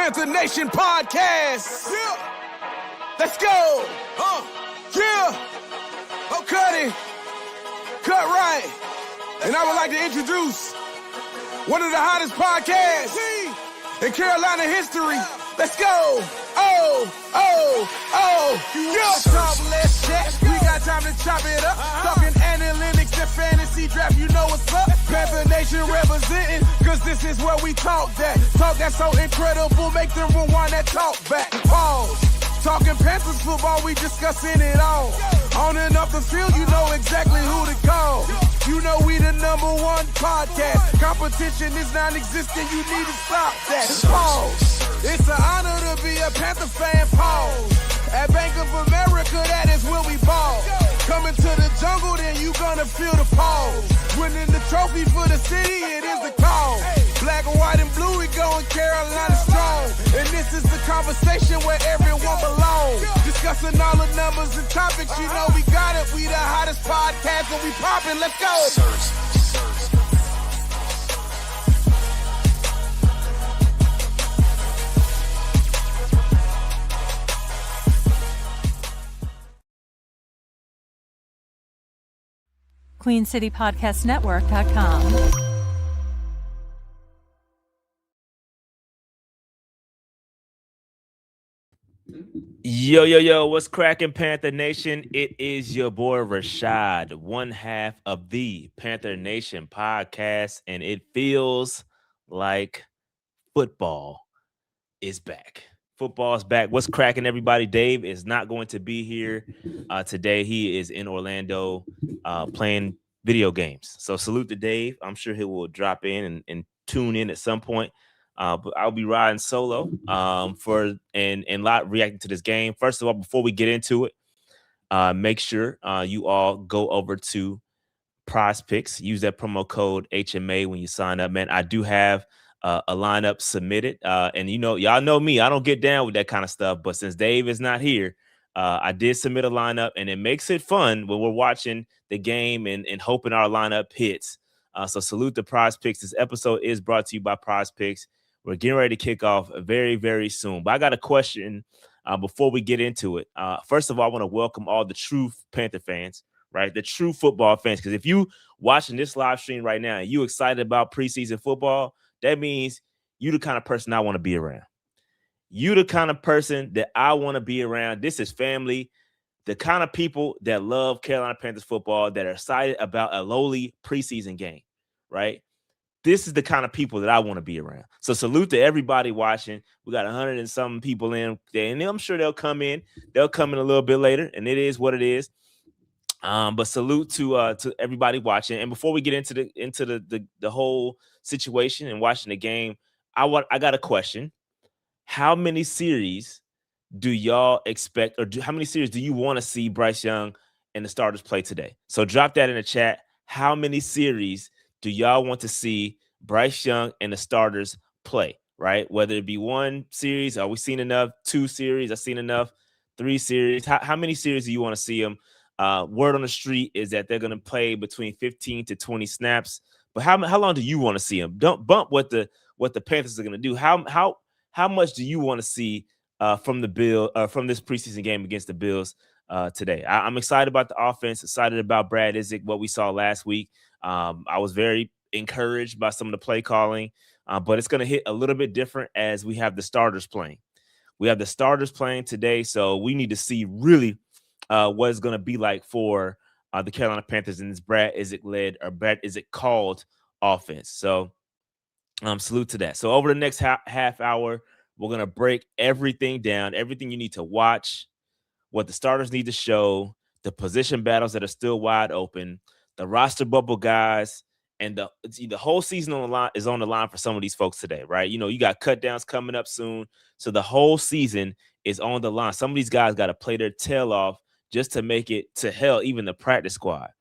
Panther Nation Podcast. Yeah. Let's go. Yeah. Oh, cut it. Cut right. And I would like to introduce one of the hottest podcasts in Carolina history. Let's go. Yeah. Talk, let's chat. We got time to chop it up. Talking analytics and fantasy draft. You know what's up. Panther Nation representing, cause this is where we talk that. Talk that's so incredible, make them rewind that talk back. Pause. Talking Panthers football, we discussing it all. On and off the field, you know exactly who to call. You know we the #1 podcast. Competition is non-existent, you need to stop that. Pause. It's an honor to be a Panther fan, pause. At Bank of America, that is where we ball. Coming to the jungle, then you gonna feel the pause. Winning the trophy for the city, it is the call. Black, white, and blue, we going Carolina strong. And this is the conversation where everyone belongs. Discussing all the numbers and topics, you know we got it. We the hottest podcast and we popping, let's go. QueenCityPodcastNetwork.com. Yo, what's cracking, Panther Nation? It is your boy Rashad, one half of the Panther Nation Podcast, and it feels like football is back. Football is back. What's cracking, everybody? Dave is not going to be here today. He is in Orlando playing video games. So salute to Dave. I'm sure he will drop in and tune in at some point. But I'll be riding solo and lot reacting to this game. First of all, before we get into it, make sure you all go over to Prize Picks. Use that promo code HMA when you sign up. Man, I do have a lineup submitted. And you know, y'all know me. I don't get down with that kind of stuff. But since Dave is not here, I did submit a lineup, and it makes it fun when we're watching the game and hoping our lineup hits. So salute to Prize Picks. This episode is brought to you by Prize Picks. We're getting ready to kick off very, very soon. But I got a question before we get into it. First of all, I want to welcome all the true Panther fans, right? The true football fans. Because if you watching this live stream right now and you excited about preseason football, that means you the kind of person I want to be around. You the kind of person that I want to be around. This is family. The kind of people that love Carolina Panthers football, that are excited about a lowly preseason game, right? This is the kind of people that I want to be around. So salute to everybody watching. We got 100 and some people in there, and I'm sure they'll come in. They'll come in a little bit later, and it is what it is. But salute to everybody watching. And before we get into the whole situation and watching the game, I got a question. How many series do y'all expect, or how many series do you want to see Bryce Young and the starters play today? So drop that in the chat. How many series do y'all want to see Bryce Young and the starters play, right? Whether it be one series, are we seen enough? 2 series, I've seen enough. 3 series. How many series do you want to see them? Word on the street is that they're going to play between 15 to 20 snaps. But how long do you want to see them? Don't bump what the Panthers are going to do. How much do you want to see from this preseason game against the Bills today? I'm excited about the offense, excited about Brad Isaac, what we saw last week. I was very encouraged by some of the play calling, but it's going to hit a little bit different as we have the starters playing. We have the starters playing today, so we need to see really what it's going to be like for the Carolina Panthers in this Brad Isaac-led or Brad Isaac-called offense. So salute to that. So over the next half hour, we're going to break everything down, everything you need to watch, what the starters need to show, the position battles that are still wide open, the roster bubble guys, and the whole season on the line for some of these folks today, right? You know, you got cutdowns coming up soon, so the whole season is on the line. Some of these guys got to play their tail off just to make it to hell, even the practice squad.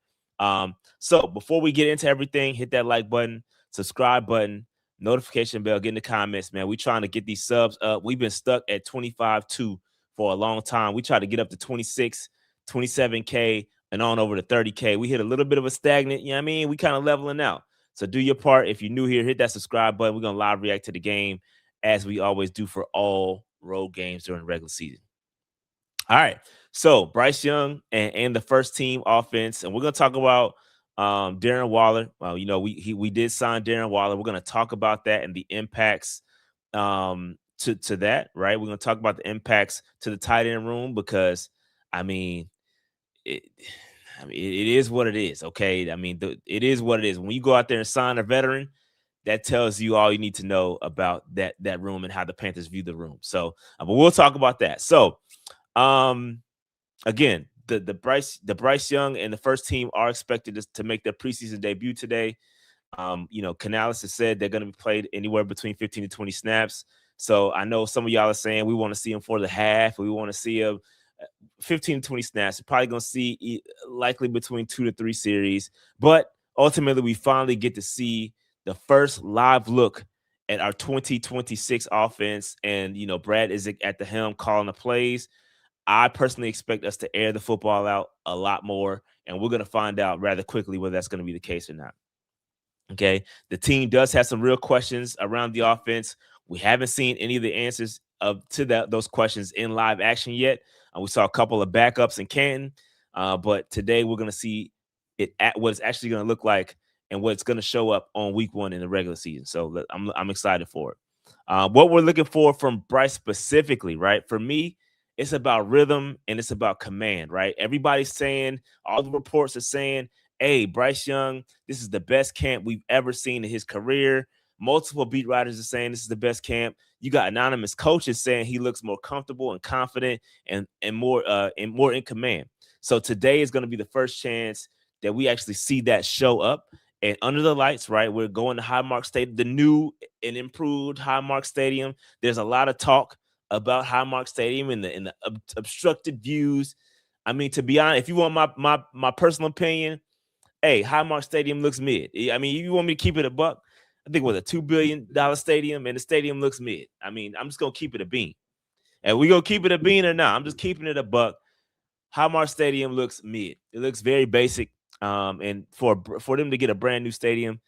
So before we get into everything, hit that like button, subscribe button, notification bell, get in the comments, man. We trying to get these subs up. We've been stuck at 25-2 for a long time. We try to get up to 26, 27K and on over to 30K. We hit a little bit of a stagnant, you know what I mean? We kind of leveling out. So do your part. If you're new here, hit that subscribe button. We're going to live react to the game as we always do for all road games during the regular season. All right. So Bryce Young and the first team offense, and we're gonna talk about Darren Waller. We did sign Darren Waller. We're gonna talk about that and the impacts to that, right? We're gonna talk about the impacts to the tight end room because I mean it it is what it is. Okay. I mean, it is what it is. When you go out there and sign a veteran, that tells you all you need to know about that room and how the Panthers view the room. So, but we'll talk about that. So, again, the Bryce Young and the first team are expected to make their preseason debut today. Canales has said they're going to be played anywhere between 15 to 20 snaps. So I know some of y'all are saying we want to see him for the half. We want to see him 15 to 20 snaps. We're probably going to see likely between 2 to 3 series. But ultimately, we finally get to see the first live look at our 2026 offense. And, Brad is at the helm calling the plays. I personally expect us to air the football out a lot more. And we're going to find out rather quickly whether that's going to be the case or not. Okay. The team does have some real questions around the offense. We haven't seen any of the answers to those questions in live action yet. We saw a couple of backups in Canton, but today we're going to see it at what it's actually going to look like and what it's going to show up on week 1 in the regular season. So I'm excited for it. What we're looking for from Bryce specifically, right? For me, it's about rhythm and it's about command, right? Everybody's saying, all the reports are saying, hey, Bryce Young, this is the best camp we've ever seen in his career. Multiple beat writers are saying this is the best camp. You got anonymous coaches saying he looks more comfortable and confident and more in command. So today is going to be the first chance that we actually see that show up. And under the lights, right, we're going to Highmark Stadium, the new and improved Highmark Stadium. There's a lot of talk about Highmark Stadium and the obstructed views. I mean, to be honest, if you want my personal opinion, hey, Highmark Stadium looks mid. I mean, you want me to keep it a buck? I think it was a $2 billion stadium, and the stadium looks mid. I mean, I'm just going to keep it a bean. And we going to keep it a bean or not? I'm just keeping it a buck. Highmark Stadium looks mid. It looks very basic. And for them to get a brand new stadium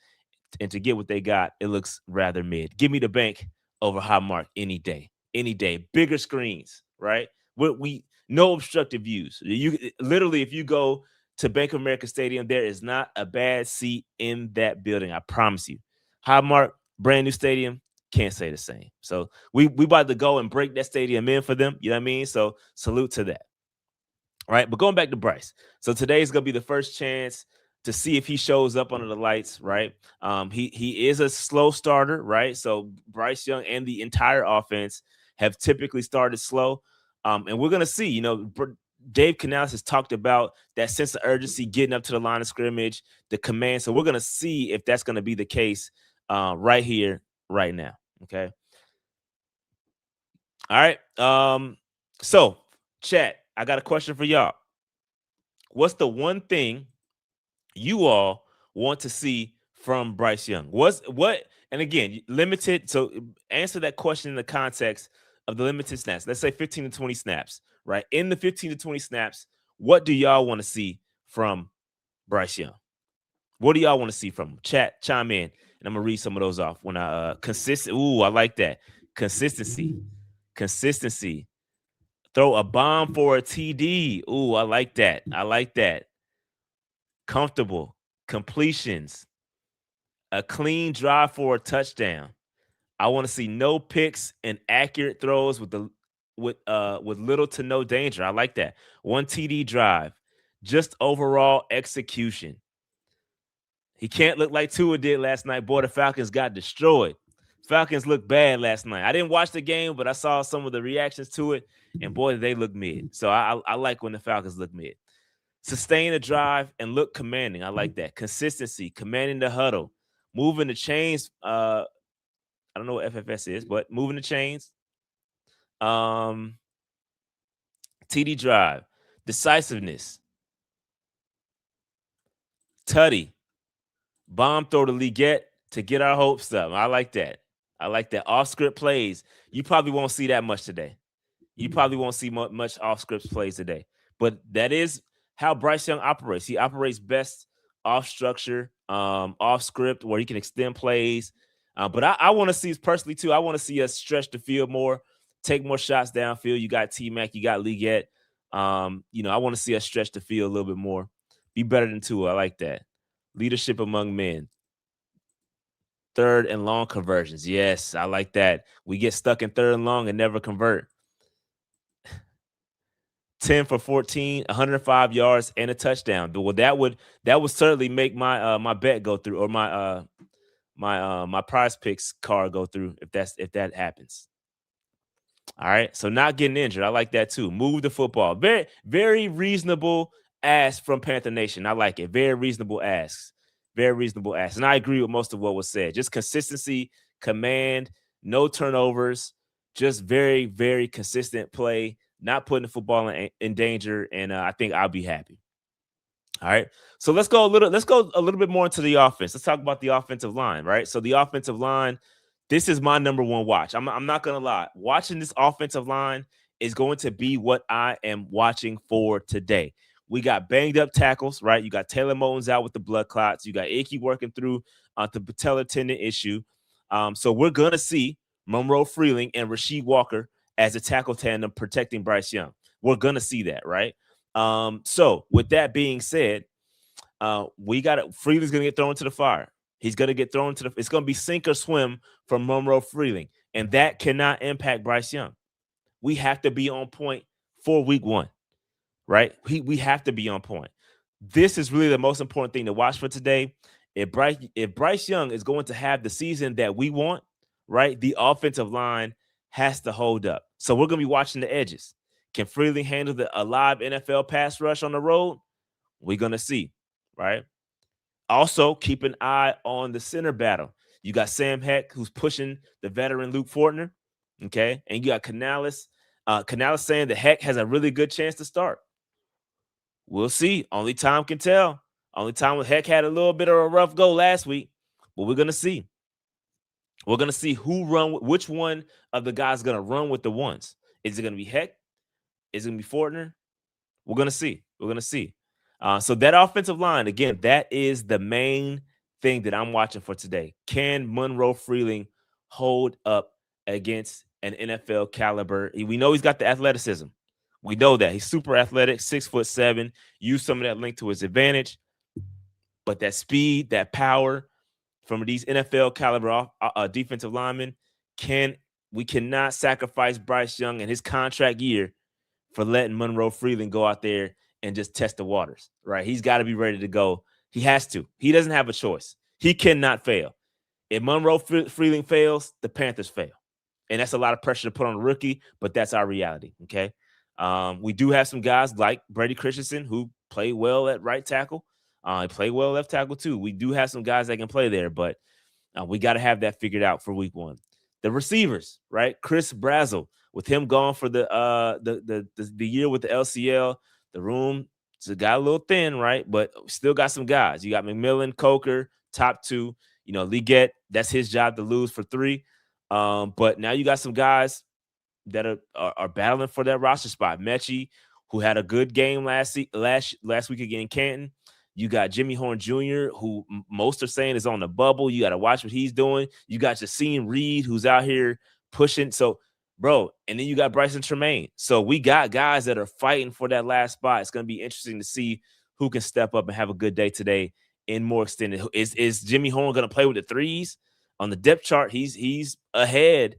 and to get what they got, it looks rather mid. Give me the bank over Highmark any day. Any day. Bigger screens, right? We no obstructive views. You literally, if you go to Bank of America Stadium, there is not a bad seat in that building. I promise you. Highmark, brand new stadium, can't say the same. So we about to go and break that stadium in for them. You know what I mean? So salute to that. All right, but going back to Bryce. So today is going to be the first chance to see if he shows up under the lights, right? He is a slow starter, right? So Bryce Young and the entire offense have typically started slow. And we're going to see, Dave Canales has talked about that sense of urgency, getting up to the line of scrimmage, the command. So we're going to see if that's going to be the case right here, right now. Okay. All right. So chat, I got a question for y'all. What's the one thing you all want to see from Bryce Young? What? And again, limited. So answer that question in the context of the limited snaps. Let's say 15 to 20 snaps, right? In the 15 to 20 snaps, what do y'all want to see from Bryce Young? What do y'all want to see from him? Chat, chime in, and I'm gonna read some of those off. When consistent. Ooh, I like that. Consistency. Throw a bomb for a TD. Ooh, I like that. Comfortable completions. A clean drive for a touchdown. I want to see no picks and accurate throws with little to no danger. I like that. One TD drive. Just overall execution. He can't look like Tua did last night. Boy, the Falcons got destroyed. Falcons looked bad last night. I didn't watch the game, but I saw some of the reactions to it, and boy, they look mid. So I like when the Falcons look mid. Sustain a drive and look commanding. I like that. Consistency, commanding the huddle, moving the chains. I don't know what FFS is, but moving the chains. TD drive, decisiveness, tutty, bomb throw to Leggett to get our hopes up. I like that. Off script plays. You probably won't see that much today. You probably won't see much off script plays today. But that is how Bryce Young operates. He operates best off structure, off script, where he can extend plays. But I want to see personally too. I want to see us stretch the field more, take more shots downfield. You got T-Mac, you got Leggett. I want to see us stretch the field a little bit more. Be better than Tua. I like that. Leadership among men. Third and long conversions. Yes, I like that. We get stuck in third and long and never convert. 10 for 14, 105 yards and a touchdown. Well, that would certainly make my my bet go through, or my prize picks card go through if that happens. All right. So not getting injured. I like that too. Move the football. Very, very reasonable ask from Panther Nation. I like it. Very reasonable asks. Very reasonable asks. And I agree with most of what was said. Just consistency, command, no turnovers, just very, very consistent play, not putting the football in danger. And I think I'll be happy. All right. So let's go a little bit more into the offense. Let's talk about the offensive line, right? So the offensive line, this is my number one watch. I'm not going to lie. Watching this offensive line is going to be what I am watching for today. We got banged up tackles, right? You got Taylor Moton's out with the blood clots. You got Icky working through the patellar tendon issue. So we're going to see Monroe Freeling and Rasheed Walker as a tackle tandem protecting Bryce Young. We're going to see that, right? So with that being said, Freeling's going to get thrown to the fire. He's going to get thrown to it's going to be sink or swim from Monroe Freeling. And that cannot impact Bryce Young. We have to be on point for week 1, right? We have to be on point. This is really the most important thing to watch for today. If Bryce Young is going to have the season that we want, right, the offensive line has to hold up. So we're going to be watching the edges. Can Freeling handle a live NFL pass rush on the road? We're going to see, right? Also, keep an eye on the center battle. You got Sam Heck, who's pushing the veteran Luke Fortner, okay? And you got Canales. Canales saying that Heck has a really good chance to start. We'll see. Only time can tell. Only time when Heck had a little bit of a rough go last week. But we're going to see. We're going to see which one of the guys is going to run with the ones. Is it going to be Heck? Is it going to be Fortner? We're going to see. We're going to see. So that offensive line, again, that is the main thing that I'm watching for today. Can Monroe Freeling hold up against an NFL caliber? We know he's got the athleticism. We know that. He's super athletic, 6'7". Use some of that length to his advantage. But that speed, that power from these NFL caliber defensive linemen, we cannot sacrifice Bryce Young and his contract year for letting Monroe Freeling go out there and just test the waters, right? He's got to be ready to go. He has to. He doesn't have a choice. He cannot fail. If Monroe Freeling fails, the Panthers fail. And that's a lot of pressure to put on a rookie, but that's our reality, okay? We do have some guys like Brady Christensen who play well at right tackle. He played well left tackle too. We do have some guys that can play there, but we got to have that figured out for week 1. The receivers, right? Chris Brazzell, with him gone for the year with the LCL, the room got a little thin, right? But still got some guys. You got McMillan, Coker, top 2. Leggett, that's his job to lose for 3. But now you got some guys that are battling for that roster spot. Mechie, who had a good game last week again in Canton. You got Jimmy Horn Jr., who most are saying is on the bubble. You got to watch what he's doing. You got Jacine Reed, who's out here pushing. So, bro, and then you got Bryson Tremaine. So we got guys that are fighting for that last spot. It's going to be interesting to see who can step up and have a good day today in more extended. Is Jimmy Horn going to play with the 3s? On the depth chart, he's ahead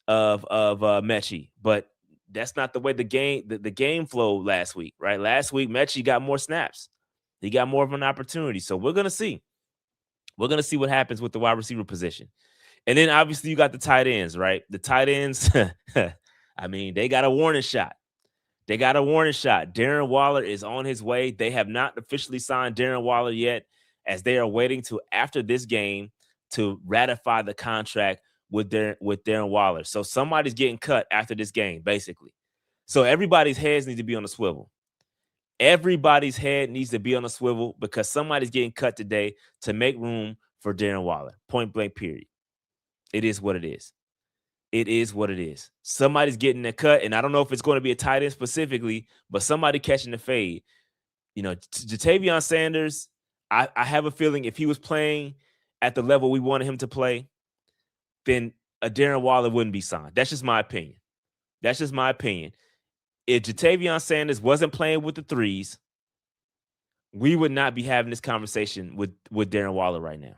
of Mechie, but that's not the way the game flowed last week, right? Last week, Mechie got more snaps. He got more of an opportunity. So we're going to see. We're going to see what happens with the wide receiver position. And then obviously you got the tight ends, right? The tight ends, I mean, they got a warning shot. Darren Waller is on his way. They have not officially signed Darren Waller yet, as they are waiting to after this game to ratify the contract with Darren Waller. So somebody's getting cut after this game, basically. So everybody's heads need to be on a swivel. Everybody's head needs to be on a swivel because somebody's getting cut today to make room for Darren Waller. Point blank, period. It is what it is. It is what it is. Somebody's getting a cut, and I don't know if it's going to be a tight end specifically, but somebody catching the fade. Jatavion Sanders, I have a feeling if he was playing at the level we wanted him to play, then a Darren Waller wouldn't be signed. That's just my opinion. That's just my opinion. If Jatavion Sanders wasn't playing with the threes, we would not be having this conversation with Darren Waller right now.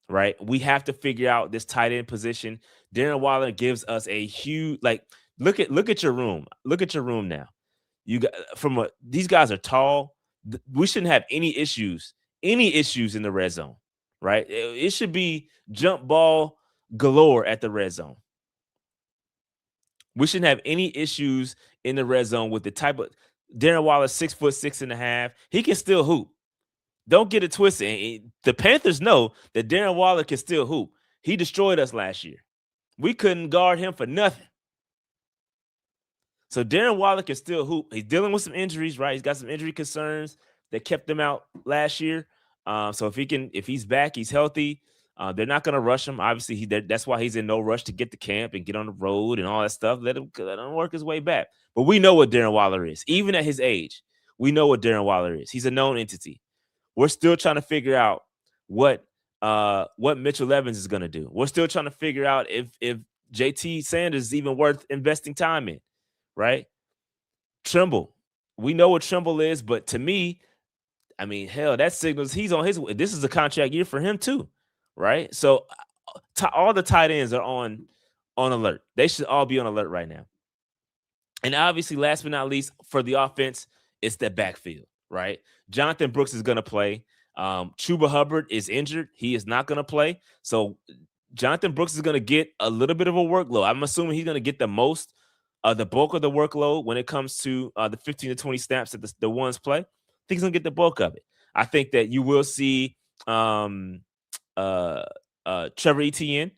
Right? We have to figure out this tight end position. Darren Waller gives us a huge, like, look at your room. Look at your room now. You got these guys are tall. We shouldn't have any issues in the red zone, right? It should be jump ball galore at the red zone. We shouldn't have any issues in the red zone with the type of Darren Waller, 6'6.5". He can still hoop. Don't get it twisted. The Panthers know that Darren Waller can still hoop. He destroyed us last year. We couldn't guard him for nothing. So Darren Waller can still hoop. He's dealing with some injuries, right? He's got some injury concerns that kept him out last year. So if he's back, he's healthy. They're not going to rush him. Obviously, that's why he's in no rush to get to camp and get on the road and all that stuff. Let him work his way back. But we know what Darren Waller is. Even at his age, we know what Darren Waller is. He's a known entity. We're still trying to figure out what Mitchell Evans is going to do. We're still trying to figure out if JT Sanders is even worth investing time in, right? Trimble. We know what Trimble is, but to me, I mean, hell, that signals he's on his way. This is a contract year for him too, right? So all the tight ends are on alert. They should all be on alert right now. And obviously, last but not least, for the offense, it's the backfield, right? Jonathan Brooks is going to play. Chuba Hubbard is injured. He is not going to play. So Jonathan Brooks is going to get a little bit of a workload. I'm assuming he's going to get the bulk of the workload when it comes to the 15 to 20 snaps that the ones play. I think he's going to get the bulk of it. I think that you will see Trevor Etienne.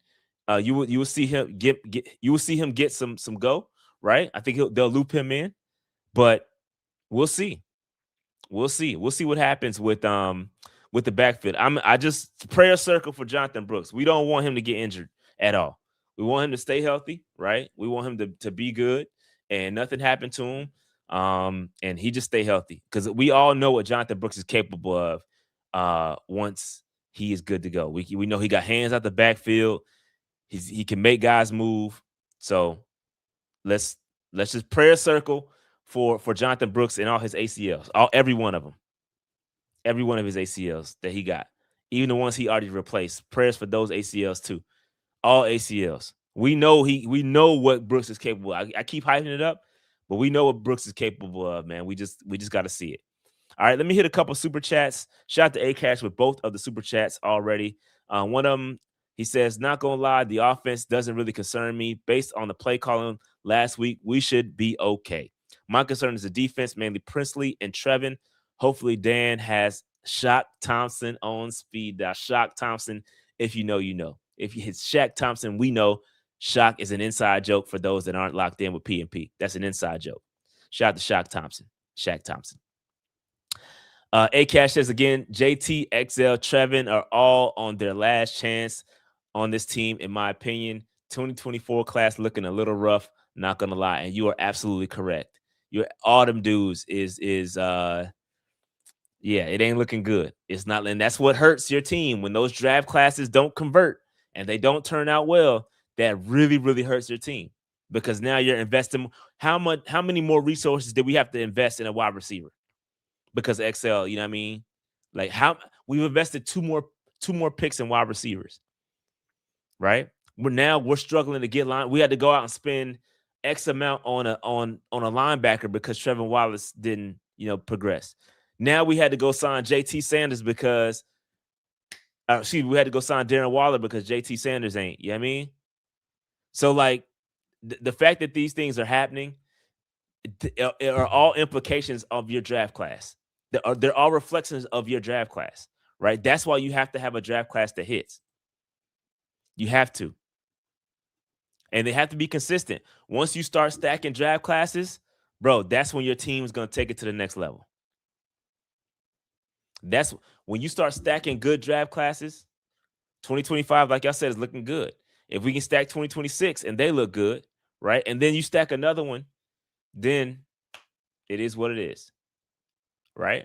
You will see him get some go, right? I think they'll loop him in, but we'll see. We'll see what happens with the backfield. I just prayer circle for Jonathan Brooks. We don't want him to get injured at all. We want him to stay healthy, right? We want him to be good and nothing happened to him. And he just stay healthy because we all know what Jonathan Brooks is capable of once he is good to go. We know he got hands out the backfield. He can make guys move. So let's just prayer circle for Jonathan Brooks and all his ACLs, every one of them. Every one of his ACLs that he got, even the ones he already replaced. Prayers for those ACLs too. All ACLs. We know what Brooks is capable of. I keep hyping it up, but we know what Brooks is capable of, man. We just got to see it. All right, let me hit a couple super chats. Shout out to A-Cash with both of the super chats already. One of them, he says, not going to lie, the offense doesn't really concern me. Based on the play calling last week, we should be okay. My concern is the defense, mainly Princely and Trevin. Hopefully, Dan has Shaq Thompson on speed. Now, Shaq Thompson, if you know, you know. If you hit Shaq Thompson, we know Shaq is an inside joke for those that aren't locked in with P&P. That's an inside joke. Shout out to Shaq Thompson. A-Cash says again, JT, XL, Trevin are all on their last chance on this team, in my opinion. 2024 class looking a little rough, not going to lie. And you are absolutely correct. Your autumn dudes is yeah, it ain't looking good. It's not, and that's what hurts your team when those draft classes don't convert and they don't turn out well. That really, really hurts your team because now you're investing. How many more resources did we have to invest in a wide receiver? Because of XL, you know what I mean? Like we've invested two more picks in wide receivers, right? We're struggling to get line. We had to go out and spend X amount on a linebacker because Trevor Wallace didn't, progress. Now we had to go sign JT Sanders because, we had to go sign Darren Waller because JT Sanders ain't. You know what I mean? So, like, the fact that these things are happening are all implications of your draft class. They're all reflections of your draft class, right? That's why you have to have a draft class that hits. You have to. And they have to be consistent. Once you start stacking draft classes, bro, that's when your team is going to take it to the next level. That's when you start stacking good draft classes. 2025, like I said, is looking good. If we can stack 2026 and they look good, right? And then you stack another one, then it is what it is, right?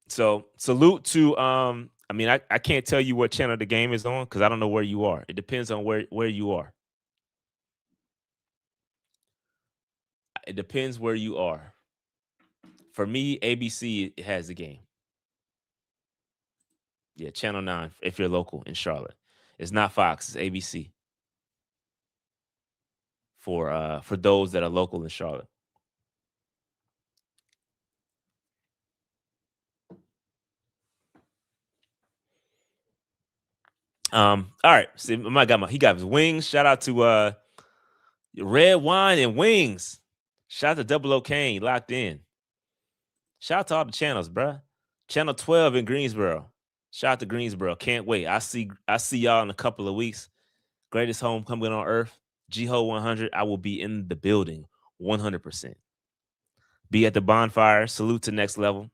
So salute to I mean, I can't tell you what channel the game is on because I don't know where you are. It depends on where you are. It depends where you are. For me, ABC has the game. Yeah, Channel 9 if you're local in Charlotte. It's not Fox, it's ABC. For those that are local in Charlotte. All right. See, he got his wings. Shout out to Red Wine and Wings. Shout out to Double O Kane, locked in. Shout out to all the channels, bruh. Channel 12 in Greensboro. Shout out to Greensboro. Can't wait. I see y'all in a couple of weeks. Greatest homecoming on earth. G-Ho 100. I will be in the building 100%. Be at the bonfire. Salute to Next Level.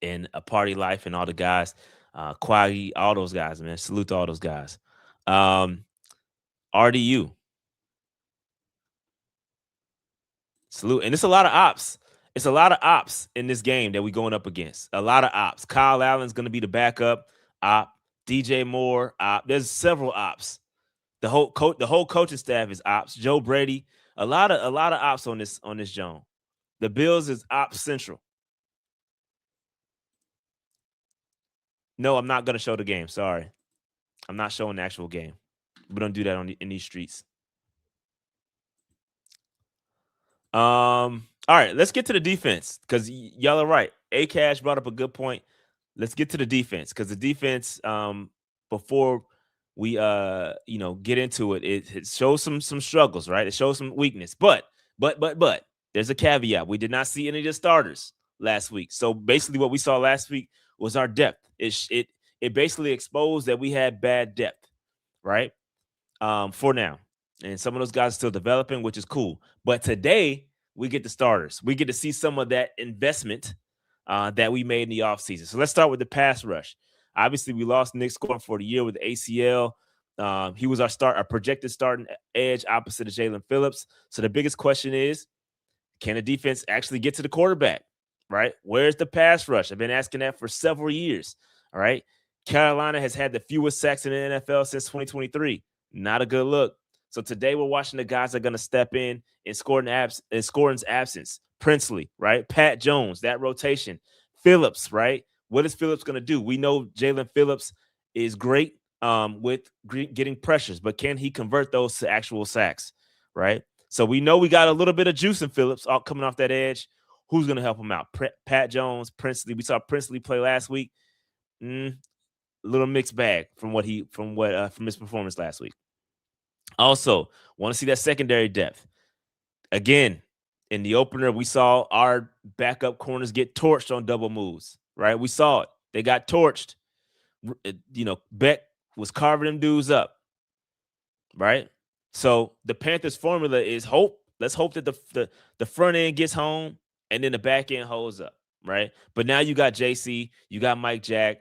And a Party Life and all the guys. Quaggy, all those guys, man. Salute to all those guys. RDU. Salute. And it's a lot of ops. It's a lot of ops in this game that we're going up against. A lot of ops. Kyle Allen's going to be the backup op. DJ Moore op. There's several ops. The whole coaching staff is ops. Joe Brady. A lot of ops on this zone. The Bills is ops central. No, I'm not going to show the game. Sorry. I'm not showing the actual game. We don't do that in these streets. All right, let's get to the defense because y'all are right. A-Cash brought up a good point. Let's get to the defense because the defense, before we get into it, it shows some struggles, right? It shows some weakness, but there's a caveat. We did not see any of the starters last week. So basically, what we saw last week was our depth. It basically exposed that we had bad depth, right? For now. And some of those guys are still developing, which is cool. But today, we get the starters. We get to see some of that investment that we made in the offseason. So let's start with the pass rush. Obviously, we lost Nick Scoring for the year with the ACL. He was our projected starting edge opposite of Jalen Phillips. So the biggest question is, can the defense actually get to the quarterback, right? Where's the pass rush? I've been asking that for several years, all right? Carolina has had the fewest sacks in the NFL since 2023. Not a good look. So today we're watching the guys that are going to step in and Scoring's absence. Princely, right? Pat Jones, that rotation. Phillips, right? What is Phillips going to do? We know Jalen Phillips is great with getting pressures, but can he convert those to actual sacks, right? So we know we got a little bit of juice in Phillips coming off that edge. Who's going to help him out? Pat Jones, Princely. We saw Princely play last week. Little mixed bag from his performance last week. Also, want to see that secondary depth. Again, in the opener, we saw our backup corners get torched on double moves, right? We saw it. They got torched. Beck was carving them dudes up, right? So the Panthers formula is hope. Let's hope that the front end gets home and then the back end holds up, right? But now you got JC, you got Mike Jack.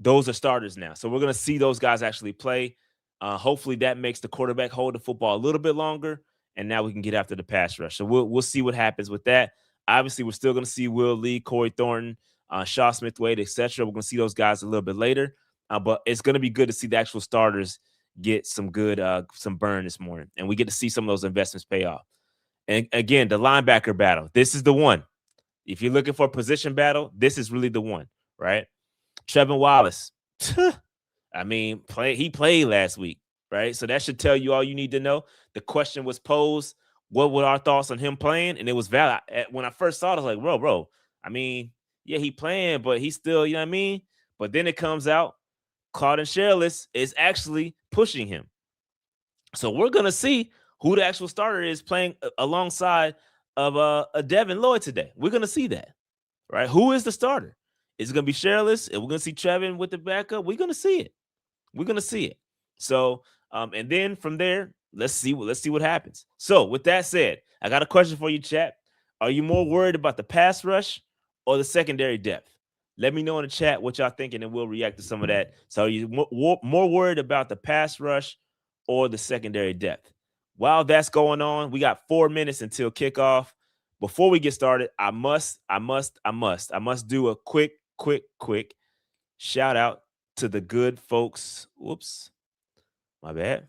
Those are starters now. So we're going to see those guys actually play. Hopefully that makes the quarterback hold the football a little bit longer, and now we can get after the pass rush. So we'll see what happens with that. Obviously, we're still going to see Will Lee, Corey Thornton, Shaw Smith-Wade, etc. We're going to see those guys a little bit later, but it's going to be good to see the actual starters get some burn this morning, and we get to see some of those investments pay off. And again, the linebacker battle. This is the one. If you're looking for a position battle, this is really the one, right? Trevin Wallace. I mean, he played last week, right? So that should tell you all you need to know. The question was posed, what were our thoughts on him playing? And it was valid. When I first saw it, I was like, bro, I mean, yeah, he playing, but he's still, you know what I mean? But then it comes out, Claudin Sherlis is actually pushing him. So we're going to see who the actual starter is playing alongside of a Devin Lloyd today. We're going to see that, right? Who is the starter? Is it going to be Sherlis? And we're going to see Trevin with the backup? We're going to see it. We're going to see it. So, and then from there, let's see what happens. So with that said, I got a question for you, chat. Are you more worried about the pass rush or the secondary depth? Let me know in the chat what y'all thinking, and we'll react to some of that. So are you more worried about the pass rush or the secondary depth? While that's going on, we got 4 minutes until kickoff. Before we get started, I must do a quick Shout out to the good folks. Whoops, my bad.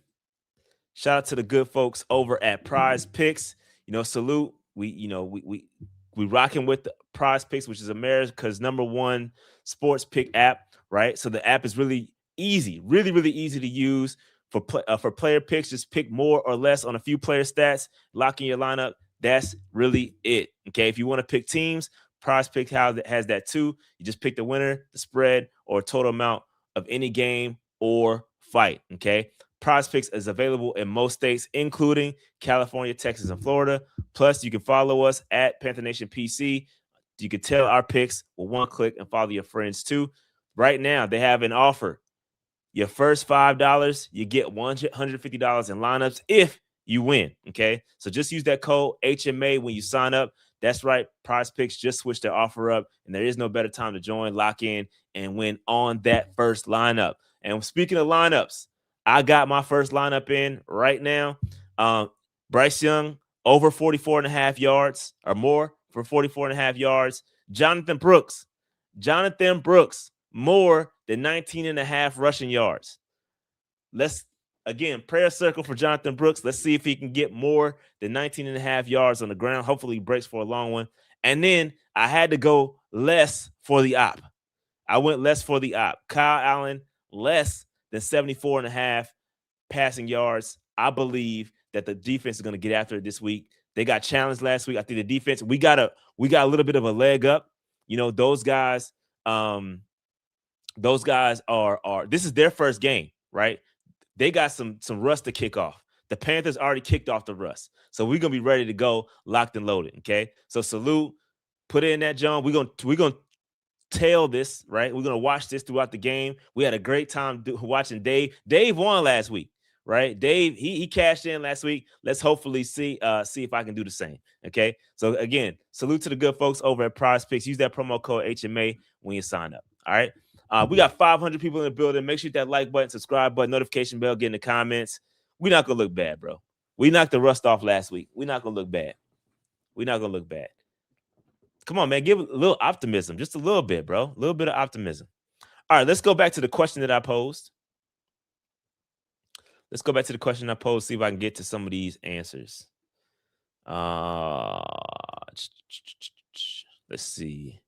Shout out to the good folks over at Prize Picks. Salute. We rocking with the Prize Picks, which is America's #1 sports pick app, right? So the app is really easy, really, really easy to use for player picks. Just pick more or less on a few player stats, lock in your lineup. That's really it. Okay. If you want to pick teams, Prize Picks has that too. You just pick the winner, the spread, or total amount of any game or fight. Okay. Prize Picks is available in most states, including California, Texas, and Florida. Plus, you can follow us at Panther Nation PC. You can tell our picks with one click and follow your friends too. Right now, they have an offer. Your first $5, you get $150 in lineups if you win. Okay, so just use that code HMA when you sign up. That's right. Prize Picks just switched their offer up, and there is no better time to join, lock in, and win on that first lineup. And speaking of lineups, I got my first lineup in right now. Bryce Young over 44.5 yards or more for 44.5 yards. Jonathan Brooks more than 19.5 rushing yards. Let's again prayer circle for Jonathan Brooks. Let's see if he can get more than 19.5 yards on the ground. Hopefully he breaks for a long one. And then I had to go less for the op. I went less for the op. Kyle Allen less than 74.5 passing yards. I believe that the defense is going to get after it this week. They got challenged last week. I think the defense, we got a little bit of a leg up. Those guys are this is their first game, right? They got some rust to kick off. The Panthers already kicked off the rust. So we're going to be ready to go, locked and loaded, okay? So salute, put in that, John. We're going to tail this, right? We're going to watch this throughout the game. We had a great time watching Dave. Dave won last week, right? Dave, he cashed in last week. Let's hopefully see if I can do the same, okay? So, again, salute to the good folks over at Prize Picks. Use that promo code HMA when you sign up, all right? We got 500 people in the building. Make sure you hit that like button, subscribe button, notification bell, get in the comments. We're not going to look bad, bro. We knocked the rust off last week. We're not going to look bad. Come on, man. Give a little optimism. Just a little bit, bro. A little bit of optimism. All right, let's go back to the question that I posed. See if I can get to some of these answers. Let's see.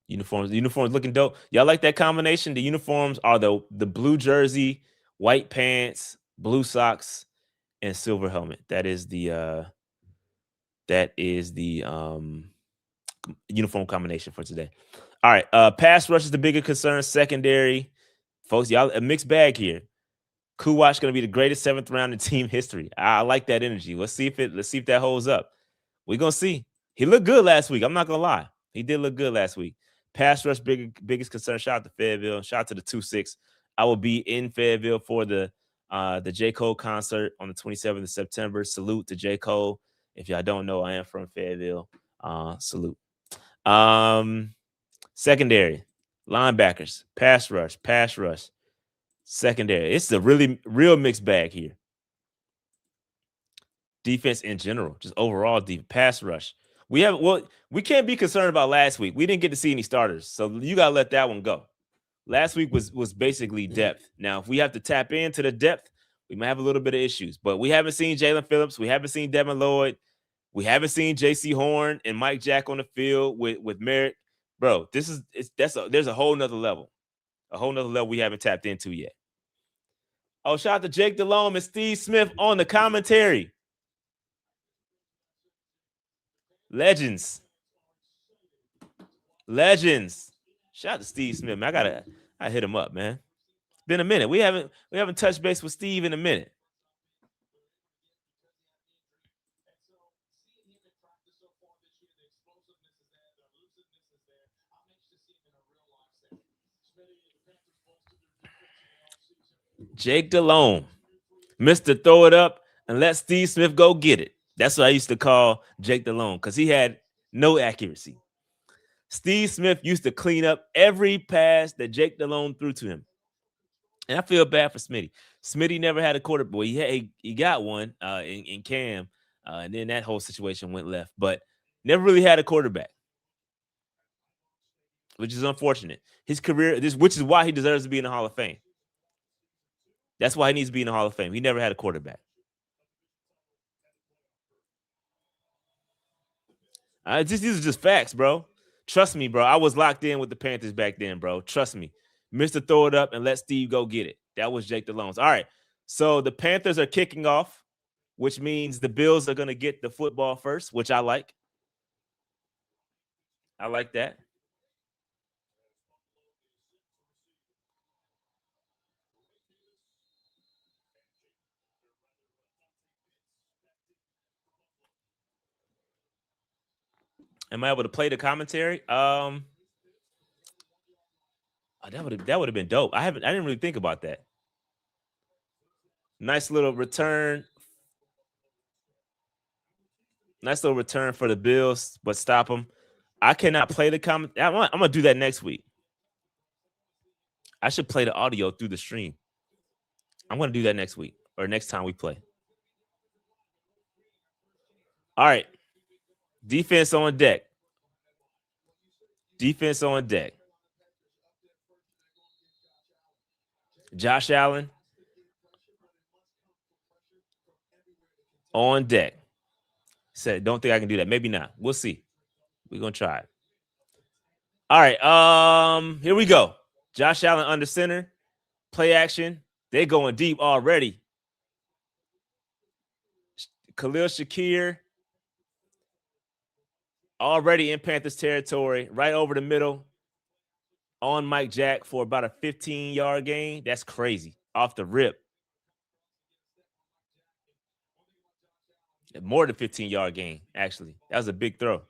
Uniforms looking dope. Y'all like that combination? The uniforms are the blue jersey, white pants, blue socks, and silver helmet. That is the uniform combination for today. All right, pass rush is the bigger concern. Secondary, folks, y'all a mixed bag here. Kuwatch going to be the greatest 7th round in team history. I like that energy. Let's see if that holds up. We're gonna see. He looked good last week. I'm not gonna lie. He did look good last week. Pass rush, biggest concern. Shout out to Fayetteville. Shout out to the 2-6. I will be in Fayetteville for the J. Cole concert on the 27th of September. Salute to J. Cole. If y'all don't know, I am from Fayetteville. Salute. Secondary, linebackers, pass rush. Secondary. It's a real mixed bag here. Defense in general, just overall pass rush. We can't be concerned about last week. We didn't get to see any starters, so you gotta let that one go. Last week was basically depth. Now, if we have to tap into the depth, we might have a little bit of issues. But we haven't seen Jalen Phillips. We haven't seen Devin Lloyd. We haven't seen J.C. Horn and Mike Jack on the field with Merritt. Bro, there's a whole nother level. A whole nother level we haven't tapped into yet. Oh, shout out to Jake Delhomme and Steve Smith on the commentary. Legends. Shout out to Steve Smith, man. I hit him up, man. It's been a minute. We haven't touched base with Steve in a minute. Jake Delhomme, Mr. Throw It Up and let Steve Smith go get it. That's what I used to call Jake Delhomme because he had no accuracy. Steve Smith used to clean up every pass that Jake Delhomme threw to him. And I feel bad for Smitty. Smitty never had a quarterback. Well, he got one in Cam, and then that whole situation went left. But never really had a quarterback, which is unfortunate. His career, which is why he deserves to be in the Hall of Fame. That's why he needs to be in the Hall of Fame. He never had a quarterback. These are just facts, bro. Trust me, bro. I was locked in with the Panthers back then, bro. Trust me. Mr. Throw it up and let Steve go get it. That was Jake DeLones. All right. So the Panthers are kicking off, which means the Bills are going to get the football first, which I like. I like that. Am I able to play the commentary? That would have been dope. I didn't really think about that. Nice little return. Nice little return for the Bills, but stop them. I cannot play the comment. I'm gonna do that next week. I should play the audio through the stream. I'm gonna do that next week or next time we play. All right. Defense on deck. Defense on deck. Josh Allen on deck. Said, don't think I can do that. Maybe not. We'll see. We're gonna try it. All right. Here we go. Josh Allen under center. Play action. They're going deep already. Khalil Shakir already in Panthers territory, right over the middle on Mike Jack for about a 15-yard gain. That's crazy. Off the rip. More than 15-yard gain, actually. That was a big throw.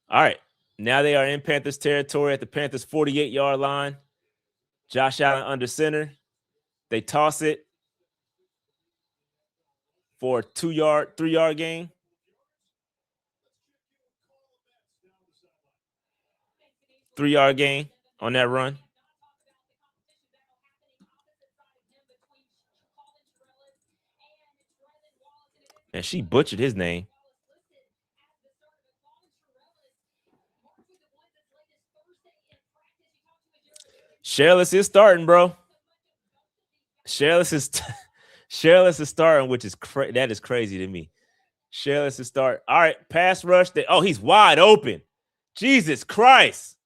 All right. Now they are in Panthers territory at the Panthers 48-yard line. Josh Allen under center. They toss it for a 3-yard gain. Three-yard gain on that run. And she butchered his name. Shereless is starting, bro. Shereless is starting, which is that is crazy to me. Shereless is starting. All right, pass rush. He's wide open. Jesus Christ.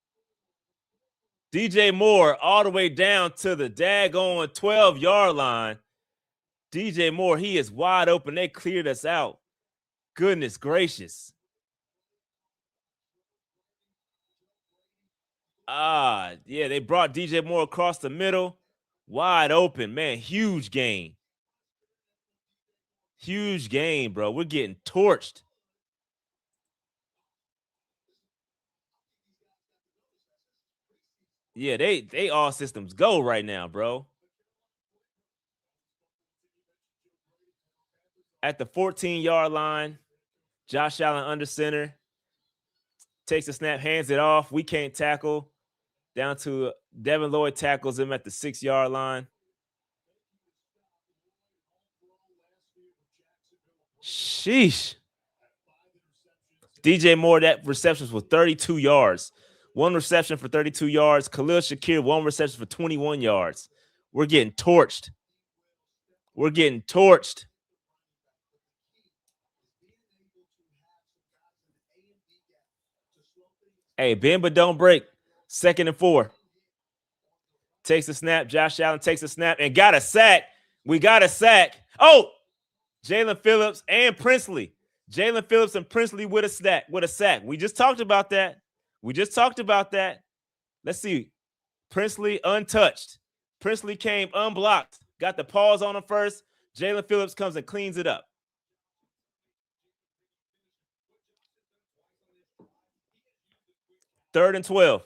DJ Moore all the way down to the daggone 12-yard line. DJ Moore, he is wide open. They cleared us out. Goodness gracious. Yeah, they brought DJ Moore across the middle. Wide open, man. Huge gain. Huge gain, bro. We're getting torched. Yeah, they all systems go right now, bro. At the 14-yard line, Josh Allen under center. Takes a snap, hands it off. We can't tackle. Down to Devin Lloyd tackles him at the 6-yard line. Sheesh. DJ Moore, that reception was 32 yards. One reception for 32 yards. Khalil Shakir, one reception for 21 yards. We're getting torched. We're getting torched. Hey, bend but don't break. 2nd and 4. Takes a snap. Josh Allen takes a snap and got a sack. We got a sack. Oh, Jalen Phillips and Princely. Jalen Phillips and Princely with a sack. We just talked about that. Let's see. Princely untouched. Princely came unblocked. Got the paws on him first. Jalen Phillips comes and cleans it up. Third and 12.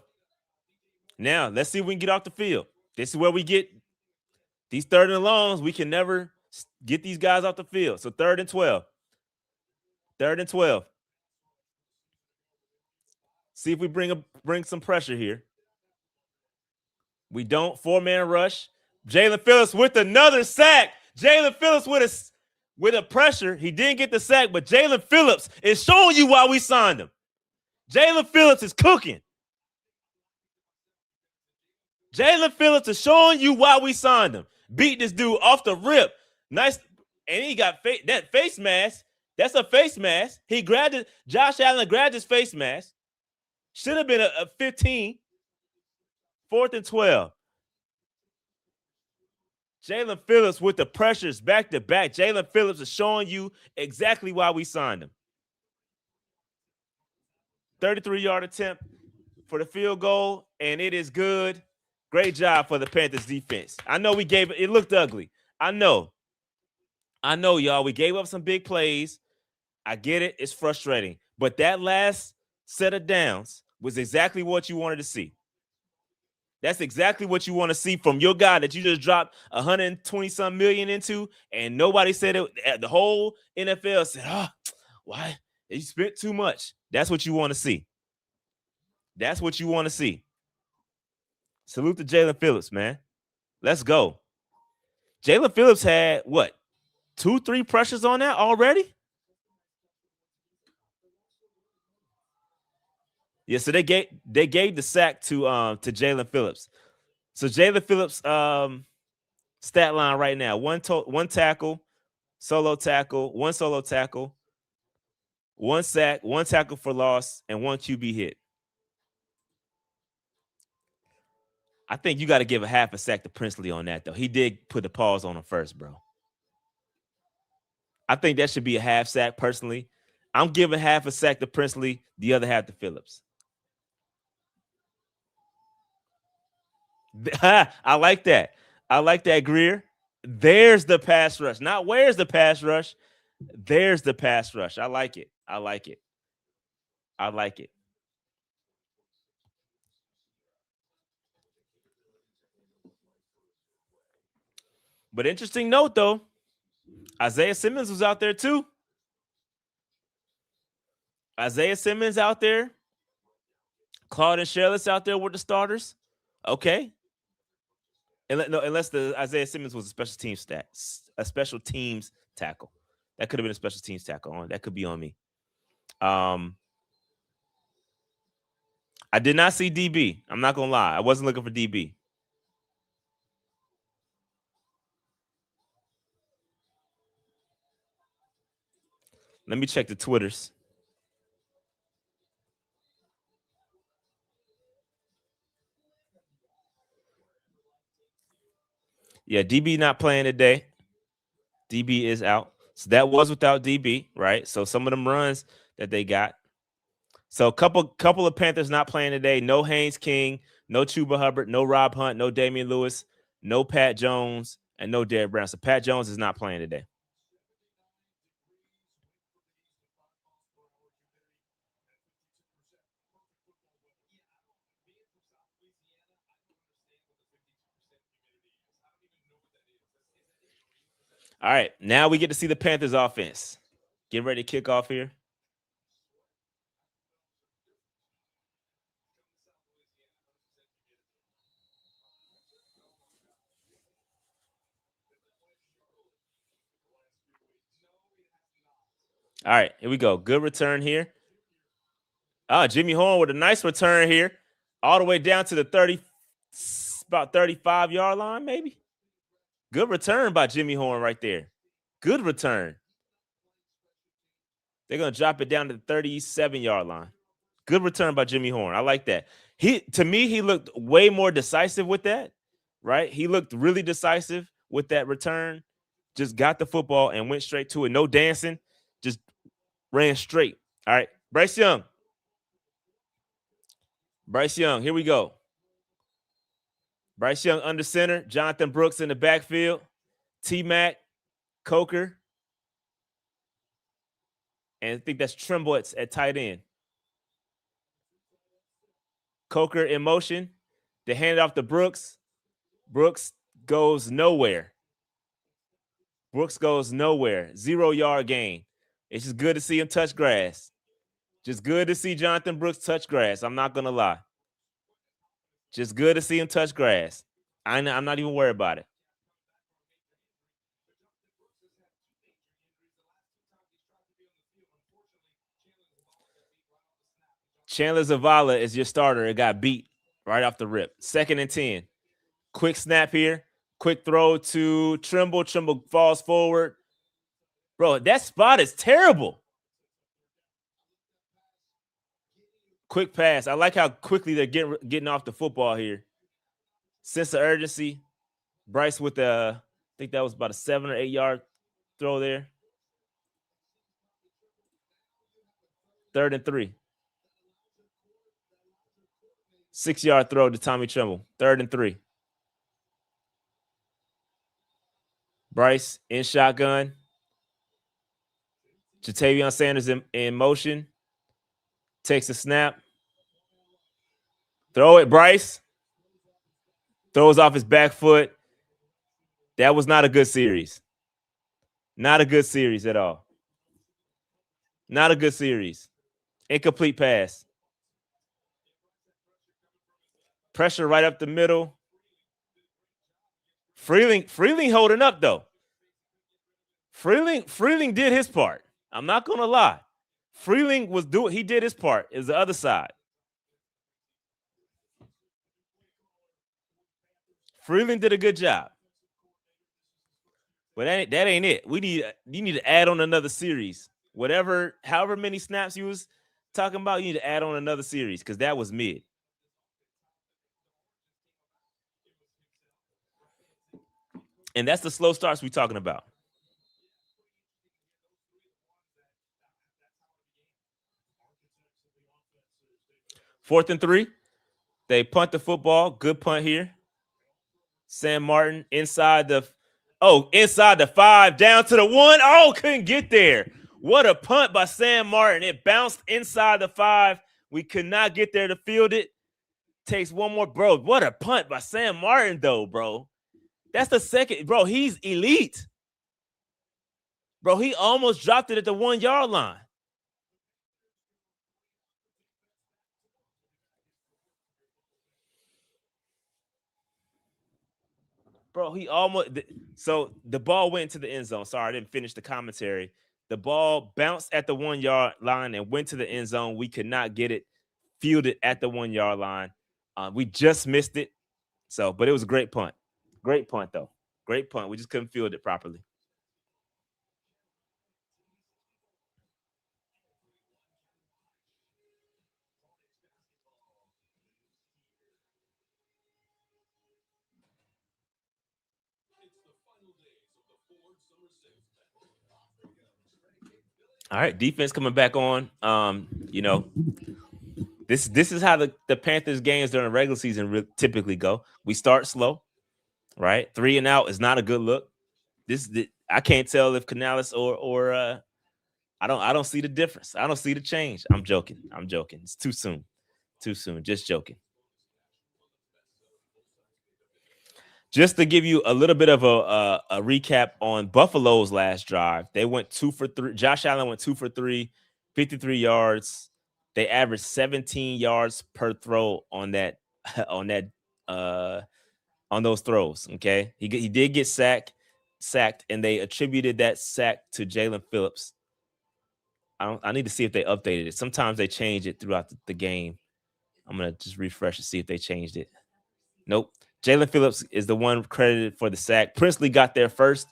Now, let's see if we can get off the field. This is where we get these 3rd and longs. We can never get these guys off the field. So 3rd and 12. 3rd and 12. See if we bring some pressure here. We don't. 4-man rush. Jalen Phillips with another sack. Jalen Phillips with a pressure. He didn't get the sack, but Jalen Phillips is showing you why we signed him. Jalen Phillips is cooking. Jalen Phillips is showing you why we signed him. Beat this dude off the rip. Nice. And he got that face mask. That's a face mask. He grabbed it. Josh Allen grabbed his face mask. Should have been a 15. 4th and 12. Jalen Phillips with the pressures back to back. Jalen Phillips is showing you exactly why we signed him. 33-yard attempt for the field goal, and it is good. Great job for the Panthers defense. I know we gave it looked ugly. I know, y'all. We gave up some big plays. I get it. It's frustrating. But that last set of downs was exactly what you wanted to see. That's exactly what you want to see from your guy that you just dropped 120-some million into, and nobody said it. The whole NFL said, why? You spent too much. That's what you want to see. That's what you want to see. Salute to Jalen Phillips, man. Let's go. Jalen Phillips had, 2-3 pressures on that already? Yeah, so they gave the sack to Jalen Phillips. So Jalen Phillips stat line right now: one tackle, solo tackle, one solo tackle, one sack, one tackle for loss, and one QB hit. I think you got to give a half a sack to Princely on that, though. He did put the pause on him first, bro. I think that should be a half sack, personally. I'm giving half a sack to Princely, the other half to Phillips. I like that. I like that, Greer. There's the pass rush. Not where's the pass rush. There's the pass rush. I like it. I like it. I like it. But interesting note, though, Isaiah Simmons was out there too. Isaiah Simmons out there. Claude and Shelley's out there with the starters. Okay. Unless the Isaiah Simmons was a special teams tackle. That could have been a special teams tackle. That could be on me. I did not see DB. I'm not gonna lie. I wasn't looking for DB. Let me check the Twitters. Yeah, DB not playing today. DB is out. So that was without DB, right? So some of them runs that they got. So a couple of Panthers not playing today. No Haynes King, no Chuba Hubbard, no Rob Hunt, no Damian Lewis, no Pat Jones, and no Derrick Brown. So Pat Jones is not playing today. All right, now we get to see the Panthers offense. Get ready to kick off here. All right, here we go. Good return here. Jimmy Horn with a nice return here. All the way down to the about 35-yard line, maybe. Good return by Jimmy Horn right there. Good return. They're going to drop it down to the 37-yard line. Good return by Jimmy Horn. I like that. To me, he looked way more decisive with that, right? He looked really decisive with that return. Just got the football and went straight to it. No dancing. Just ran straight. All right. Bryce Young. Bryce Young. Here we go. Bryce Young under center. Jonathan Brooks in the backfield. T-Mac. Coker. And I think that's Trimble at tight end. Coker in motion. They hand it off to Brooks. Brooks goes nowhere. 0-yard gain. It's just good to see him touch grass. Just good to see Jonathan Brooks touch grass. I'm not going to lie. Just good to see him touch grass. I'm not even worried about it. Chandler Zavala is your starter. It got beat right off the rip. 2nd and 10. Quick snap here. Quick throw to Trimble. Trimble falls forward. Bro, that spot is terrible. Quick pass. I like how quickly they're getting off the football here. Sense of urgency. Bryce with I think that was about a 7 or 8 yard throw there. 3rd and 3. 6 yard throw to Tommy Trimble. 3rd and 3. Bryce in shotgun. Jatavion Sanders in motion. Takes a snap. Throw it, Bryce. Throws off his back foot. That was not a good series. Not a good series at all. Not a good series. Incomplete pass. Pressure right up the middle. Freeling holding up, though. Freeling did his part. I'm not going to lie. Freeling he did his part. Is the other side. Freeling did a good job. But that ain't it. You need to add on another series. However many snaps you was talking about, you need to add on another series because that was mid. And that's the slow starts we're talking about. 4th and 3. They punt the football. Good punt here. Sam Martin inside the 5, down to the 1. Oh, couldn't get there. What a punt by Sam Martin. It bounced inside the 5. We could not get there to field it. Takes one more. Bro, what a punt by Sam Martin, though, bro. That's the second. Bro, he's elite. Bro, he almost dropped it at the 1 yard line. Bro, he almost. So the ball went into the end zone. Sorry, I didn't finish the commentary. The ball bounced at the 1 yard line and went to the end zone. We could not get it fielded at the 1 yard line. We just missed it. But it was a great punt. Great punt, though. Great punt. We just couldn't field it properly. All right, defense coming back on. This is how the Panthers games during the regular season typically go. We start slow, right? 3 and out is not a good look. I can't tell if Canales or I don't see the difference. I don't see the change. I'm joking. It's too soon. Just joking. Just to give you a little bit of a recap on Buffalo's last drive, they went 2 for 3. Josh Allen went 2 for 3, 53 yards. They averaged 17 yards per throw on those throws. Okay, he did get sacked, and they attributed that sack to Jalen Phillips. I need to see if they updated it. Sometimes they change it throughout the game. I'm gonna just refresh to see if they changed it. Nope. Jalen Phillips is the one credited for the sack. Princely got there first,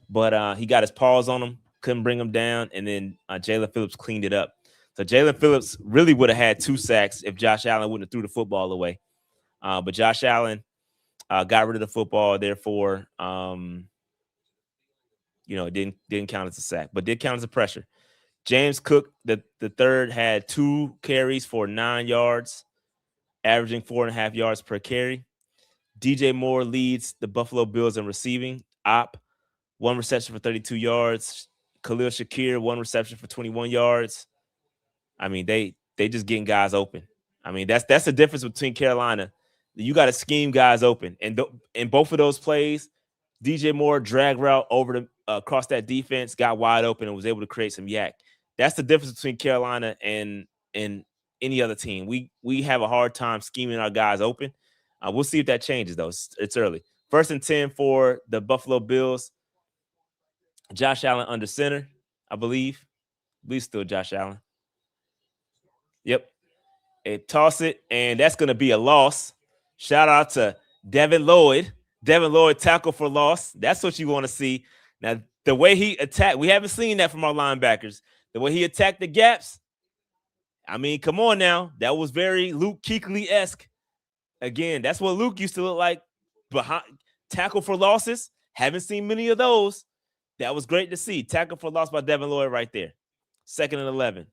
but he got his paws on him, couldn't bring him down, and then Jalen Phillips cleaned it up. So Jalen Phillips really would have had 2 sacks if Josh Allen wouldn't have threw the football away. But Josh Allen got rid of the football, therefore, it didn't count as a sack, but did count as a pressure. James Cook, the third, had 2 carries for 9 yards, averaging 4.5 yards per carry. DJ Moore leads the Buffalo Bills in receiving. 1 reception for 32 yards. Khalil Shakir, 1 reception for 21 yards. I mean, they just getting guys open. I mean, that's the difference between Carolina. You got to scheme guys open. And in both of those plays, DJ Moore drag route over across that defense, got wide open, and was able to create some yak. That's the difference between Carolina and in any other team. We have a hard time scheming our guys open. We'll see if that changes, though. It's early. 1st and 10 for the Buffalo Bills. Josh Allen under center, I believe. Still Josh Allen. Yep. Toss it, and that's going to be a loss. Shout out to Devin Lloyd. Devin Lloyd tackle for loss. That's what you want to see. Now, the way he attacked, we haven't seen that from our linebackers. The way he attacked the gaps, I mean, come on now. That was very Luke Kuechly-esque. Again, that's what Luke used to look like. Behind tackle for losses. Haven't seen many of those. That was great to see. Tackle for loss by Devin Lloyd right there. 2nd and 11.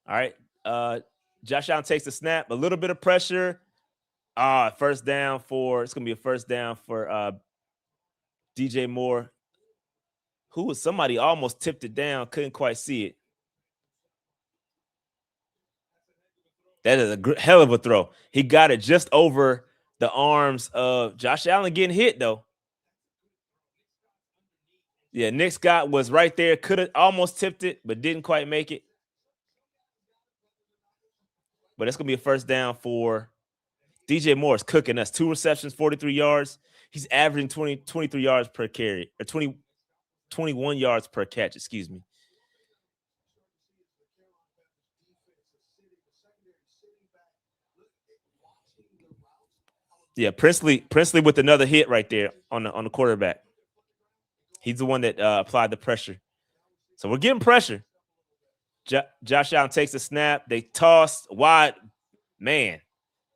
All right. Josh Allen takes the snap. A little bit of pressure. First down for, it's going to be a first down for DJ Moore. Somebody almost tipped it down. Couldn't quite see it. That is a hell of a throw. He got it just over the arms of Josh Allen getting hit, though. Yeah, Nick Scott was right there. Could have almost tipped it, but didn't quite make it. But it's going to be a first down for DJ Moore. Is cooking us. 2 receptions, 43 yards. He's averaging 23 yards per carry, or 21 yards per catch, excuse me. Yeah, Princely with another hit right there on the quarterback. He's the one that applied the pressure. So we're getting pressure. Josh Allen takes the snap. They toss wide. Man,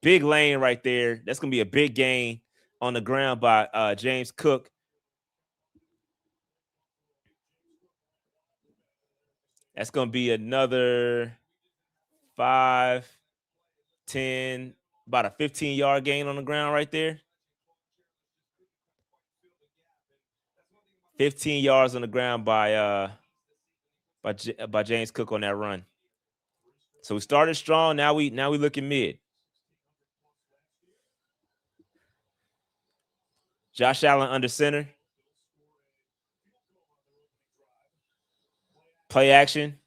big lane right there. That's going to be a big gain on the ground by James Cook. That's going to be another 5, 10, about a 15-yard gain on the ground right there. 15 yards on the ground by James Cook on that run. So we started strong. Now we looking mid. Josh Allen under center. Play action.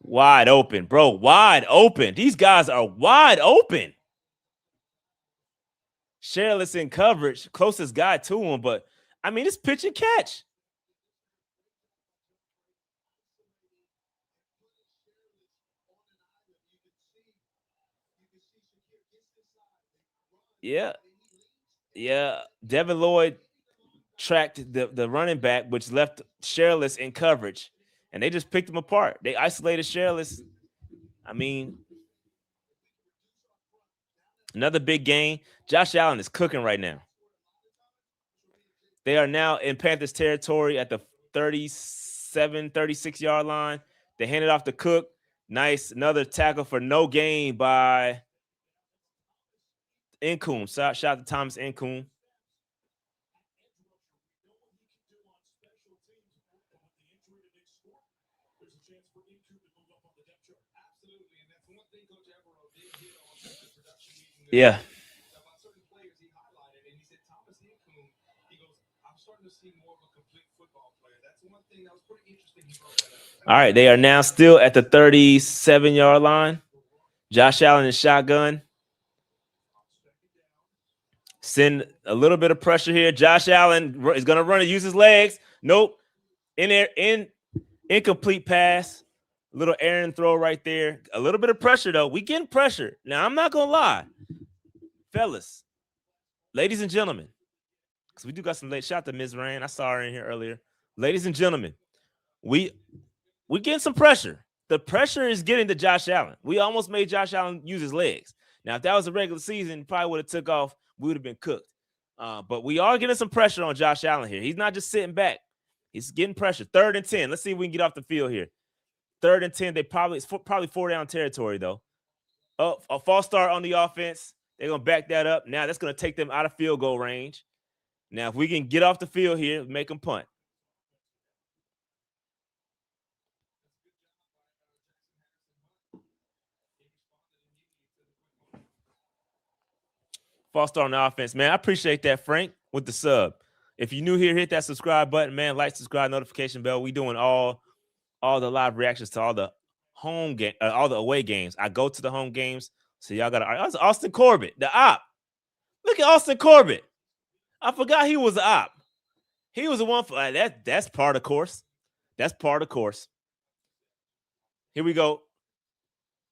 Wide open, bro. Wide open. These guys are wide open. Shereless in coverage, closest guy to him, but I mean, it's pitch and catch. Yeah. Devin Lloyd tracked the running back, which left Shereless in coverage, and they just picked him apart. They isolated Shereless. I mean, another big game. Josh Allen is cooking right now. They are now in Panthers territory at the 37, 36-yard line. They hand it off to Cook. Nice. Another tackle for no gain by Nkoum. Shout out to Thomas Nkoum. Yeah. All right, they are now still at the 37-yard line. Josh Allen in shotgun. Send a little bit of pressure here. Josh Allen is going to run and use his legs. Nope. Incomplete pass. A little errant throw right there. A little bit of pressure, though. We getting pressure. Now, I'm not going to lie. Fellas, ladies and gentlemen, because we do got some late. Shout out to Ms. Rain. I saw her in here earlier. Ladies and gentlemen, we getting some pressure. The pressure is getting to Josh Allen. We almost made Josh Allen use his legs. Now, if that was a regular season, probably would have took off. We would have been cooked. But we are getting some pressure on Josh Allen here. He's not just sitting back. He's getting pressure. 3rd and 10. Let's see if we can get off the field here. 3rd and 10. It's probably 4-down territory, though. Oh, a false start on the offense. They're going to back that up. Now, that's going to take them out of field goal range. Now, if we can get off the field here, make them punt. False start on the offense. Man, I appreciate that, Frank, with the sub. If you're new here, hit that subscribe button, man. Like, subscribe, notification bell. We doing all the live reactions to all the home game, all the away games. I go to the home games, so y'all got to. That's Austin Corbett, the op. Look at Austin Corbett. I forgot he was an op. He was the one for that. That's part of course. That's part of course. Here we go.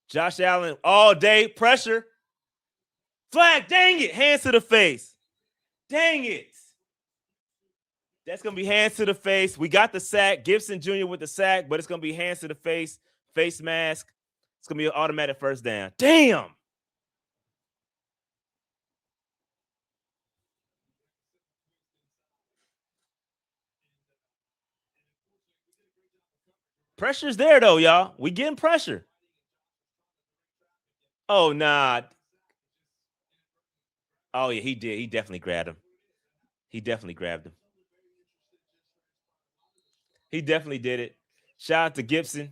Josh Allen all day pressure. Flag, dang it. Hands to the face. Dang it. That's going to be hands to the face. We got the sack. Gibson Jr. with the sack, but it's going to be hands to the face, face mask. It's going to be an automatic first down. Damn. Pressure's there, though, y'all. We getting pressure. Oh, nah. Oh, yeah, he did. He definitely grabbed him. He definitely grabbed him. He definitely did it. Shout out to Gibson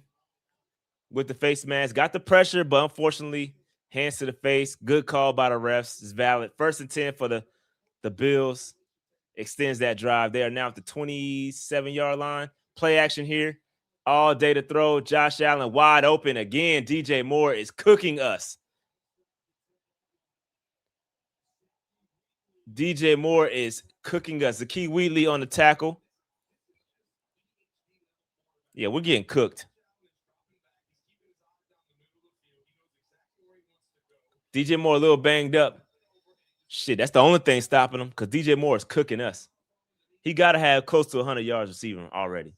with the face mask. Got the pressure, but unfortunately, hands to the face. Good call by the refs. It's valid. 1st and 10 for the Bills. Extends that drive. They are now at the 27-yard line. Play action here. All day to throw. Josh Allen wide open again. DJ Moore is cooking us. DJ Moore is cooking us. Zakee Wheatley on the tackle. Yeah, we're getting cooked. DJ Moore a little banged up. Shit, that's the only thing stopping him because DJ Moore is cooking us. He got to have close to 100 yards receiving already.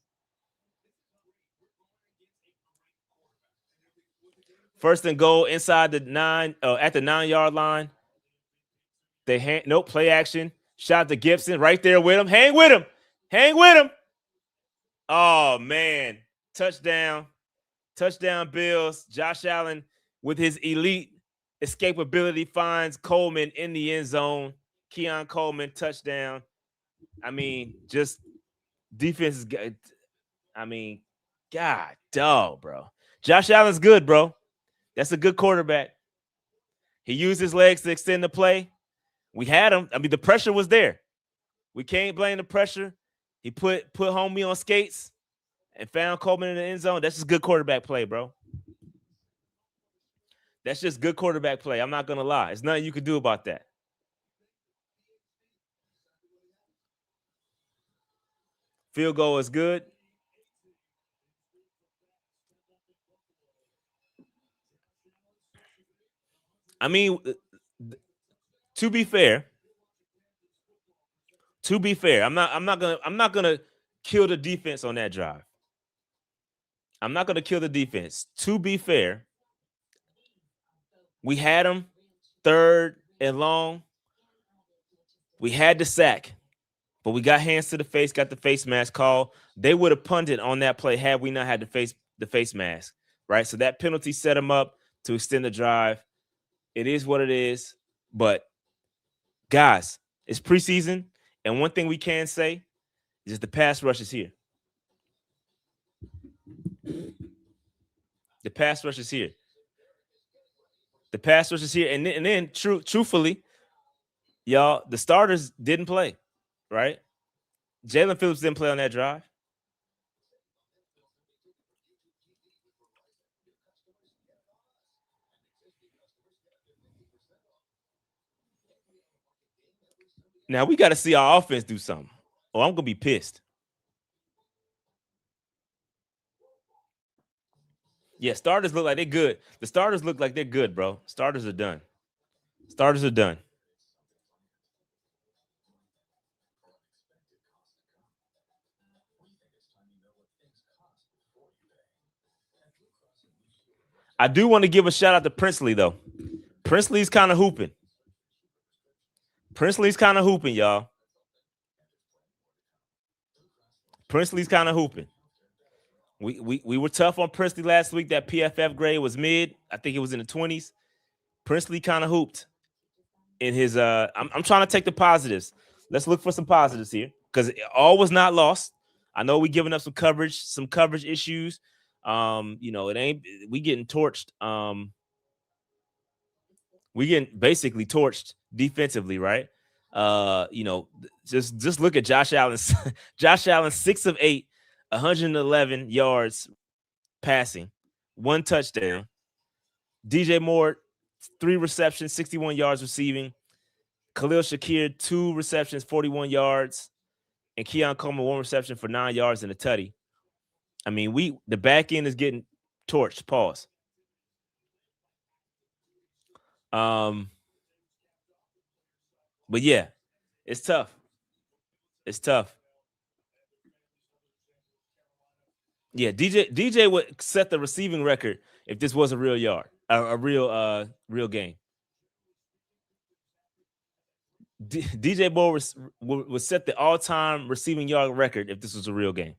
1st and goal inside the 9, at the 9-yard line. Nope, play action. Shout out to Gibson right there with him. Hang with him. Hang with him. Oh, man. Touchdown. Touchdown, Bills. Josh Allen with his elite escapability finds Coleman in the end zone. Keon Coleman, touchdown. I mean, just defense is good. I mean, God, dog, bro. Josh Allen's good, bro. That's a good quarterback. He used his legs to extend the play. We had him. I mean, the pressure was there. We can't blame the pressure. He put homie on skates and found Coleman in the end zone. That's just good quarterback play, bro. That's just good quarterback play. I'm not going to lie. There's nothing you can do about that. Field goal is good. I mean, to be fair, I'm not gonna kill the defense on that drive. I'm not gonna kill the defense. To be fair, we had them 3rd and long. We had the sack, but we got hands to the face, got the face mask call. They would have punted on that play had we not had the face mask, right? So that penalty set them up to extend the drive. It is what it is. But, guys, it's preseason, and one thing we can say is the pass rush is here. The pass rush is here. The pass rush is here. And then truthfully, y'all, the starters didn't play, right? Jalen Phillips didn't play on that drive. Now we got to see our offense do something, or I'm going to be pissed. Yeah, starters look like they're good. The starters look like they're good, bro. Starters are done. Starters are done. I do want to give a shout out to Princely, though. Princely's kind of hooping. Y'all. Princely's kind of hooping. We were tough on Princely last week. That PFF grade was mid. I think it was in the 20s. Princely kind of hooped in his I'm trying to take the positives. Let's look for some positives here because all was not lost. I know we giving up some coverage issues. It ain't we getting torched. We getting basically torched defensively, right? Just look at Josh Allen. Josh Allen, 6 of 8, 111 yards passing, 1 touchdown. DJ Moore, 3 receptions, 61 yards receiving. Khalil Shakir, 2 receptions, 41 yards. And Keon Coleman, 1 reception for 9 yards and a tutty. I mean, the back end is getting torched. Pause. But yeah, it's tough. It's tough. Yeah, DJ would set the receiving record if this was a real yard, a real game. DJ Moore would set the all-time receiving yard record if this was a real game.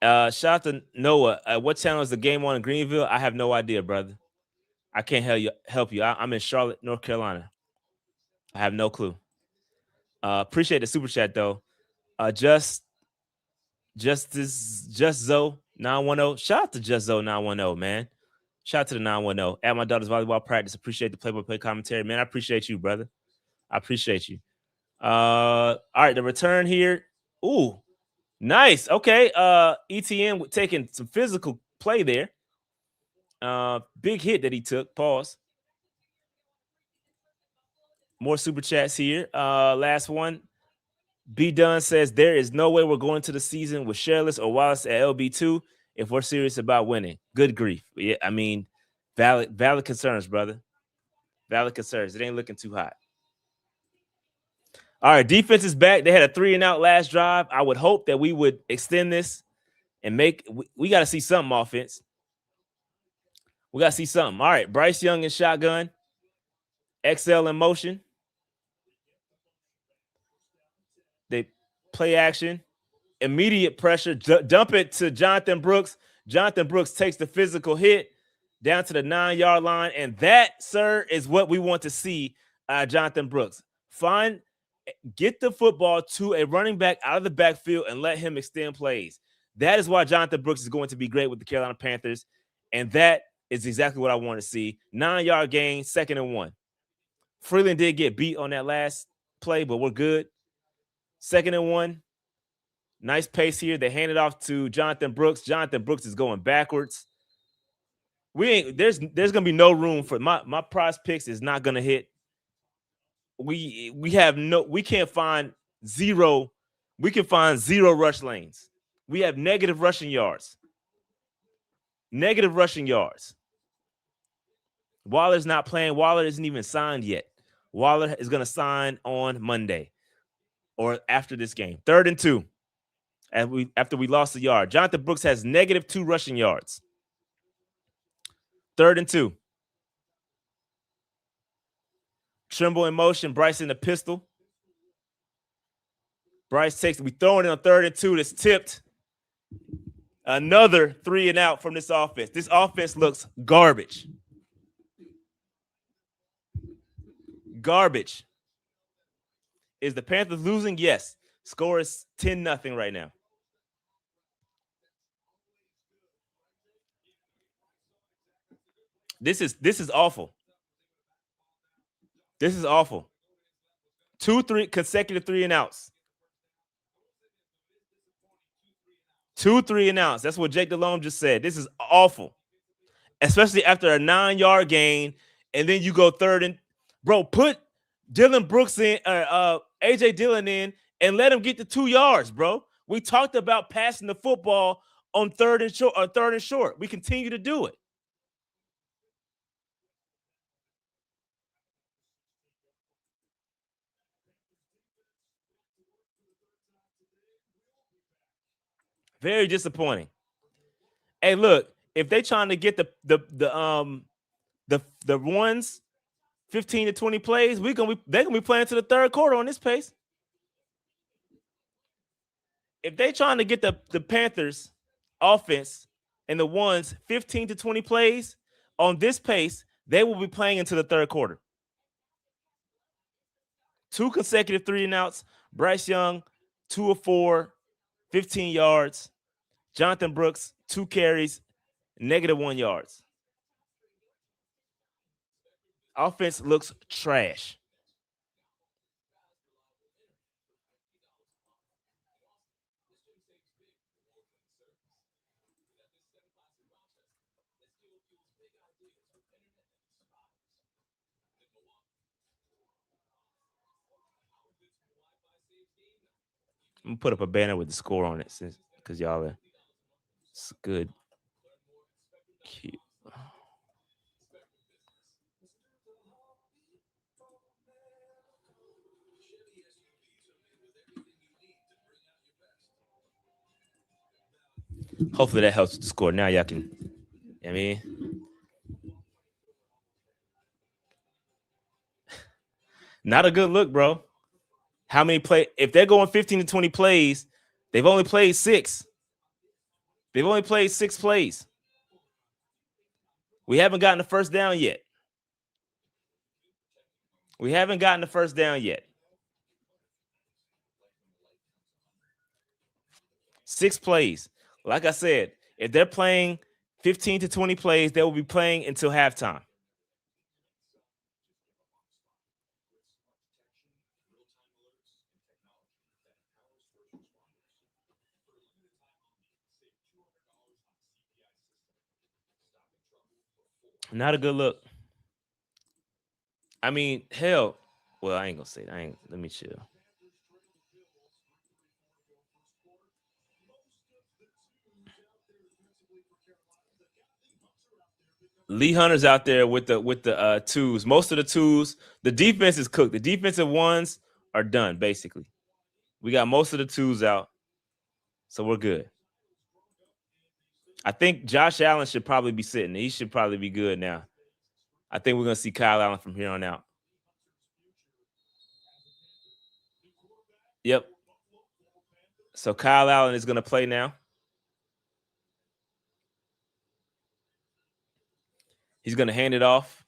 Shout out to Noah. What channel is the game on in Greenville? I have no idea, brother. I can't help you. I'm in Charlotte, North Carolina. I have no clue. Appreciate the super chat though. Just Zoe 910. Shout out to Just Zoe 910, man. Shout out to the 910. At my daughter's volleyball practice. Appreciate the play-by-play commentary, man. I appreciate you, brother. I appreciate you. All right, the return here. Ooh, nice. Okay. ETN taking some physical play there. Big hit that he took. Pause. More super chats here. Last one. B Dunn says there is no way we're going to the season with Sherless or Wallace at LB2 if we're serious about winning. Good grief. Yeah, I mean, valid concerns, brother. Valid concerns. It ain't looking too hot. All right, defense is back. They had a 3-and-out last drive. I would hope that we would extend this and we got to see something offense. We got to see something. All right, Bryce Young in shotgun. XL in motion. They play action. Immediate pressure. Dump it to Jonathan Brooks. Jonathan Brooks takes the physical hit down to the 9-yard line. And that, sir, is what we want to see Jonathan Brooks. Get the football to a running back out of the backfield and let him extend plays. That is why Jonathan Brooks is going to be great with the Carolina Panthers. And that is exactly what I want to see. 9-yard gain, 2nd and 1. Freeland did get beat on that last play, but we're good. 2nd and 1. Nice pace here. They hand it off to Jonathan Brooks. Jonathan Brooks is going backwards. There's gonna be no room for my prize picks is not gonna hit. We can't find zero. We can find 0 rush lanes. We have negative rushing yards. Negative rushing yards. Waller's not playing. Waller isn't even signed yet. Waller is going to sign on Monday or after this game. 3rd and 2. After we lost a yard. Jonathan Brooks has negative 2 rushing yards. 3rd and 2. Trimble in motion. Bryce in the pistol. Bryce takes it. We throwing it on 3rd and 2. That's tipped. Another 3-and-out from this offense. This offense looks garbage. Garbage. Is the Panthers losing? Yes. Score is 10-0 right now. This is awful. This is awful. 2 consecutive 3-and-outs. 2 3-and-outs. That's what Jake Delhomme just said. This is awful. Especially after a 9-yard gain, and then you go 3rd and bro, put Dylan Brooks in, AJ Dillon in, and let him get the 2 yards, bro. We talked about passing the football on 3rd and short or 3rd and short. We continue to do it. Very disappointing. Hey, look, if they trying to get the ones 15 to 20 plays, they're gonna be playing to the 3rd quarter on this pace. If they trying to get the Panthers offense and the ones 15 to 20 plays on this pace, they will be playing into the 3rd quarter. 2 consecutive 3-and-outs. Bryce Young, 2 of 4, 15 yards. Jonathan Brooks, 2 carries, -1 yards. Offense looks trash. I'm gonna put up a banner with the score on it since because y'all are it's good. Cute. Hopefully that helps with the score. Now y'all can, I mean, not a good look, bro. How many play? If they're going 15 to 20 plays, they've only played 6. They've only played 6 plays. We haven't gotten the first down yet. We haven't gotten the first down yet. 6 plays. Like I said, if they're playing 15 to 20 plays, they will be playing until halftime. Not a good look. I mean, hell. Well, I ain't gonna say that. Let me chill. Lee Hunter's out there with the twos. Most of the twos, the defense is cooked. The defensive ones are done, basically. We got most of the twos out, so we're good. I think Josh Allen should probably be sitting. He should probably be good now. I think we're gonna see Kyle Allen from here on out. Yep. So Kyle Allen is gonna play now. He's gonna hand it off,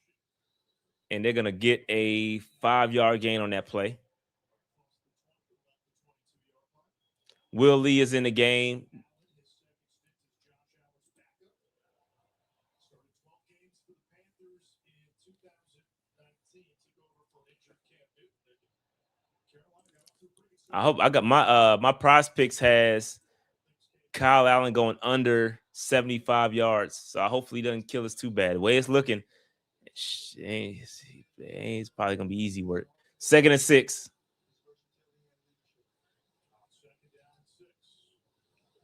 and they're gonna get a 5-yard gain on that play. Will Lee is in the game. I hope I got my prize picks has Kyle Allen going under 75 yards. So hopefully he doesn't kill us too bad. The way it's looking, it's probably gonna be easy work. 2nd and 6.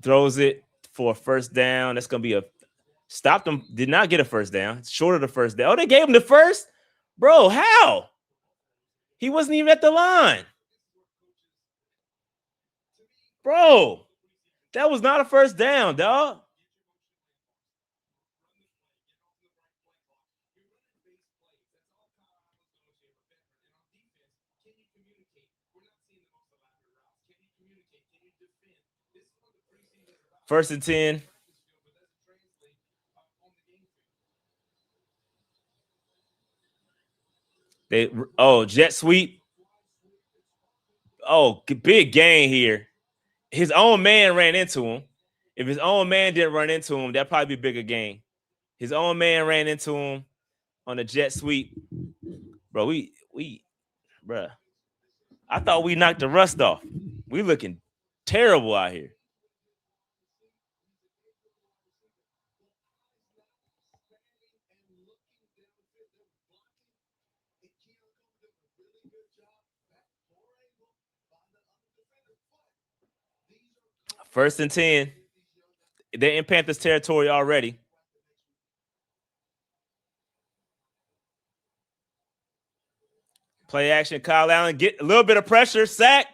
Throws it for a first down. That's gonna be a stopped them. Did not get a first down. Short of the first down. Oh, they gave him the first? Bro, how? He wasn't even at the line. Bro, that was not a first down, dog. First and 10. Jet sweep. Oh, big gain here. His own man ran into him. If his own man didn't run into him, that'd probably be a bigger gain. His own man ran into him on a jet sweep. Bro, bruh. I thought we knocked the rust off. We looking terrible out here. First and 10. They're in Panthers territory already. Play action. Kyle Allen get a little bit of pressure. Sack.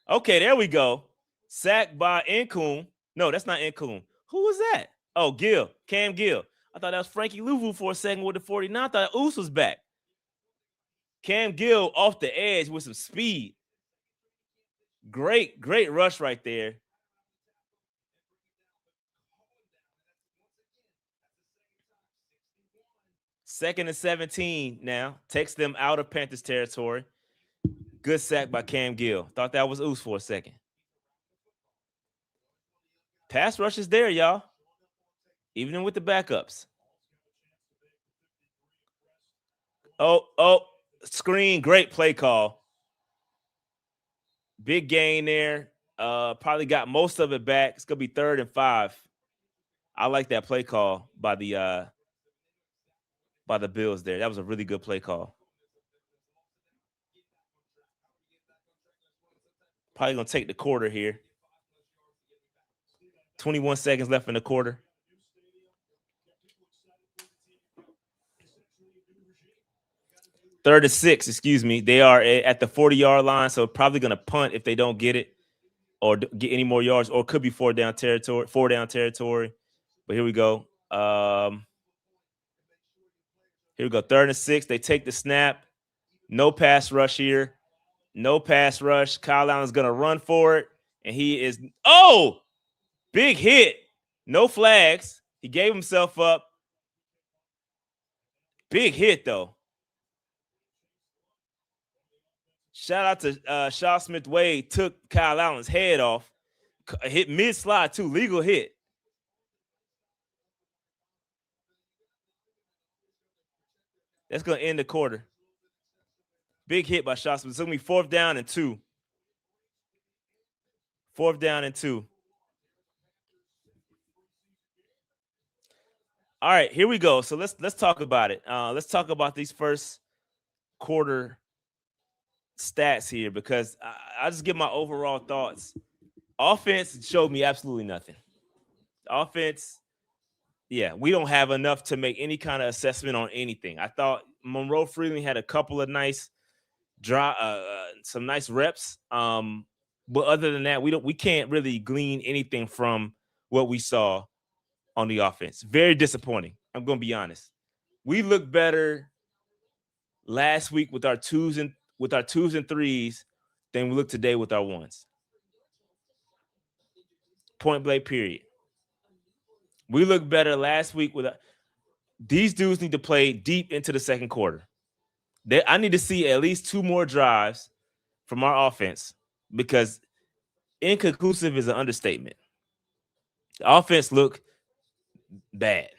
Okay, there we go. Sack by Nkoum. No, that's not Nkoum. Who was that? Oh, Gill. Cam Gill. I thought that was Frankie Louvu for a second with the 49. I thought Oos was back. Cam Gill off the edge with some speed. Great rush right there. Second and 17 now. Takes them out of Panthers territory. Good sack by Cam Gill. Thought that was Oos for a second. Pass rush is there, y'all. Even with the backups. Screen, great play call. Big gain there. Probably got most of it back. It's gonna be 3rd and 5. I like that play call by the Bills there. That was a really good play call. Probably gonna take the quarter here. 21 seconds left in the quarter. Third and 6, excuse me. They are at the 40-yard line, so probably gonna punt if they don't get it or get any more yards, or could be 4 down territory. But here we go. Here we go. 3rd and 6. They take the snap. No pass rush here. No pass rush. Kyle Allen's gonna run for it, and he is. Oh, big hit. No flags. He gave himself up. Big hit though. Shout out to Shaw Smith Wade. Took Kyle Allen's head off. Hit mid slide too. Legal hit. That's gonna end the quarter. Big hit by Shaw Smith. It's gonna be 4th down and 2. 4th down and 2. All right, here we go. So let's talk about it. Let's talk about these first quarter stats here, because I just give my overall thoughts. Offense showed me absolutely nothing. Offense, yeah, we don't have enough to make any kind of assessment on anything. I thought Monroe Freeling had a couple of nice some nice reps. But other than that, we can't really glean anything from what we saw on the offense. Very disappointing. I'm gonna be honest. We look better last week with our twos and threes than we look today with our ones. Point blank, period. We look better last week with these dudes need to play deep into the second quarter. I need to see at least 2 more drives from our offense, because inconclusive is an understatement. The offense looked bad,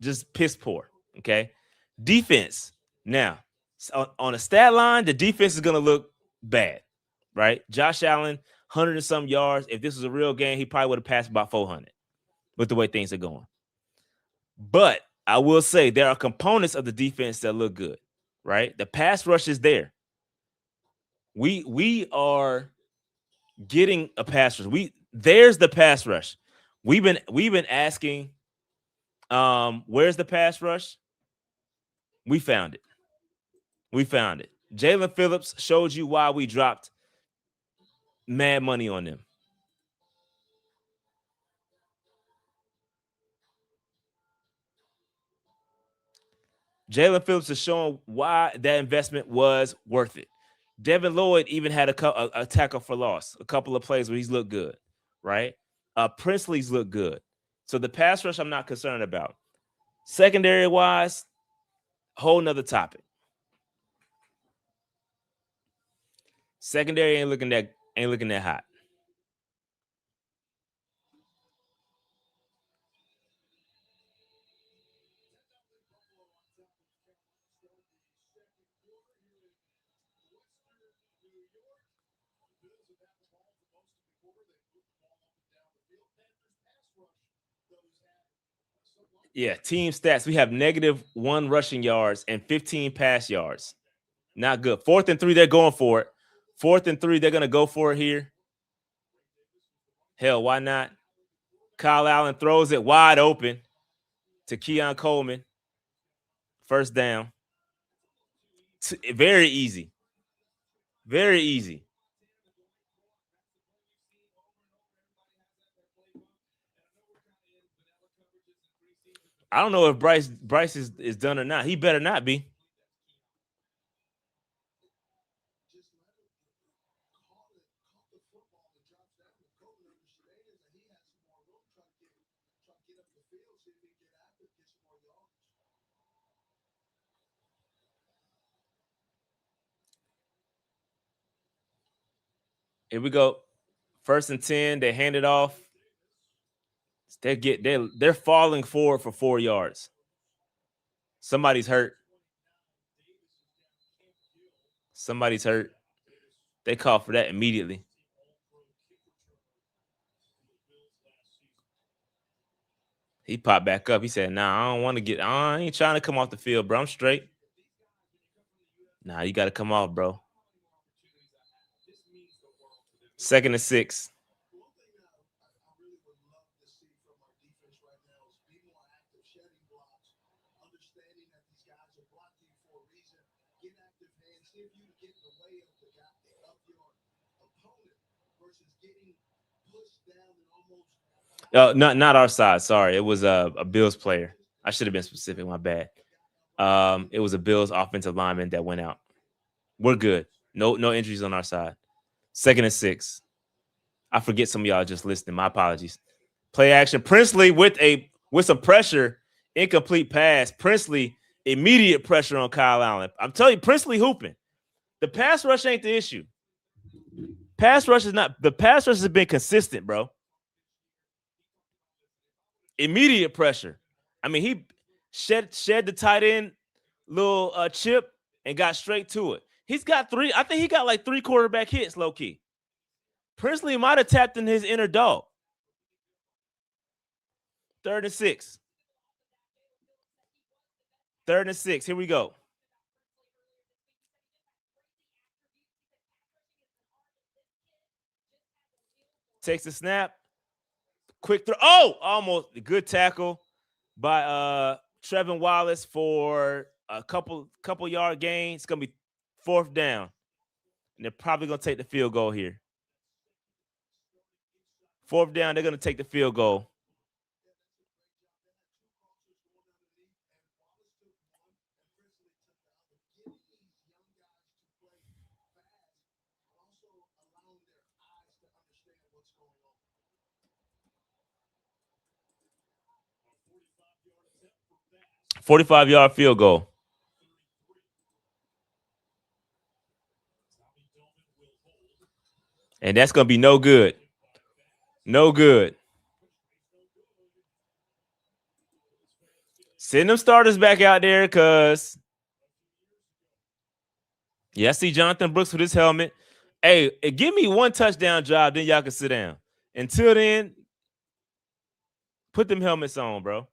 just piss poor. Okay, defense. Now, on a stat line, the defense is going to look bad, right? Josh Allen, 100 and some yards. If this was a real game, he probably would have passed about 400 with the way things are going. But I will say there are components of the defense that look good, right? The pass rush is there. We are getting a pass rush. There's the pass rush. We've been asking, where's the pass rush? We found it. Jalen Phillips showed you why we dropped mad money on them. Jalen Phillips is showing why that investment was worth it. Devin Lloyd even had a tackle for loss, a couple of plays where he's looked good, right? Princely's looked good. So the pass rush I'm not concerned about. Secondary-wise, whole nother topic. Secondary ain't looking that hot. Yeah, team stats. We have -1 rushing yards and 15 pass yards. Not good. 4th and 3, they're going for it. 4th and 3, they're going to go for it here. Hell, why not? Kyle Allen throws it wide open to Keon Coleman. 1st down. Very easy. Very easy. I don't know if Bryce is done or not. He better not be. Here we go. 1st and 10. They hand it off. They're falling forward for 4 yards. Somebody's hurt. Somebody's hurt. They called for that immediately. He popped back up. He said, "Nah, I don't want to get. I ain't trying to come off the field, bro. I'm straight." Nah, you got to come off, bro. 2nd and 6. Not our side. Sorry, it was a Bills player. I should have been specific. My bad. It was a Bills offensive lineman that went out. We're good. No injuries on our side. 2nd and 6. I forget some of y'all just listening. My apologies. Play action. Princely with some pressure. Incomplete pass. Princely, immediate pressure on Kyle Allen. I'm telling you, Princely hooping. The pass rush ain't the issue. The pass rush has been consistent, bro. Immediate pressure. I mean, he shed the tight end little chip and got straight to it. He's got 3. I think he got like 3 quarterback hits, low key. Princely might have tapped in his inner dog. 3rd and 6. 3rd and 6. Here we go. Takes the snap. Quick throw. Oh, almost a good tackle by Trevin Wallace for a couple yard gain. It's gonna be 4th down. And they're probably gonna take the field goal here. 4th down, they're gonna take the field goal. $45-yard field goal. And that's going to be no good. No good. Send them starters back out there because, I see Jonathan Brooks with his helmet. Hey, give me 1 touchdown drive, then y'all can sit down. Until then, put them helmets on, bro.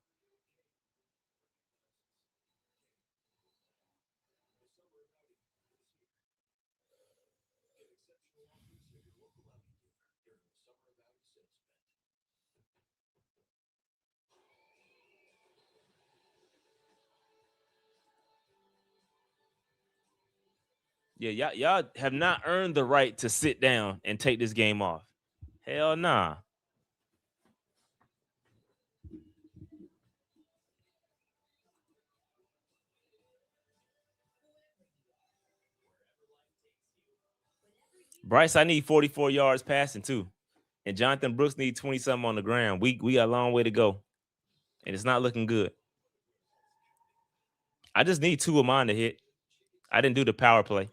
Yeah, y'all have not earned the right to sit down and take this game off. Hell nah. Bryce, I need 44 yards passing too. And Jonathan Brooks need 20-something on the ground. We got a long way to go. And it's not looking good. I just need 2 of mine to hit. I didn't do the power play.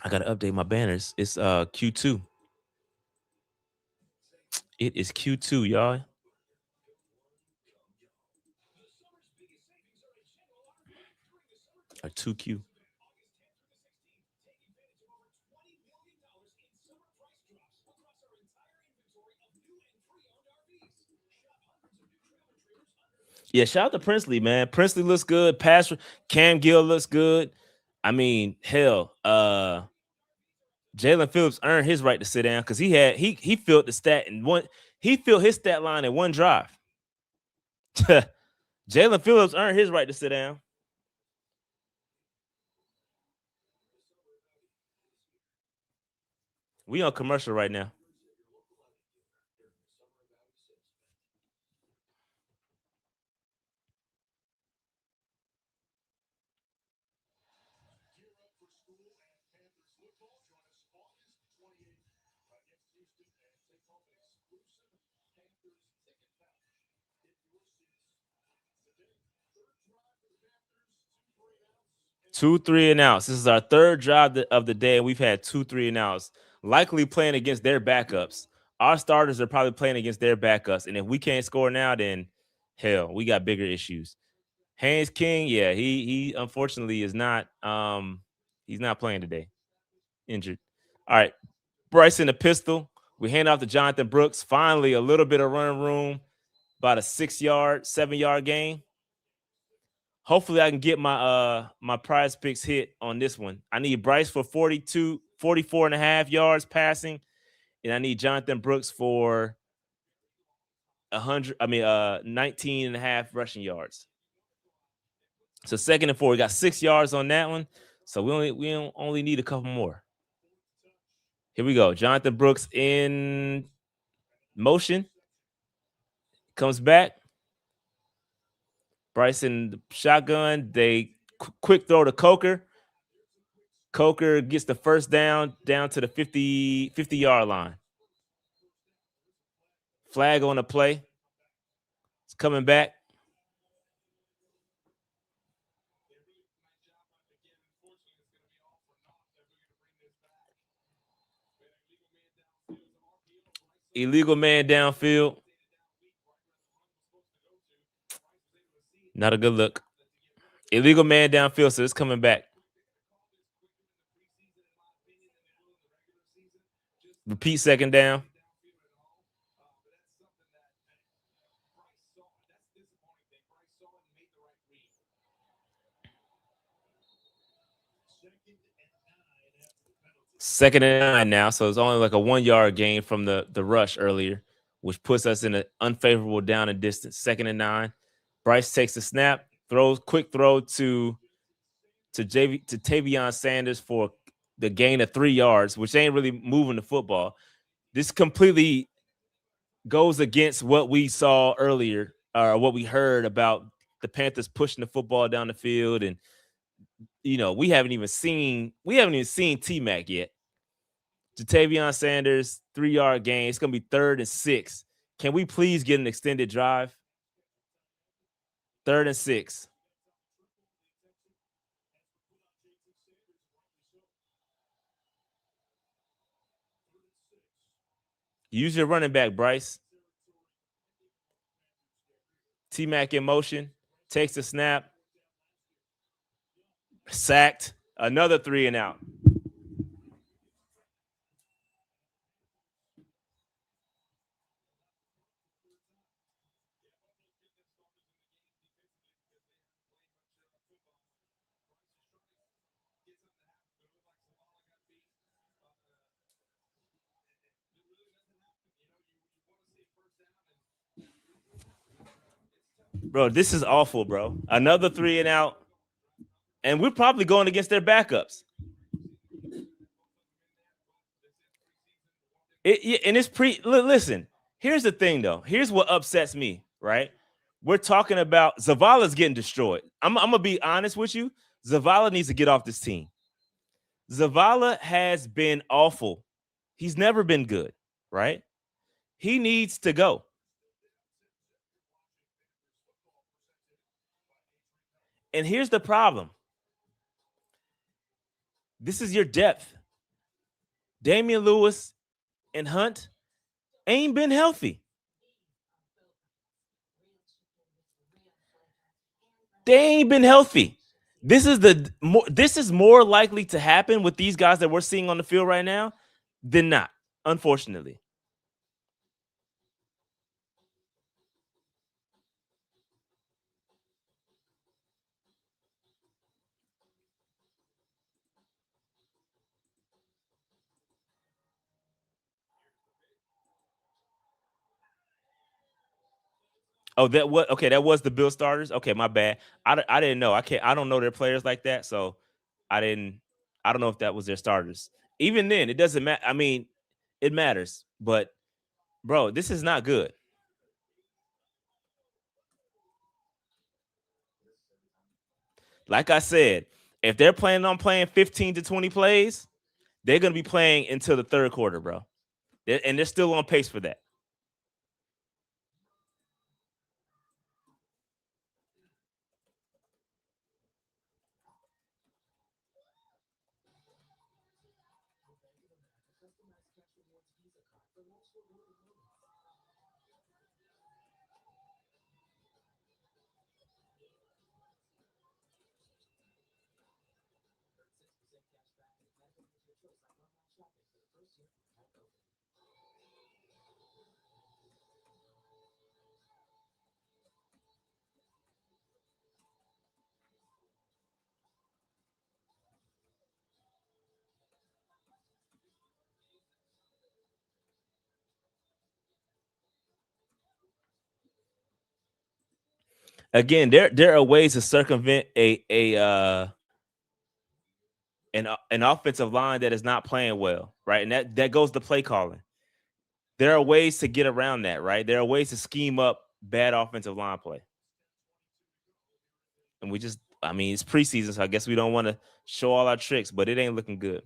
I gotta update my banners. It's Q2. It is Q2, y'all. Or 2Q. Yeah, shout out to Princely, man. Princely looks good. Cam Gill looks good. I mean, hell, Jalen Phillips earned his right to sit down because he filled the stat in one. He filled his stat line in 1 drive. Jalen Phillips earned his right to sit down. We on commercial right now. 2 3-and-outs. This is our third drive of the day, and we've had 2 3-and-outs, likely playing against their backups. Our starters are probably playing against their backups, and if we can't score now, then hell, we got bigger issues. Haynes King, yeah, he unfortunately is not he's not playing today. Injured. All right. Bryce in the pistol. We hand off to Jonathan Brooks. Finally, a little bit of running room. About a 7-yard gain. Hopefully I can get my prize picks hit on this one. I need Bryce for 44 and a half yards passing, and I need Jonathan Brooks for 19 and a half rushing yards. So 2nd and 4, we got 6 yards on that one. So we only need a couple more. Here we go. Jonathan Brooks in motion. Comes back. Bryce in the shotgun. They quick throw to Coker. Coker gets the first down to the 50-yard line. Flag on the play. It's coming back. Illegal man downfield. Not a good look. Illegal man downfield, so it's coming back. Repeat 2nd down. Second and 9 now, so it's only like a 1-yard gain from the rush earlier, which puts us in an unfavorable down and distance. 2nd and 9. Bryce takes the snap, quick throw to Tavion Sanders for the gain of 3 yards, which ain't really moving the football. This completely goes against what we saw earlier, or what we heard about the Panthers pushing the football down the field. And, we haven't even seen T-Mac yet. Tavion Sanders, 3-yard gain. It's going to be 3rd and 6. Can we please get an extended drive? 3rd and 6. Use your running back, Bryce. T-Mac in motion. Takes the snap. Sacked. Another 3-and-out. Bro, this is awful, bro. Another 3-and-out. And we're probably going against their backups. Listen, here's the thing, though. Here's what upsets me, right? We're talking about Zavala's getting destroyed. I'm going to be honest with you. Zavala needs to get off this team. Zavala has been awful. He's never been good, right? He needs to go. And here's the problem. This is your depth. Damian Lewis and Hunt ain't been healthy. They ain't been healthy. This is more likely to happen with these guys that we're seeing on the field right now than not, unfortunately. Oh, that was the Bill starters. Okay, my bad. I didn't know. I don't know their players like that, so I don't know if that was their starters. Even then, it doesn't matter. I mean, it matters, but bro, this is not good. Like I said, if they're planning on playing 15 to 20 plays, they're going to be playing until the 3rd quarter, bro. And they're still on pace for that. Again, there are ways to circumvent an offensive line that is not playing well, right? And that goes to play calling. There are ways to get around that, right? There are ways to scheme up bad offensive line play. And I mean, it's preseason, so I guess we don't want to show all our tricks, but it ain't looking good.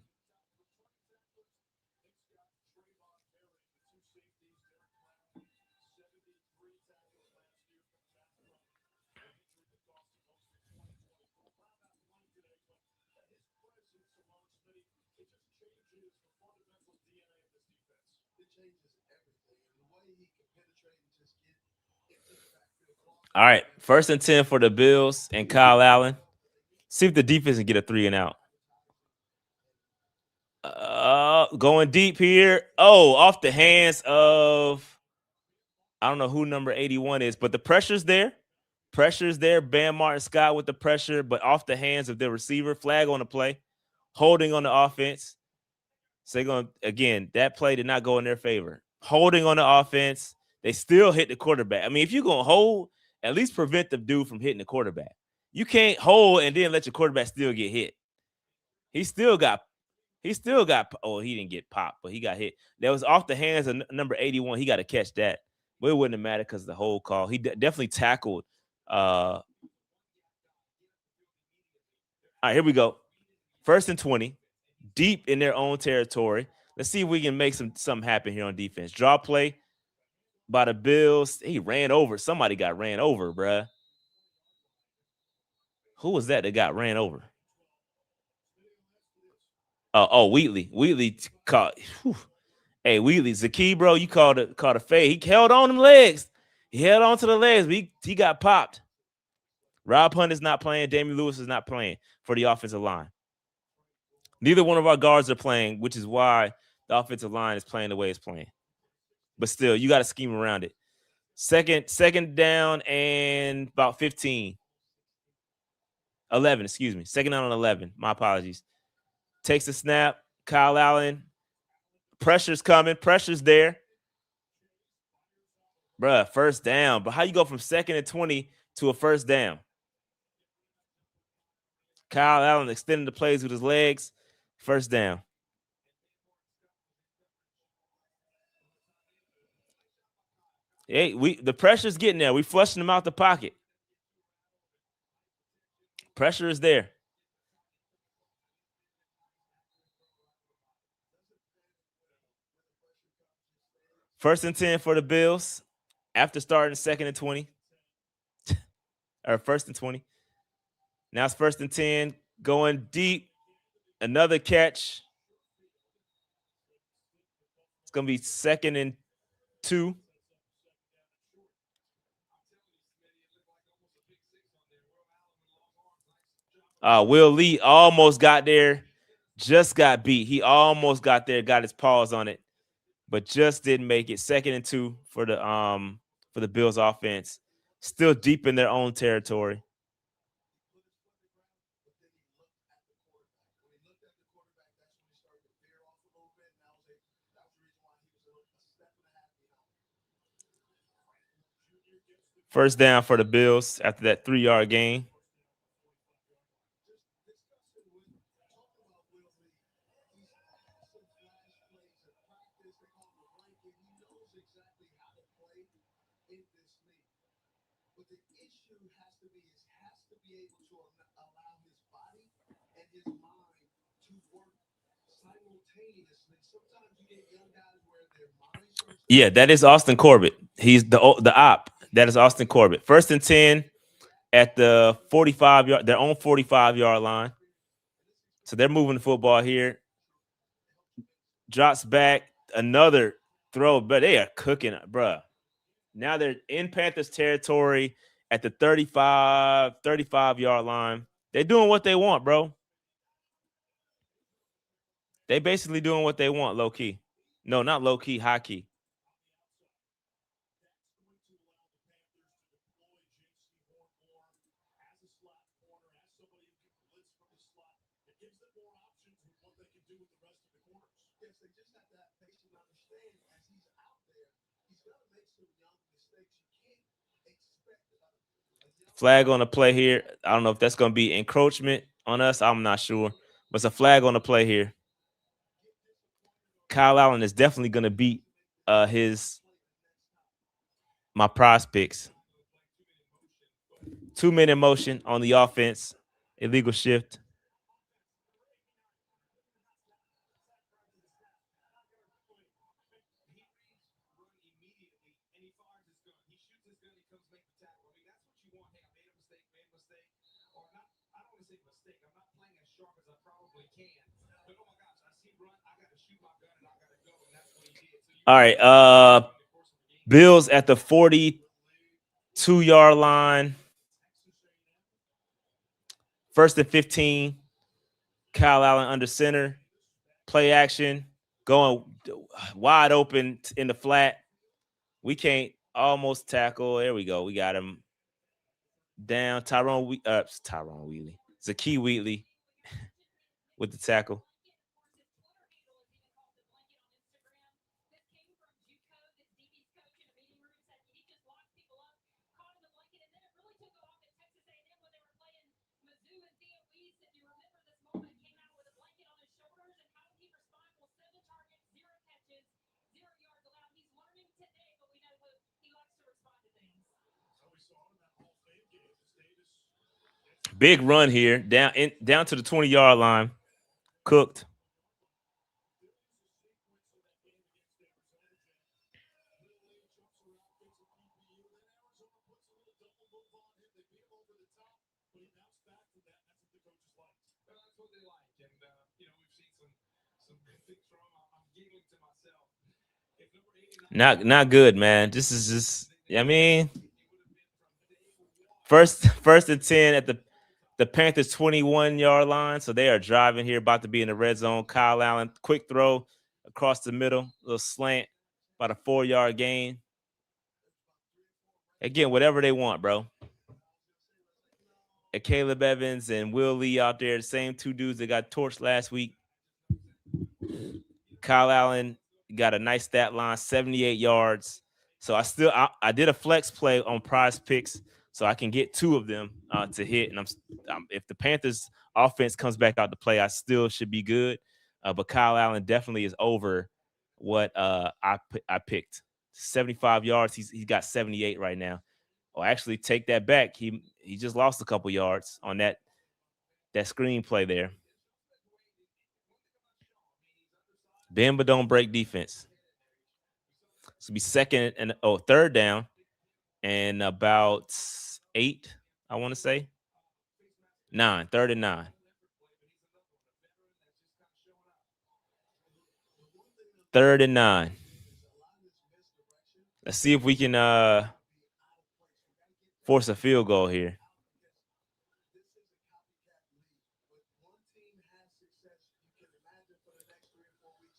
All right, 1st and 10 for the Bills and Kyle Allen. See if the defense can get a 3 and out. Going deep here. Oh, off the hands of, I don't know who number 81 is, but the pressure's there. Pressure's there. Bam Martin Scott with the pressure, but off the hands of the receiver. Flag on the play. Holding on the offense. So they're going to, again, that play did not go in their favor. Holding on the offense. They still hit the quarterback. I mean, if you're going to hold, at least prevent the dude from hitting the quarterback. You can't hold and then let your quarterback still get hit. He still got, oh, he didn't get popped, but he got hit. That was off the hands of number 81. He got to catch that. But it wouldn't have mattered because of the whole call. He definitely tackled. All right, here we go. 1st and 20. Deep in their own territory. Let's see if we can make something happen here on defense. Draw play by the Bills. He ran over. Somebody got ran over, bruh. Who was that got ran over? Wheatley. Wheatley caught. Whew. Hey, Wheatley, Zaki, bro, you called a fade. He held on them legs. He held on to the legs, but he got popped. Rob Hunt is not playing. Damian Lewis is not playing for the offensive line. Neither one of our guards are playing, which is why the offensive line is playing the way it's playing. But still, you got to scheme around it. Second down and about 15. 11, excuse me. Second down and 11. My apologies. Takes the snap. Kyle Allen. Pressure's coming. Pressure's there. Bruh, 1st down. But how you go from 2nd and 20 to a 1st down? Kyle Allen extending the plays with his legs. 1st down. Hey, the pressure's getting there. We flushing them out the pocket. Pressure is there. First and 10 for the Bills after starting 2nd and 20. Or 1st and 20. Now it's 1st and 10. Going deep. Another catch. It's going to be 2nd and 2. Will Lee almost got there. Just got beat. He almost got there, got his paws on it, but just didn't make it. 2nd and 2 for the Bills offense. Still deep in their own territory. First down for the Bills after that 3-yard gain. Yeah, that is Austin Corbett. He's the op. That is Austin Corbett. 1st and 10 at the 45-yard, their own 45-yard line. So they're moving the football here. Drops back, another throw, but they are cooking, bruh. Now they're in Panthers territory at the 35-yard line. They're doing what they want, bro. They basically doing what they want, low key. No, not low key, high key. Flag on the play here. I don't know if that's going to be encroachment on us. I'm not sure. But it's a flag on the play here. Kyle Allen is definitely going to beat my prize picks. 2-minute motion on the offense. Illegal shift. All right. Bills at the 42-yard line. 1st and 15. Kyle Allen under center. Play action. Going wide open in the flat. We can't almost tackle. There we go. We got him down. Tyrone Wheatley. Zakee Wheatley with the tackle. Big run here, down to the 20-yard line. Cooked. Not good, man. This is just, I mean, first and 10 at the Panthers 21-yard line. So they are driving here, about to be in the red zone. Kyle Allen, quick throw across the middle, little slant, about a 4-yard gain. Again, whatever they want, bro. And Caleb Evans and Will Lee out there, the same two dudes that got torched last week. Kyle Allen got a nice stat line, 78 yards. So I did a flex play on Prize Picks, so I can get 2 of them to hit. And if the Panthers offense comes back out to play, I still should be good. But Kyle Allen definitely is over what I picked. 75 yards. He's got 78 right now. Or actually, take that back. He just lost a couple yards on that screenplay there. Bend but don't break defense. This will be third down and about 8, I want to say. 9, 3rd and 9. Third and 9. Let's see if we can force a field goal here.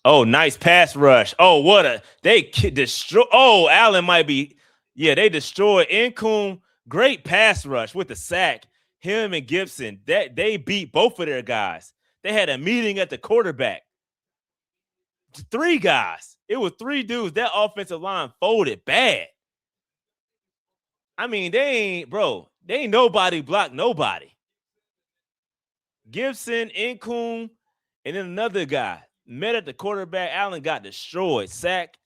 Oh, nice pass rush. Oh, they destroy. Oh, Allen might be. Yeah, they destroyed Nkunku. Great pass rush with the sack. Him and Gibson, they beat both of their guys. They had a meeting at the quarterback. 3 guys. It was 3 dudes. That offensive line folded bad. I mean, they ain't nobody blocked nobody. Gibson, Nkunku, and then another guy met at the quarterback. Allen got destroyed. Sacked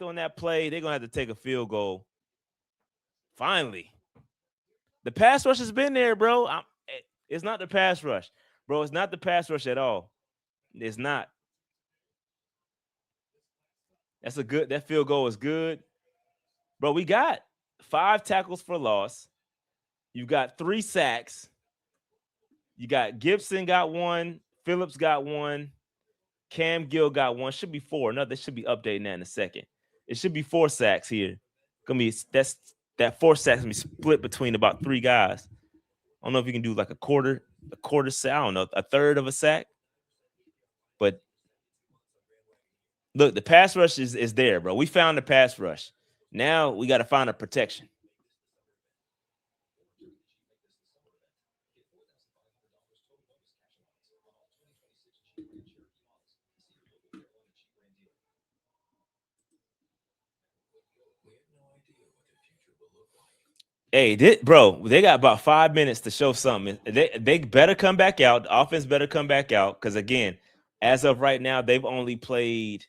on that play. They're going to have to take a field goal. Finally. The pass rush has been there, bro. It's not the pass rush. Bro, it's not the pass rush at all. It's not. That field goal is good. Bro, we got 5 tackles for loss. You got 3 sacks. You got Gibson got 1. Phillips got 1. Cam Gill got 1. Should be 4. No, they should be updating that in a second. It should be 4 sacks here. That 4 sacks gonna be split between about 3 guys. I don't know if you can do like a quarter sack. I don't know, a third of a sack. But look, the pass rush is there, bro. We found the pass rush. Now we got to find a protection. Hey, bro, they got about 5 minutes to show something. They better come back out. The offense better come back out because again, as of right now, they've only played.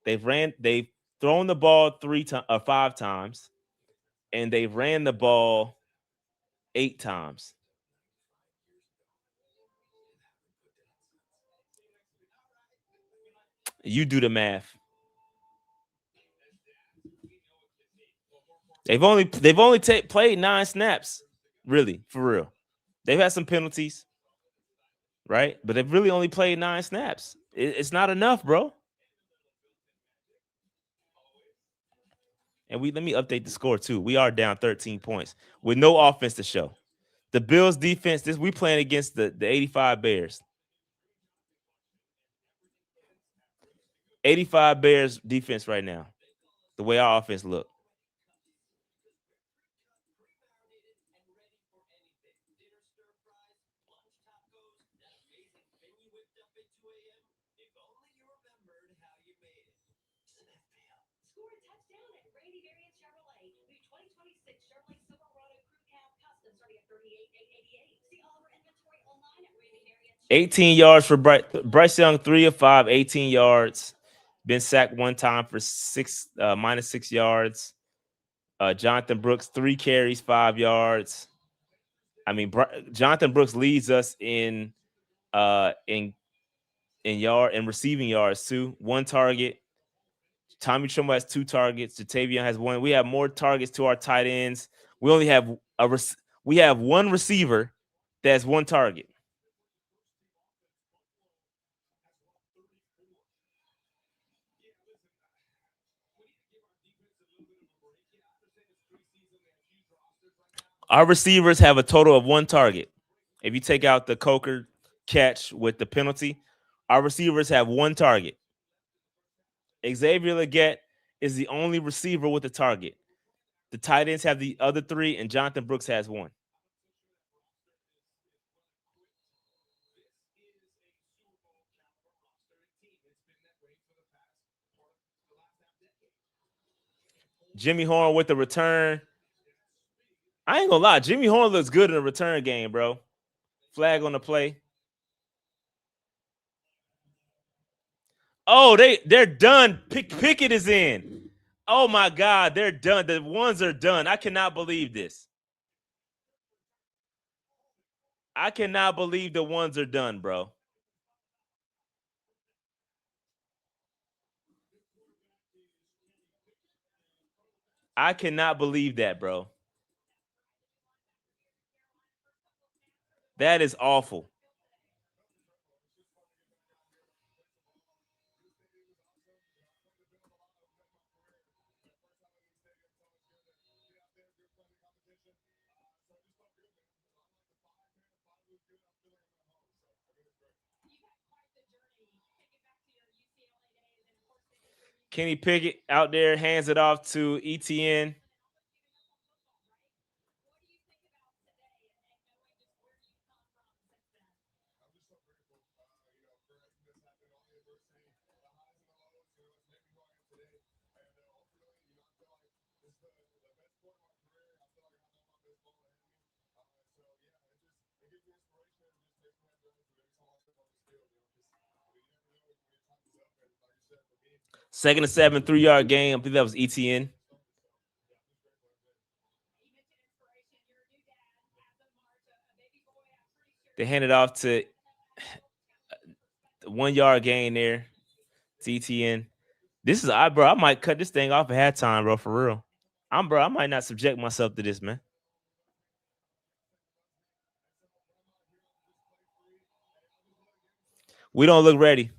They've thrown the ball 5 times, and they've ran the ball 8 times. You do the math. They've only played 9 snaps, really, for real. They've had some penalties, right? But they've really only played 9 snaps. It's not enough, bro. And let me update the score too. We are down 13 points with no offense to show. The Bills defense, we playing against the 85 Bears. 85 Bears defense right now. The way our offense look. $18 yards for Bryce Young, 3 of 5, 18 yards. Been sacked 1 time for minus 6 yards. Jonathan Brooks, 3 carries, 5 yards. I mean, Jonathan Brooks leads us in receiving yards too. 1 target. Tommy Tremble has 2 targets. Jatavion has 1. We have more targets to our tight ends. We only have we have 1 receiver that has 1 target. Our receivers have a total of 1 target. If you take out the Coker catch with the penalty, our receivers have 1 target. Xavier Legette is the only receiver with a target. The tight ends have the other 3, and Jonathan Brooks has 1. Jimmy Horn with the return. I ain't gonna lie, Jimmy Horn looks good in the return game, bro. Flag on the play. Oh, they're done. Pickett is in. Oh my God, they're done. The ones are done. I cannot believe this. I cannot believe the ones are done, bro. I cannot believe that, bro. That is awful. Kenny Pickett out there hands it off to ETN. Second and 7, 3-yard gain. I believe that was ETN. They handed off to 1-yard gain there. To ETN. This is bro. I might cut this thing off at halftime, bro. For real. I might not subject myself to this, man. We don't look ready.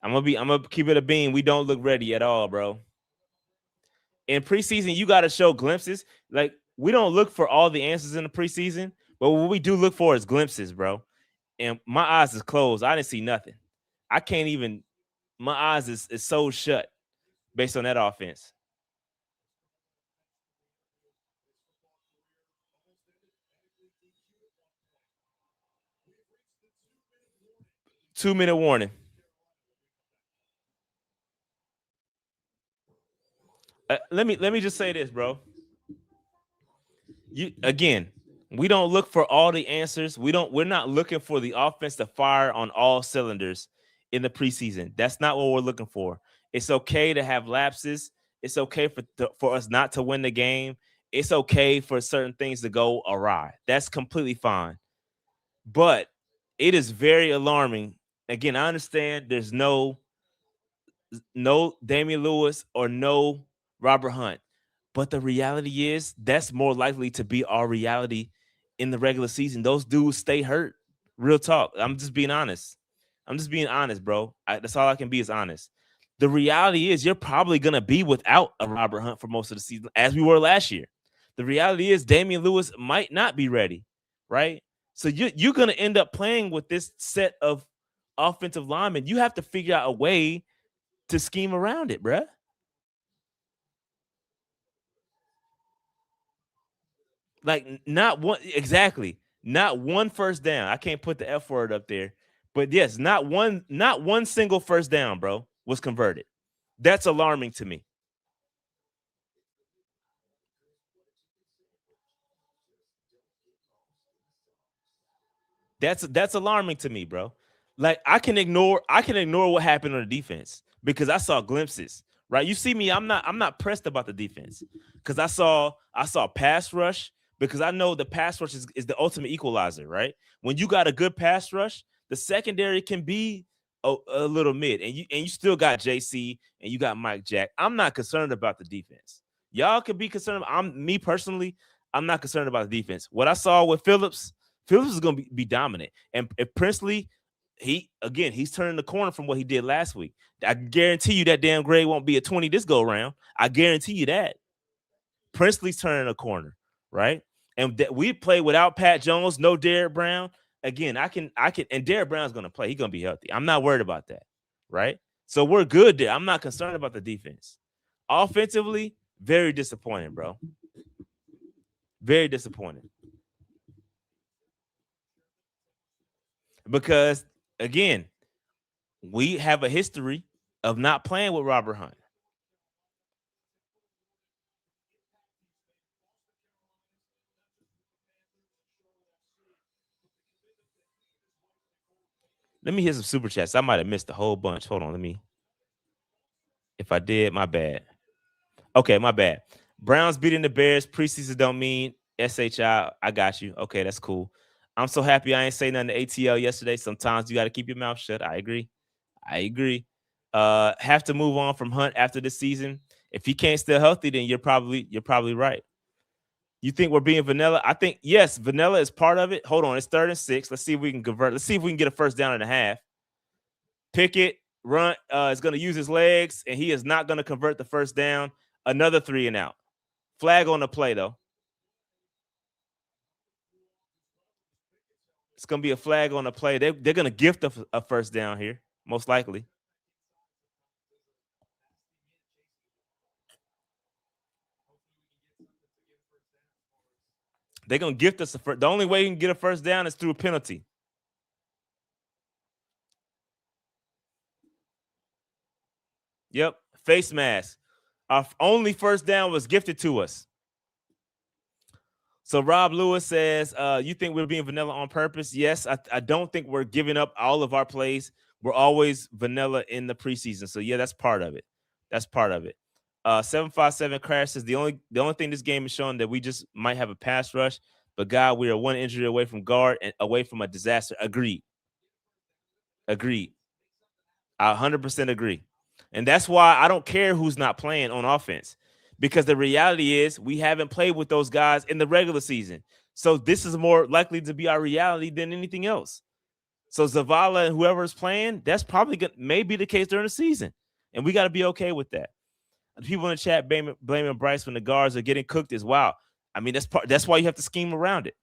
I'm gonna keep it a beam. We don't look ready at all, bro. In preseason, you got to show glimpses. Like, we don't look for all the answers in the preseason, but what we do look for is glimpses, bro. And my eyes is closed. I didn't see nothing. I can't even. My eyes is so shut based on that offense. 2-minute warning. Let me just say this, bro. We don't look for all the answers. We're not looking for the offense to fire on all cylinders in the preseason. That's not what we're looking for. It's okay to have lapses. It's okay for us not to win the game. It's okay for certain things to go awry. That's completely fine. But it is very alarming. Again, I understand there's no Damian Lewis or no Robert Hunt. But the reality is that's more likely to be our reality in the regular season. Those dudes stay hurt. Real talk. I'm just being honest. Bro. That's all I can be is honest. The reality is you're probably going to be without a Robert Hunt for most of the season, as we were last year. The reality is Damian Lewis might not be ready, right? So you're going to end up playing with this set of offensive linemen. You have to figure out a way to scheme around it, bruh. Like not one first down. I can't put the F word up there, but yes, not one single first down, bro, was converted. That's alarming to me. That's alarming to me, bro. Like I can ignore what happened on the defense because I saw glimpses. Right? You see me, I'm not pressed about the defense because I saw pass rush because I know the pass rush is the ultimate equalizer, right? When you got a good pass rush, the secondary can be a little mid, and you still got JC and you got Mike Jack. I'm not concerned about the defense. Y'all could be concerned. Me personally, I'm not concerned about the defense. What I saw with Phillips is going to be dominant, and if Princely, he's turning the corner from what he did last week. I guarantee you that damn grade won't be a 20 this go around. I guarantee you that. Princely's turning a corner, right? And that we play without Pat Jones, no Derrick Brown. Again, I can, and Derrick Brown's going to play. He's going to be healthy. I'm not worried about that, right? So we're good there. I'm not concerned about the defense. Offensively, very disappointing, bro. Very disappointing. Because, again, we have a history of not playing with Robert Hunt. Let me hit some super chats. I might have missed a whole bunch. Hold on. If I did, my bad. Okay, my bad. Browns beating the Bears. Preseason don't mean SHI. I got you. Okay, that's cool. I'm so happy I ain't say nothing to ATL yesterday. Sometimes you got to keep your mouth shut. I agree. Have to move on from Hunt after this season. If he can't stay healthy, then you're probably right. You think we're being vanilla? I think yes, vanilla is part of it. Hold on, it's 3rd and 6. Let's see if we can convert. Let's see if we can get a first down and a half. Pickett run is going to use his legs, and he is not going to convert the first down. Another 3 and out. Flag on the play though. It's going to be a flag on the play. They're going to gift a first down here, most likely. They're going to gift us the only way you can get a first down is through a penalty. Yep, face mask. Our only first down was gifted to us. So Rob Lewis says, you think we're being vanilla on purpose? Yes, I don't think we're giving up all of our plays. We're always vanilla in the preseason. So, yeah, that's part of it. 757 Crash says the only thing this game is showing that we just might have a pass rush, but God, we are one injury away from guard and away from a disaster. Agreed. I 100% agree. And that's why I don't care who's not playing on offense, because the reality is we haven't played with those guys in the regular season. So this is more likely to be our reality than anything else. So Zavala and whoever's playing, that's probably may be the case during the season. And we got to be okay with that. People in the chat blaming Bryce when the guards are getting cooked as well. I mean, that's why you have to scheme around it.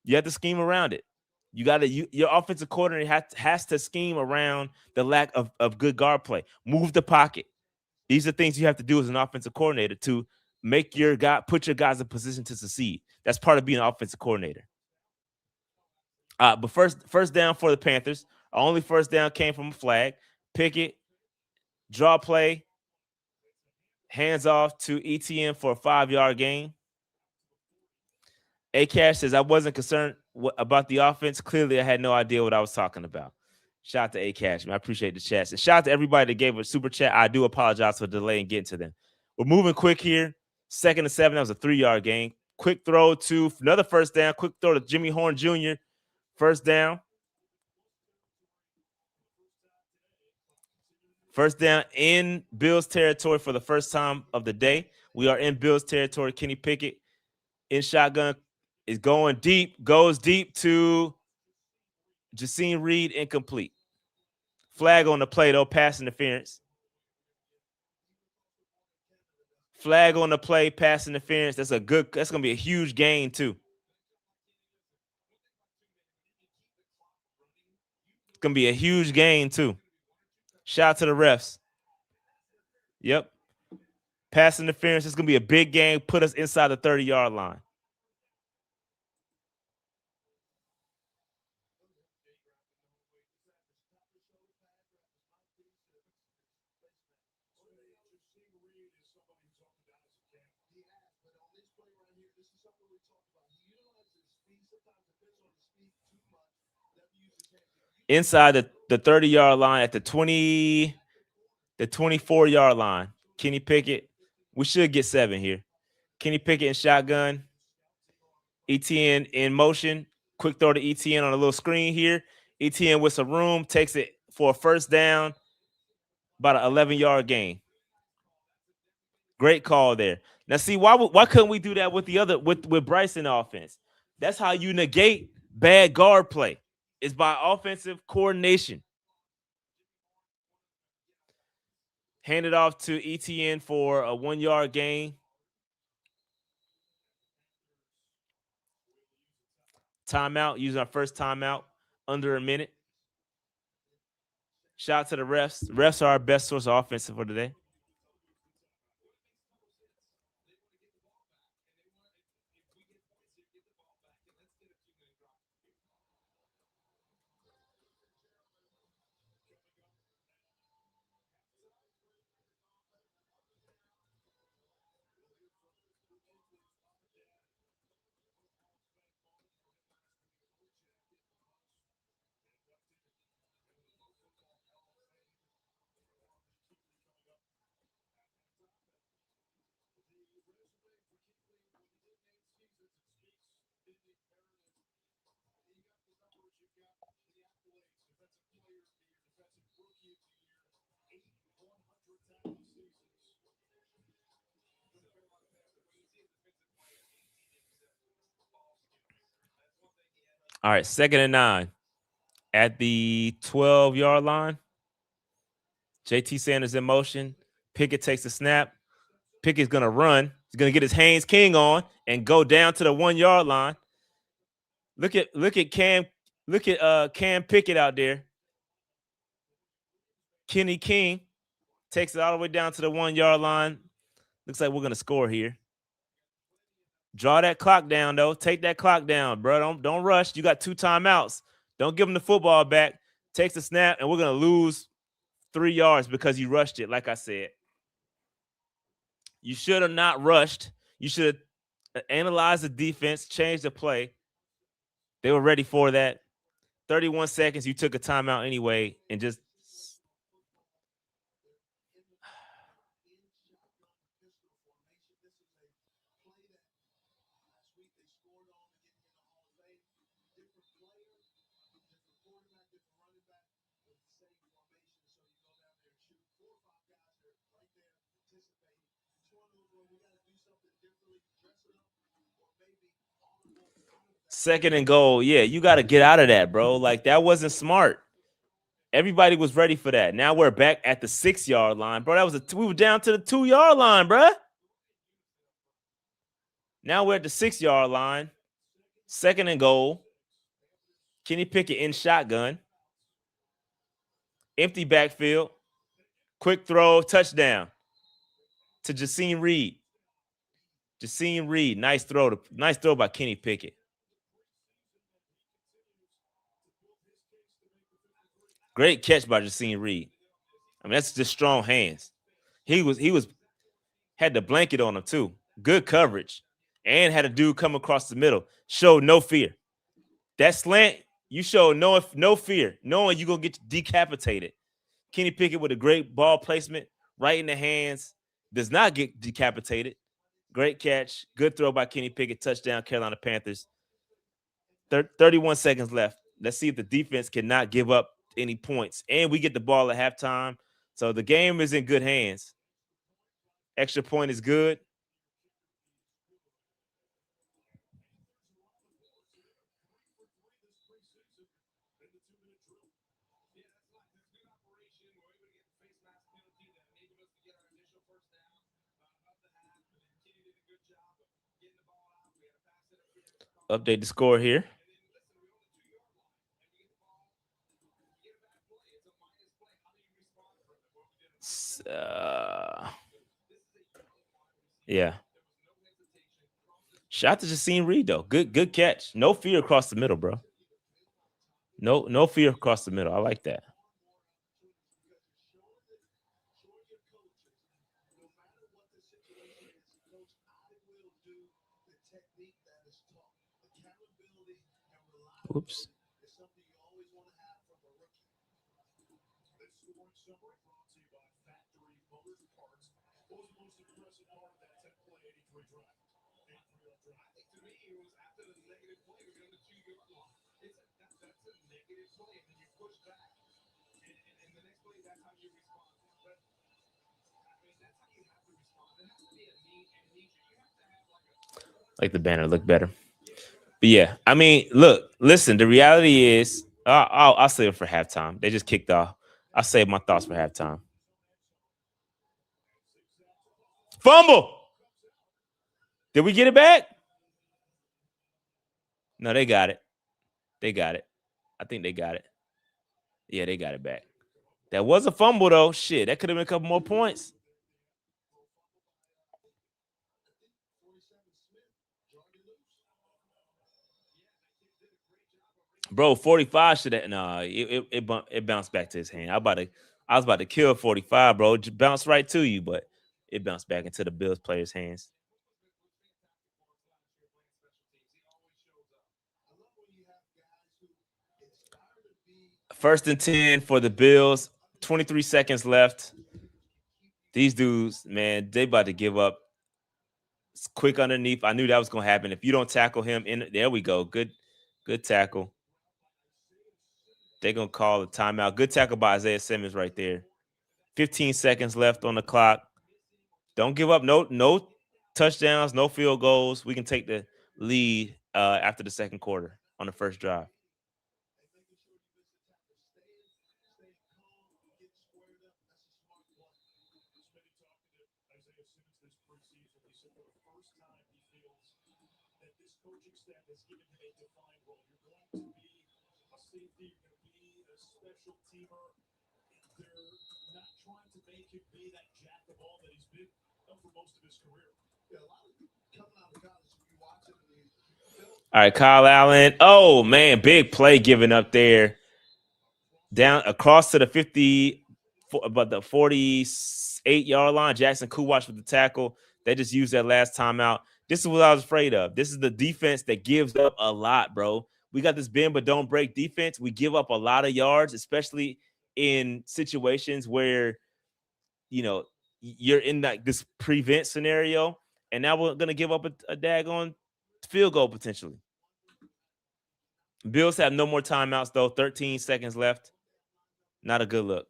You have to scheme around it. Your offensive coordinator has to scheme around the lack of good guard play. Move the pocket. These are things you have to do as an offensive coordinator to put your guys in position to succeed. That's part of being an offensive coordinator. But first down for the Panthers. Our only first down came from a flag. Pickett, draw play, hands off to ETN for a 5-yard gain. A-Cash says, I wasn't concerned about the offense. Clearly, I had no idea what I was talking about. Shout out to A-Cash, man. I appreciate the chats. And shout out to everybody that gave a super chat. I do apologize for the delay in getting to them. We're moving quick here. 2nd and 7. That was a 3-yard gain. Quick throw to another first down. Quick throw to Jimmy Horn Jr. First down. First down in Bills territory for the first time of the day. We are in Bills territory. Kenny Pickett in shotgun is going deep, goes deep to Jacine Reed, incomplete. Flag on the play, though, pass interference. Flag on the play, pass interference. That's going to be a huge gain, too. It's going to be a huge gain, too. Shout out to the refs. Yep. Pass interference. It's going to be a big game. Put us inside the 30-yard line. Inside the 30-yard line at the 24-yard line. Kenny Pickett. We should get 7 here. Kenny Pickett in shotgun. ETN in motion. Quick throw to ETN on a little screen here. ETN with some room. Takes it for a first down. About an 11-yard gain. Great call there. Now, see, why couldn't we do that with Bryce in the offense? That's how you negate bad guard play. It's by offensive coordination. Hand it off to ETN for a 1-yard gain. Timeout, using our first timeout, under a minute. Shout out to the refs. The refs are our best source of offensive for today. All right, 2nd and 9 at the 12-yard line. JT Sanders in motion. Pickett takes the snap. Pickett's going to run. He's going to get his Haynes King on and go down to the 1-yard line. Look at Cam. Look at Cam Pickett out there. Kenny King takes it all the way down to the 1-yard line. Looks like we're going to score here. Draw that clock down, though. Take that clock down, bro. Don't rush. You got 2 timeouts. Don't give him the football back. Takes the snap, and we're going to lose 3 yards because you rushed it, like I said. You should have not rushed. You should have analyzed the defense, changed the play. They were ready for that. 31 seconds, you took a timeout anyway, and just second and goal. Yeah, you got to get out of that, bro. Like, that wasn't smart. Everybody was ready for that. Now we're back at the 6-yard line, bro. We were down to the 2-yard line, bro. Now we're at the 6-yard line. 2nd and goal. Kenny Pickett in shotgun. Empty backfield. Quick throw, touchdown to Jaseen Reed. Jaseen Reed, nice throw by Kenny Pickett. Great catch by Jaseen Reed. I mean, that's just strong hands. He had the blanket on him too. Good coverage, and had a dude come across the middle. Showed no fear. That slant, you showed no fear, knowing you're gonna get decapitated. Kenny Pickett with a great ball placement, right in the hands, does not get decapitated. Great catch, good throw by Kenny Pickett, touchdown, Carolina Panthers. 31 seconds left. Let's see if the defense cannot give up any points. And we get the ball at halftime. So the game is in good hands. Extra point is good. Update the score here. Yeah. Shout out to Jaseen Reed though. Good catch. No fear across the middle, bro. No fear across the middle. I like that. Whoops. Like the banner look better. But yeah, I mean, listen, the reality is, I'll save it for halftime. They just kicked off. I'll save my thoughts for halftime. Fumble. Did we get it back? No, they got it. They got it. I think they got it. Yeah, they got it back. That was a fumble, though. Shit, that could have been a couple more points. Bro, 45 should have. No, it bounced back to his hand. I was about to kill 45, bro. Just bounced right to you, but it bounced back into the Bills players' hands. First and 10 for the Bills. 23 seconds left. These dudes, man, they about to give up. It's quick underneath. I knew that was going to happen. If you don't tackle him, there we go. Good tackle. They're going to call a timeout. Good tackle by Isaiah Simmons right there. 15 seconds left on the clock. Don't give up. No touchdowns, no field goals. We can take the lead after the second quarter on the first drive. All right, Kyle Allen. Oh, man, big play given up there. Down across to the 50, but the 48-yard line. Jackson Kuwatch with the tackle. They just used that last timeout. This is what I was afraid of. This is the defense that gives up a lot, bro. We got this bend but don't break defense. We give up a lot of yards, especially in situations where, you're in this prevent scenario, and now we're going to give up a daggone field goal potentially. Bills have no more timeouts, though. 13 seconds left. Not a good look.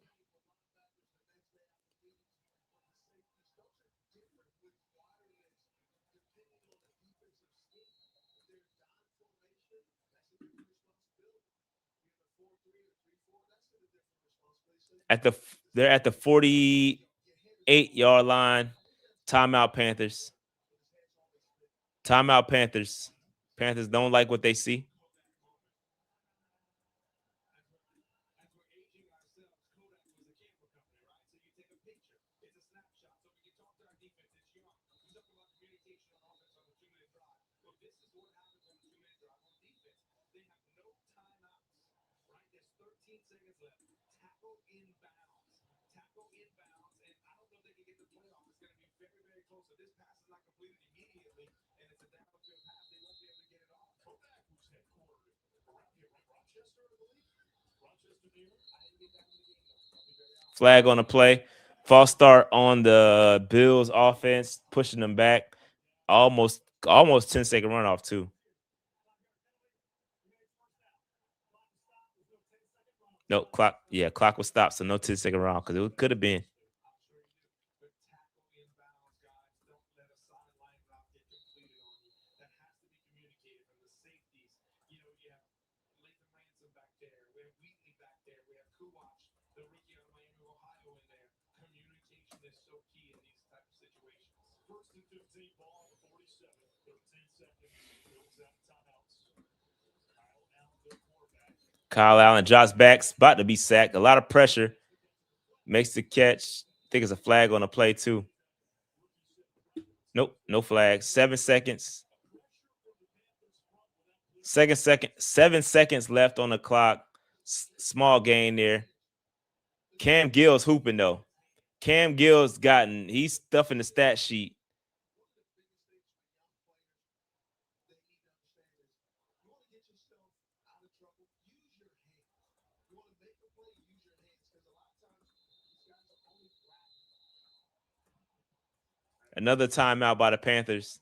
They're at the 48-yard line. Timeout Panthers. Timeout Panthers. Panthers don't like what they see. Flag on the play. False start on the Bills offense, pushing them back. Almost 10-second runoff too. No clock. Yeah, clock was stopped, so no 10-second runoff because it could have been. Kyle Allen drops back, about to be sacked. A lot of pressure. Makes the catch. I think it's a flag on the play too. Nope, no flag. 7 seconds. 7 seconds left on the clock. Small gain there. Cam Gill's hooping though. Cam Gill's he's stuffing the stat sheet. Another timeout by the Panthers.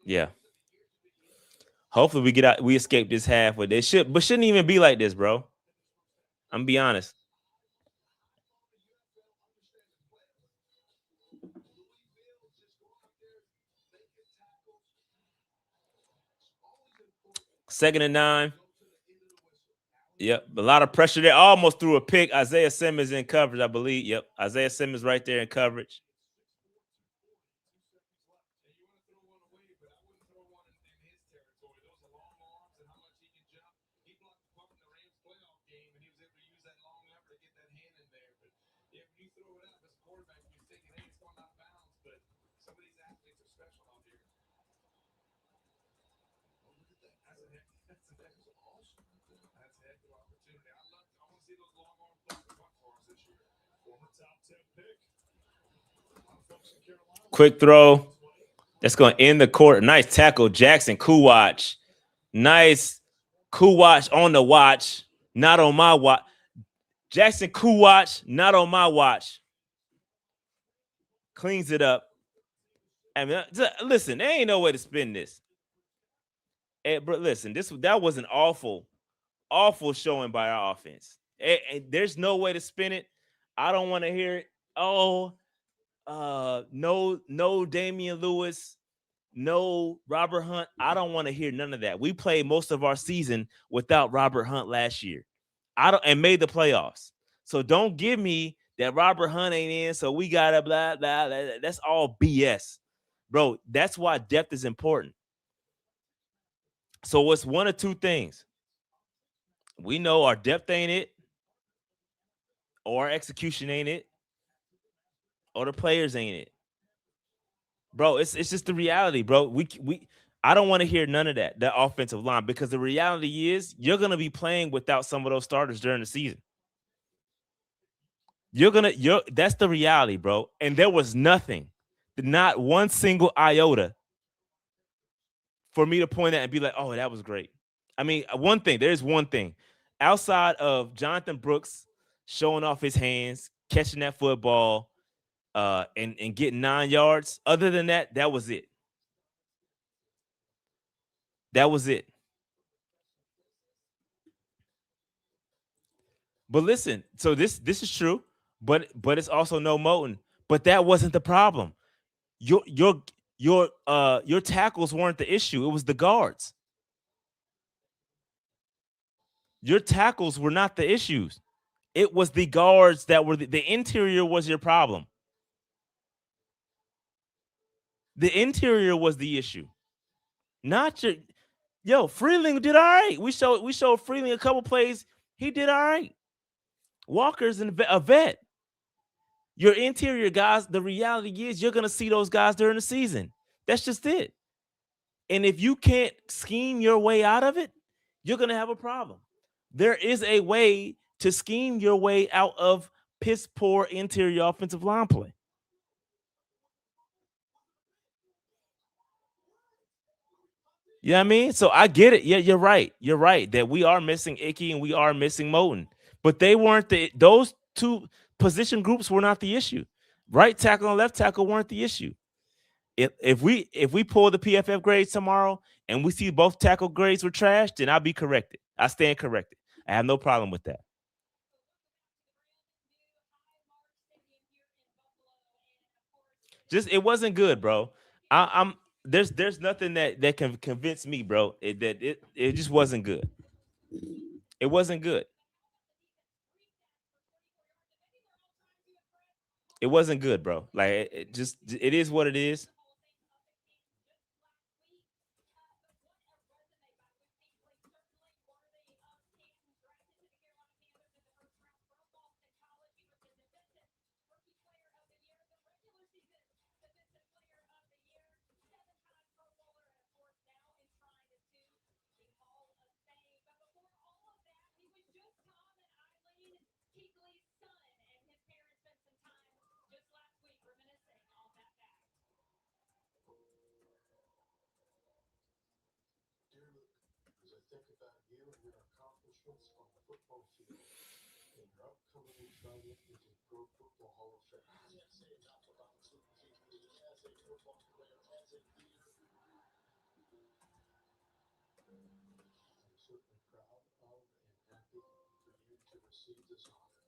Yeah. Hopefully we escape this half with it. Shouldn't even be like this, bro. I'm gonna be honest. Second and 9. Yep, a lot of pressure there. Almost threw a pick. Isaiah Simmons in coverage, I believe. Yep, Isaiah Simmons right there in coverage. Quick throw. That's going to end the quarter. Nice tackle, Jackson Kuwatch. Nice Kuwatch on the watch. Not on my watch. Jackson Kuwatch, not on my watch. Cleans it up. I mean, listen, there ain't no way to spin this. But listen, that was an awful showing by our offense. There's no way to spin it. I don't want to hear it. Oh, no Damian Lewis, no Robert Hunt. I don't want to hear none of that. We played most of our season without Robert Hunt last year. And made the playoffs. So don't give me that Robert Hunt ain't in, so we gotta blah blah blah. That's all BS, bro. That's why depth is important. So it's one of two things. We know our depth ain't it, or our execution ain't it, or the players ain't it. Bro, it's just the reality, bro. I don't want to hear none of that offensive line, because the reality is you're gonna be playing without some of those starters during the season. That's the reality, bro. And there was nothing, not one single iota for me to point at and be like, oh, that was great. I mean, there's one thing. Outside of Jonathan Brooks showing off his hands, catching that football, and getting 9 yards, other than that, that was it. That was it. But listen, so this is true, but it's also no Moton. But that wasn't the problem. Your tackles weren't the issue. It was the guards. Your tackles were not the issues. It was the guards that were the interior was your problem. The interior was the issue, not your. Yo, Freeling did all right. We showed Freeling a couple plays. He did all right. Walker's a vet. Your interior guys, the reality is you're gonna see those guys during the season. That's just it. And if you can't scheme your way out of it, you're gonna have a problem. There is a way to scheme your way out of piss poor interior offensive line play. You know what I mean? So I get it. Yeah, you're right. You're right that we are missing Icky and we are missing Moten, but they weren't those two position groups were not the issue. Right tackle and left tackle weren't the issue. If we pull the PFF grades tomorrow and we see both tackle grades were trashed, then I'll be corrected. I stand corrected. I have no problem with that. Just it wasn't good, bro. I'm there's nothing that can convince me, bro. It just wasn't good. It wasn't good. It wasn't good, bro. Like it just it is what it is.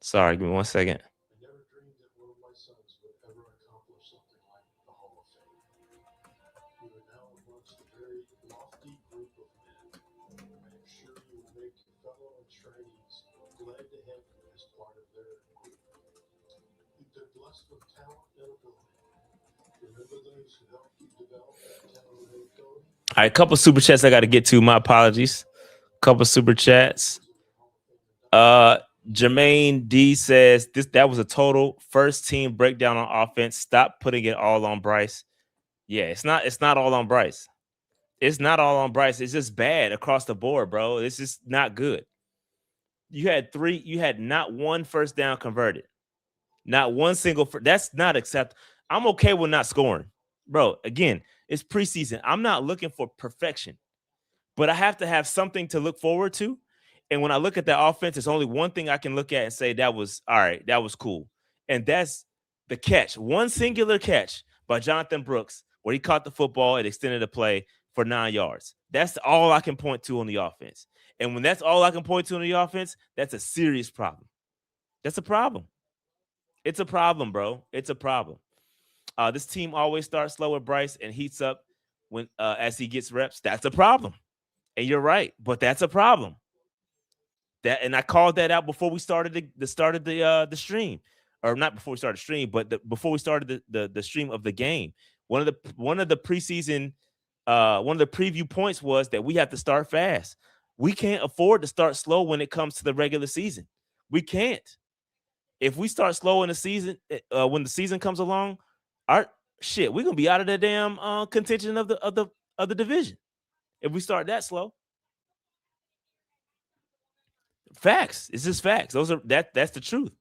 Sorry, give me 1 second. All right, a couple super chats I got to get to. My apologies. Couple super chats. Uh, Jermaine D says that was a total first team breakdown on offense. Stop putting it all on Bryce. Yeah, it's not all on Bryce. It's not all on Bryce. It's just bad across the board, bro. It's just not good. You had not one first down converted. Not one single. That's not acceptable. I'm okay with not scoring, bro. Again, it's preseason. I'm not looking for perfection, but I have to have something to look forward to. And when I look at the offense, there's only one thing I can look at and say that was all right. That was cool, and that's the catch. One singular catch by Jonathan Brooks, where he caught the football and extended the play for 9 yards. That's all I can point to on the offense. And when that's all I can point to on the offense, that's a serious problem. That's a problem. It's a problem, bro. It's a problem. This team always starts slow with Bryce and heats up when as he gets reps. That's a problem. And you're right, but that's a problem. And I called that out before we started the stream, or not before we started the stream, but before we started the stream of the game. One of the preseason one of the preview points was that we have to start fast. We can't afford to start slow when it comes to the regular season. We can't. If we start slow in the season, when the season comes along, we're gonna be out of the damn contention of the division. If we start that slow. Facts. It's just facts. That's the truth.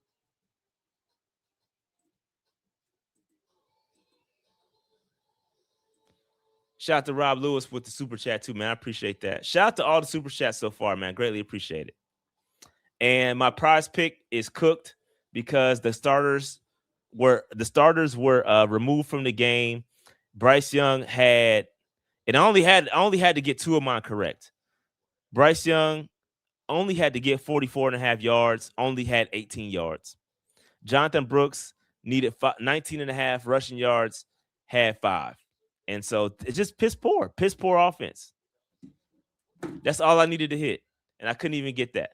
Shout out to Rob Lewis with the super chat too, man. I appreciate that. Shout out to all the super chats so far, man. Greatly appreciate it. And my prize pick is cooked because the starters were removed from the game. Bryce Young had I only had to get 2 of mine correct. Bryce Young only had to get 44.5 yards, only had 18 yards. Jonathan Brooks needed 19.5 rushing yards, had 5. And so it's just piss poor offense. That's all I needed to hit. And I couldn't even get that.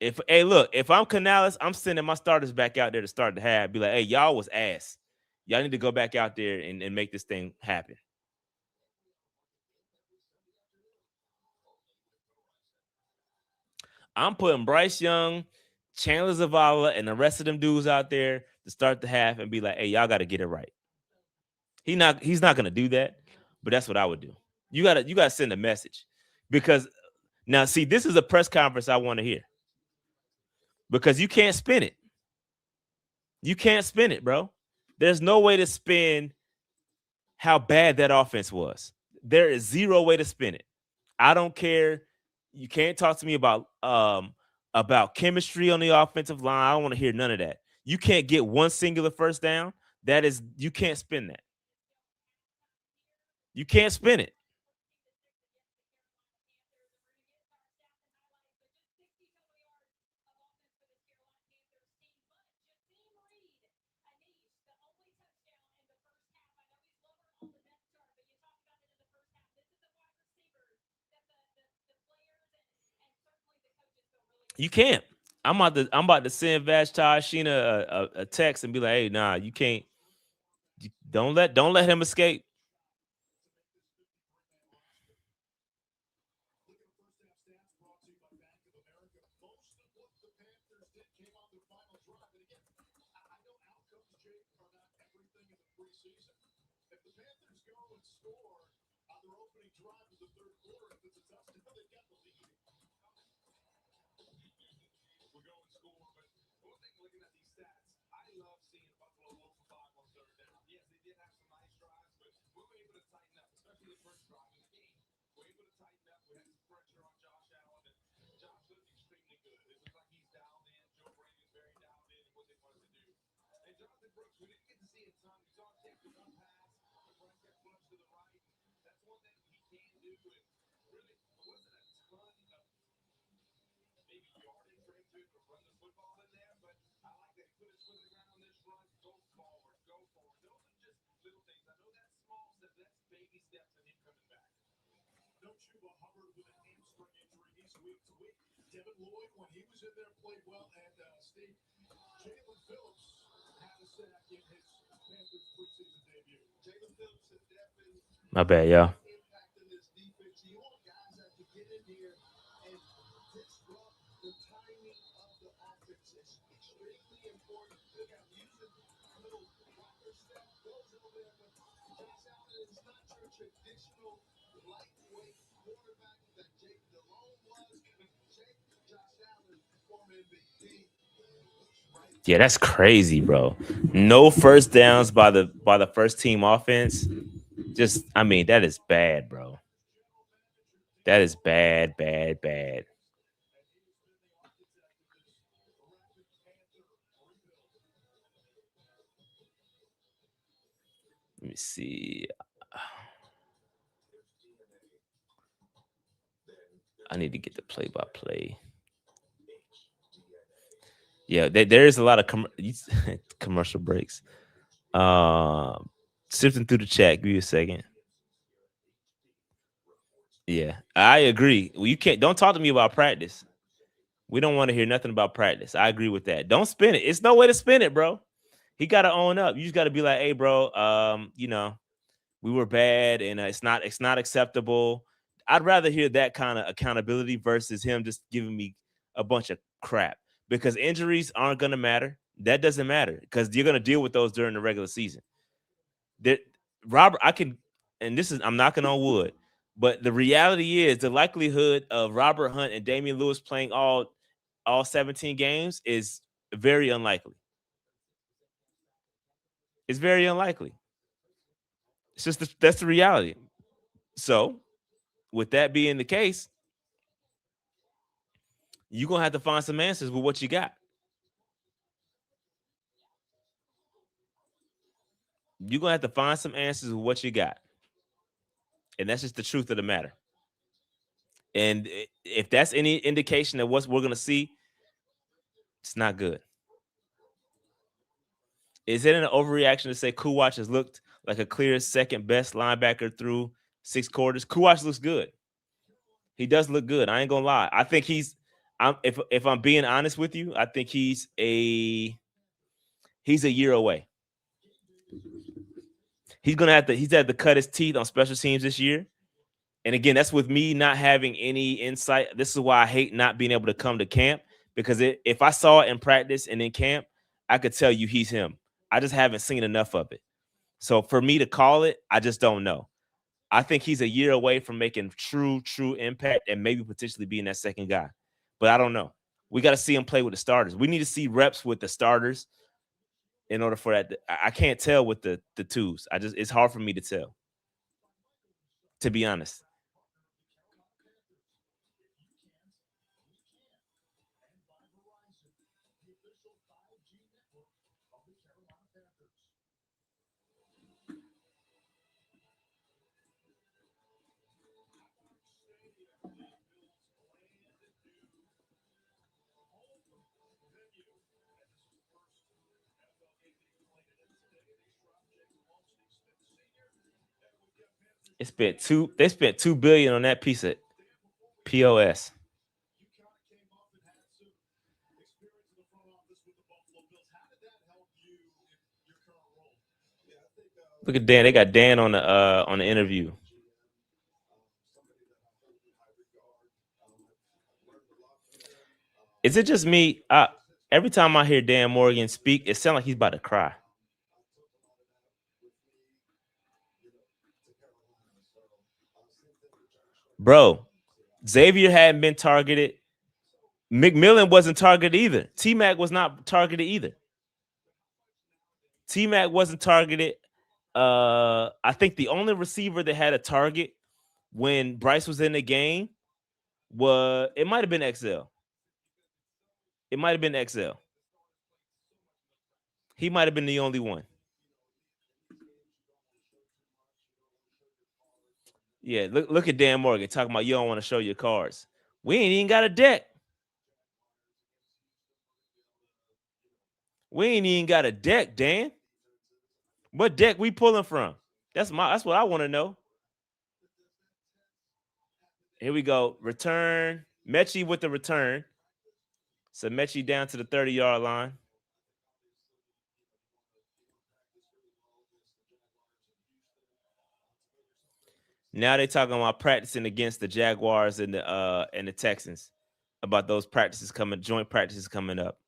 If I'm Canales, I'm sending my starters back out there to start the half. Be like, hey, y'all was ass. Y'all need to go back out there and make this thing happen. I'm putting Bryce Young, Chandler Zavala, and the rest of them dudes out there to start the half and be like, hey, y'all got to get it right. He's not gonna do that, but that's what I would do. You gotta send a message. Because now see, this is a press conference I want to hear. Because you can't spin it. You can't spin it, bro. There's no way to spin how bad that offense was. There is zero way to spin it. I don't care. You can't talk to me about chemistry on the offensive line. I don't want to hear none of that. You can't get one singular first down. You can't spin that. You can't spin it. You can't. I'm about to send Vashti Sheena a text and be like, hey, nah, you can't. Don't let him escape. My bad, y'all. Yeah, that's crazy, bro. No first downs by the first team offense. I mean, that is bad, bro. That is bad, bad, bad. Let me see. I need to get the play by play. Yeah, there is a lot of commercial breaks. Sifting through the chat. Give me a second. Yeah, I agree. Well, you can't. Don't talk to me about practice. We don't want to hear nothing about practice. I agree with that. Don't spin it. It's no way to spin it, bro. He got to own up. You just got to be like, hey, bro. We were bad, and it's not acceptable. I'd rather hear that kind of accountability versus him just giving me a bunch of crap because injuries aren't going to matter. That doesn't matter because you're going to deal with those during the regular season. That Robert, and this is I'm knocking on wood, but the reality is the likelihood of Robert Hunt and Damian Lewis playing all 17 games is very unlikely. It's very unlikely. It's just that's the reality. So, with that being the case, you're gonna have to find some answers with what you got. You're gonna have to find some answers with what you got. And that's just the truth of the matter. And if that's any indication of what we're gonna see, it's not good. Is it an overreaction to say Kuwatch has looked like a clear second best linebacker through 6 quarters? Kuwatch looks good. He does look good. I ain't gonna lie. If I'm being honest with you, I think he's a year away. He's had to cut his teeth on special teams this year. And again, that's with me not having any insight. This is why I hate not being able to come to camp, because if I saw it in practice and in camp, I could tell you he's him. I just haven't seen enough of it. So for me to call it, I just don't know. I think he's a year away from making true impact and maybe potentially being that second guy. But I don't know. We got to see him play with the starters. We need to see reps with the starters in order for that. I can't tell with the twos. It's hard for me to tell, to be honest. They spent $2 billion on that piece of POS. Look at Dan. They got Dan on the interview. Is it just me? Every time I hear Dan Morgan speak, it sounds like he's about to cry. Bro, Xavier hadn't been targeted. McMillan wasn't targeted either. T-Mac was not targeted either. T-Mac wasn't targeted. I think the only receiver that had a target when Bryce was in the game it might have been XL. It might have been XL. He might have been the only one. Yeah, look at Dan Morgan talking about you don't want to show your cards. We ain't even got a deck. We ain't even got a deck, Dan. What deck we pulling from? That's what I want to know. Here we go. Return. Mechie with the return. So Mechie down to the 30-yard line. Now they talking about practicing against the Jaguars and the Texans, about those joint practices coming up.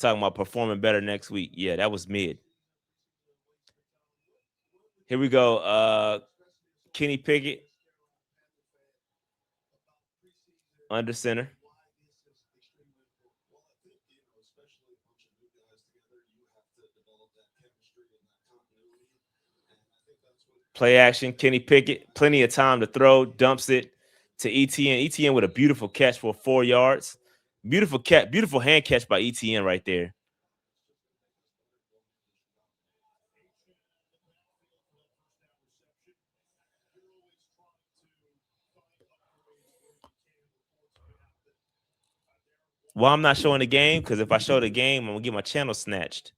Talking about performing better next week. Yeah, that was mid. Here we go. Kenny Pickett under center. Play action. Kenny Pickett, plenty of time to throw, dumps it to ETN. ETN with a beautiful catch for 4 yards. Beautiful hand catch by ETN right there. Well, I'm not showing the game because if I show the game, I'm gonna get my channel snatched.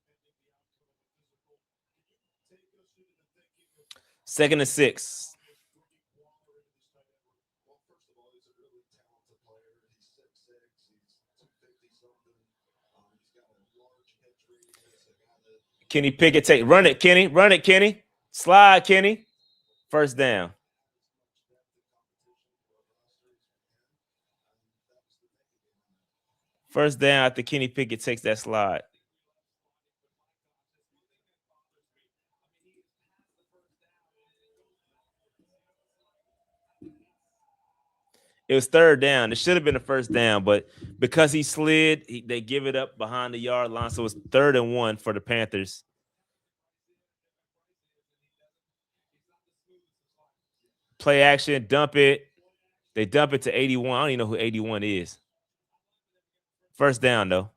2nd and 6. Kenny Pickett run it, Kenny. Slide, Kenny. First down. First down after Kenny Pickett takes that slide. It was 3rd down. It should have been a 1st down, but because he slid, they give it up behind the yard line. So it's 3rd and 1 for the Panthers. Play action, dump it. They dump it to 81. I don't even know who 81 is. First down, though.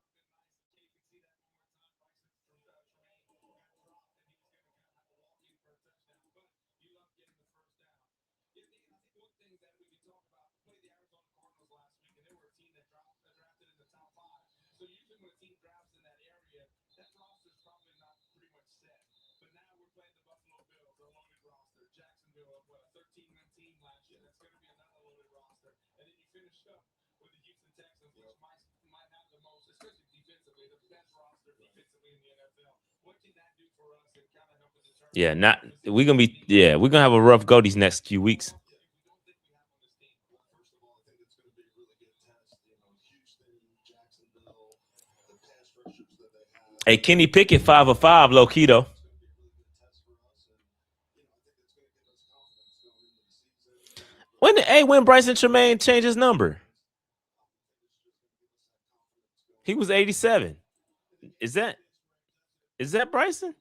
Yeah, not we're gonna have a rough go these next few weeks. Hey, Kenny Pickett 5 of 5, low key though. When Bryson Tremaine changed his number? He was 87. Is that Bryson?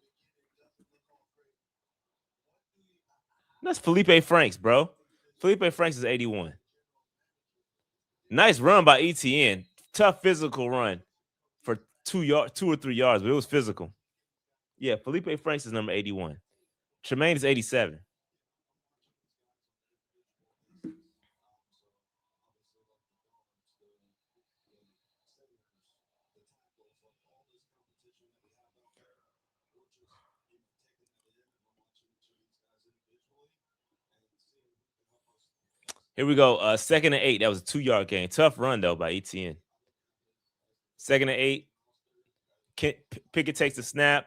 That's Felipe Franks, bro. Felipe Franks is 81. Nice run by ETN. Tough physical run for 2 or 3 yards, but it was physical. Yeah, Felipe Franks is number 81. Tremaine is 87. Here we go. 2nd and 8. That was a 2-yard gain. Tough run though by ETN. 2nd and 8. Pickett takes the snap.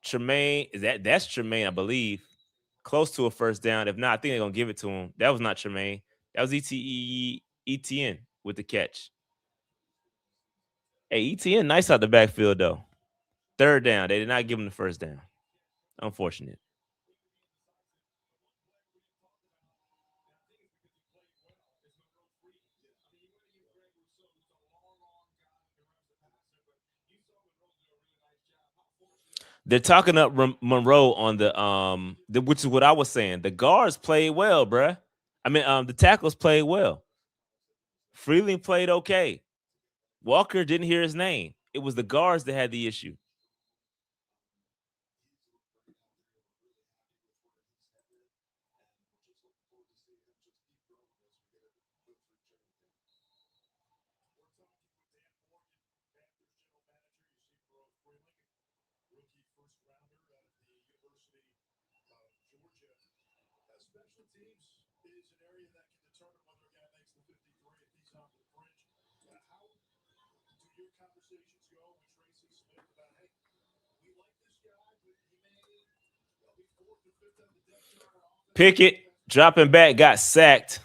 Tremaine that's Tremaine, I believe. Close to a first down. If not, I think they're gonna give it to him. That was not Tremaine. That was ETN with the catch. Hey, ETN, nice out the backfield though. 3rd down. They did not give him the first down. Unfortunate. They're talking up Monroe on which is what I was saying. The guards played well, bruh. I mean, the tackles played well. Freeling played okay. Walker didn't hear his name. It was the guards that had the issue. Pickett dropping back, got sacked.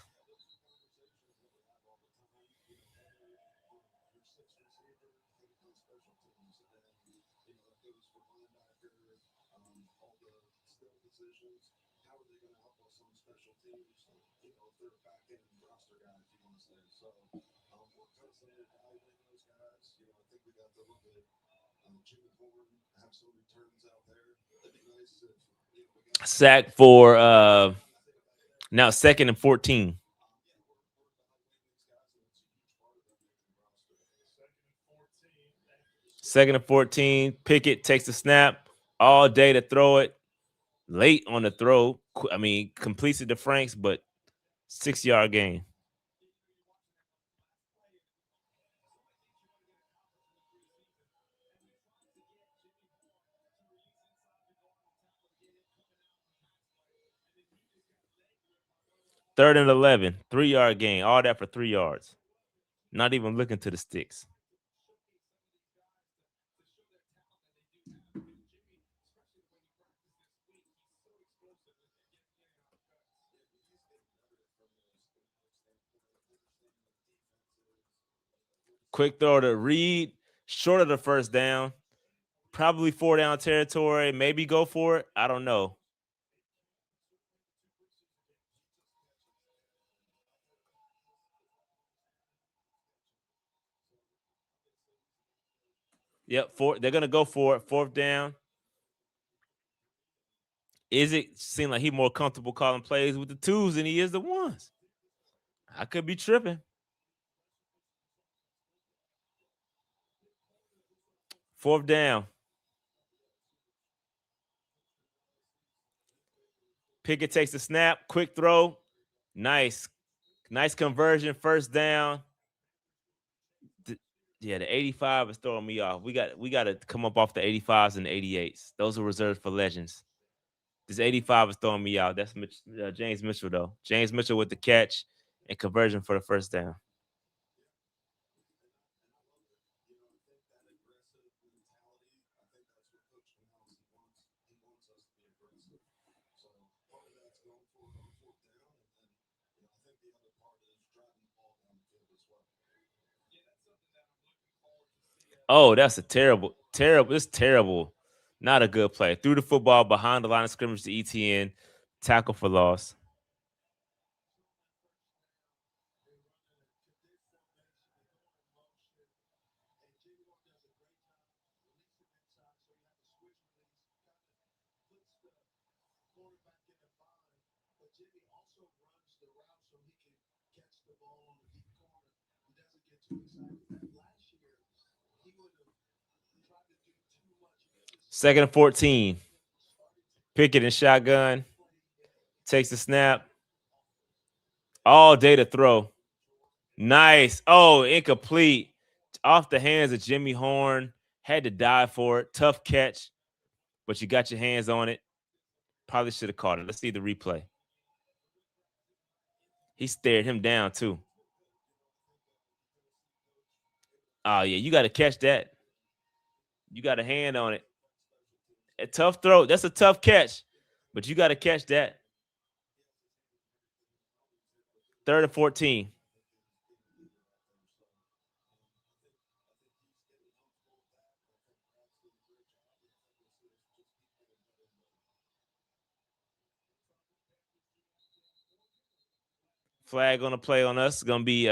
Sack for now 2nd and 14. 2nd and 14. Pickett takes the snap all day to throw it. Late on the throw. I mean, completes it to Franks, but 6-yard gain. Third and 11, 3-yard gain. All that for 3 yards. Not even looking to the sticks. Quick throw to Reed, short of the first down. Probably 4-down territory. Maybe go for it. I don't know. Yep, they're gonna go for it. 4th down. Is it seem like he's more comfortable calling plays with the twos than he is the ones? I could be tripping. 4th down. Pickett takes the snap. Quick throw. Nice conversion. First down. Yeah, the 85 is throwing me off. We got to come up off the 85s and the 88s. Those are reserved for legends. This 85 is throwing me out. That's James Mitchell, though. James Mitchell with the catch and conversion for the first down. Oh, that's a terrible. It's terrible. Not a good play. Threw the football behind the line of scrimmage to ETN. Tackle for loss. Second and 14. Pickett and shotgun. Takes the snap. All day to throw. Nice. Oh, incomplete. Off the hands of Jimmy Horn. Had to dive for it. Tough catch, but you got your hands on it. Probably should have caught it. Let's see the replay. He stared him down, too. Oh, yeah. You got to catch that. You got a hand on it. A tough throw. That's a tough catch, but you got to catch that. Third and 14. Flag on the play on us. It's going to be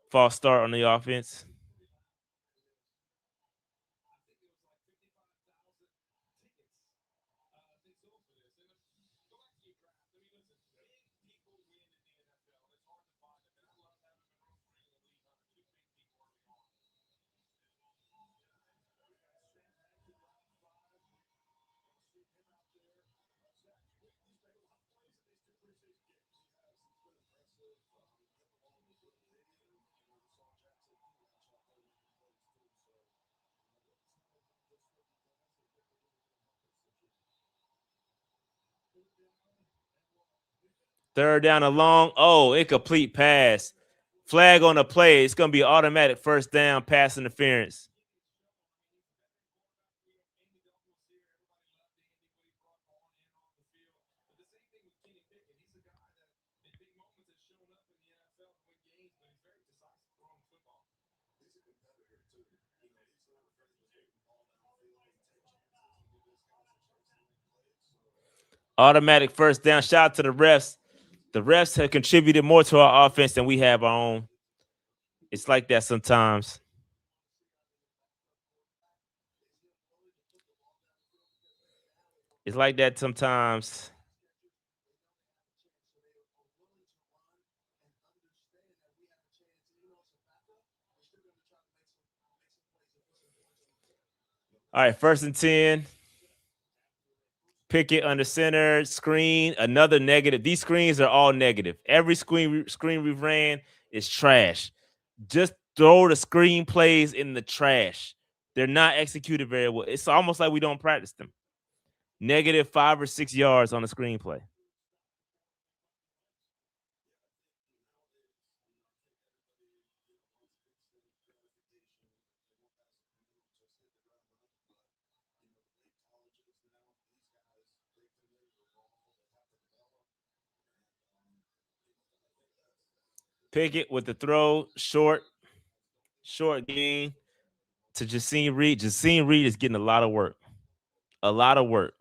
false start on the offense. Third down and long. Oh, incomplete pass. Flag on the play. It's going to be automatic first down, pass interference. Automatic first down. Shout out to the refs. The refs have contributed more to our offense than we have our own. It's like that sometimes. It's like that sometimes. All right, first and 10. Pickett under center, screen, another negative. These screens are all negative. Every screen we've ran is trash. Just throw the screen plays in the trash. They're not executed very well. It's almost like we don't practice them. Negative 5 or 6 yards on the screenplay. Pickett with the throw, short gain to Jacine Reed. Jacine Reed is getting a lot of work. A lot of work.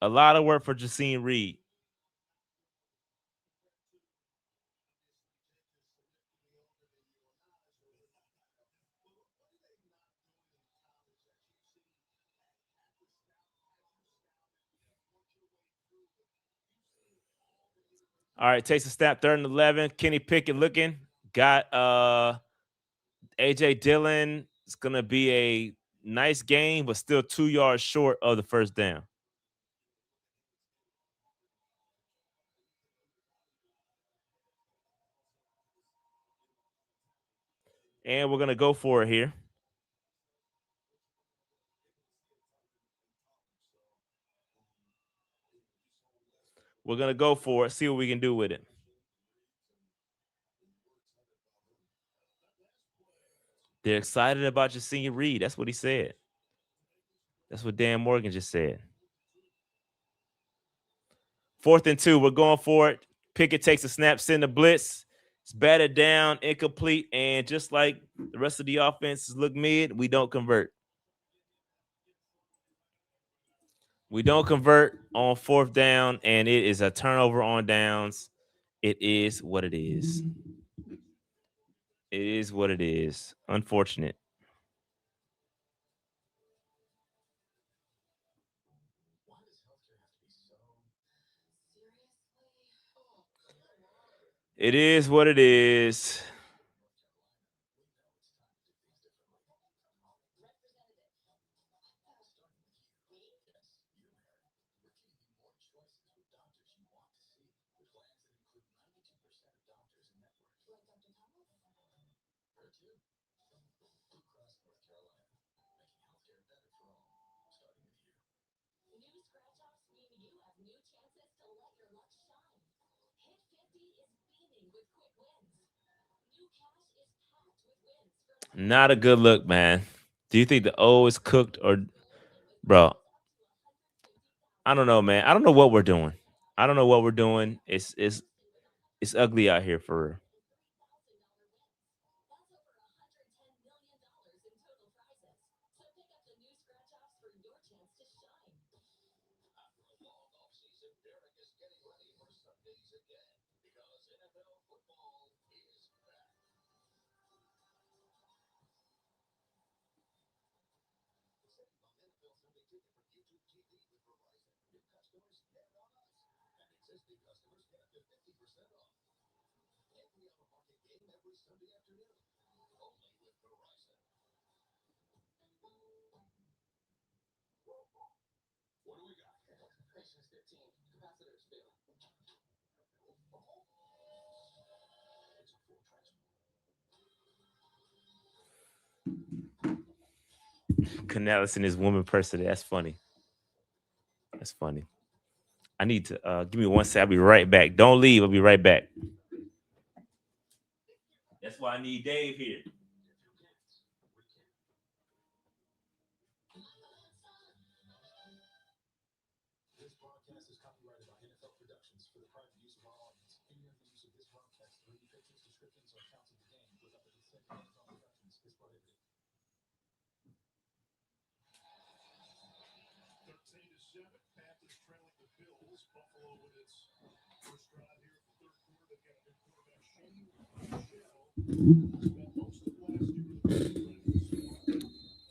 A lot of work for Jacine Reed. All right, takes a snap, 3rd and 11. Kenny Pickett looking. Got AJ Dillon. It's gonna be a nice game, but still 2 yards short of the first down. And we're going to go for it here. We're going to go for it, see what we can do with it. They're excited about your senior read. That's what he said. That's what Dan Morgan just said. 4th and 2. We're going for it. Pickett takes a snap, send a blitz. It's batted down, incomplete. And just like the rest of the offenses look mid, we don't convert. We don't convert on 4th down, and it is a turnover on downs. It is what it is. It is what it is. Unfortunate. It is what it is. Not a good look, man. Do you think the O is cooked or, bro? I don't know, man. I don't know what we're doing. I don't know what we're doing. It's ugly out here for real. Canales and his woman person. That's funny. That's funny. I need to give me one sec. I'll be right back. Don't leave. I'll be right back. That's why I need Dave here.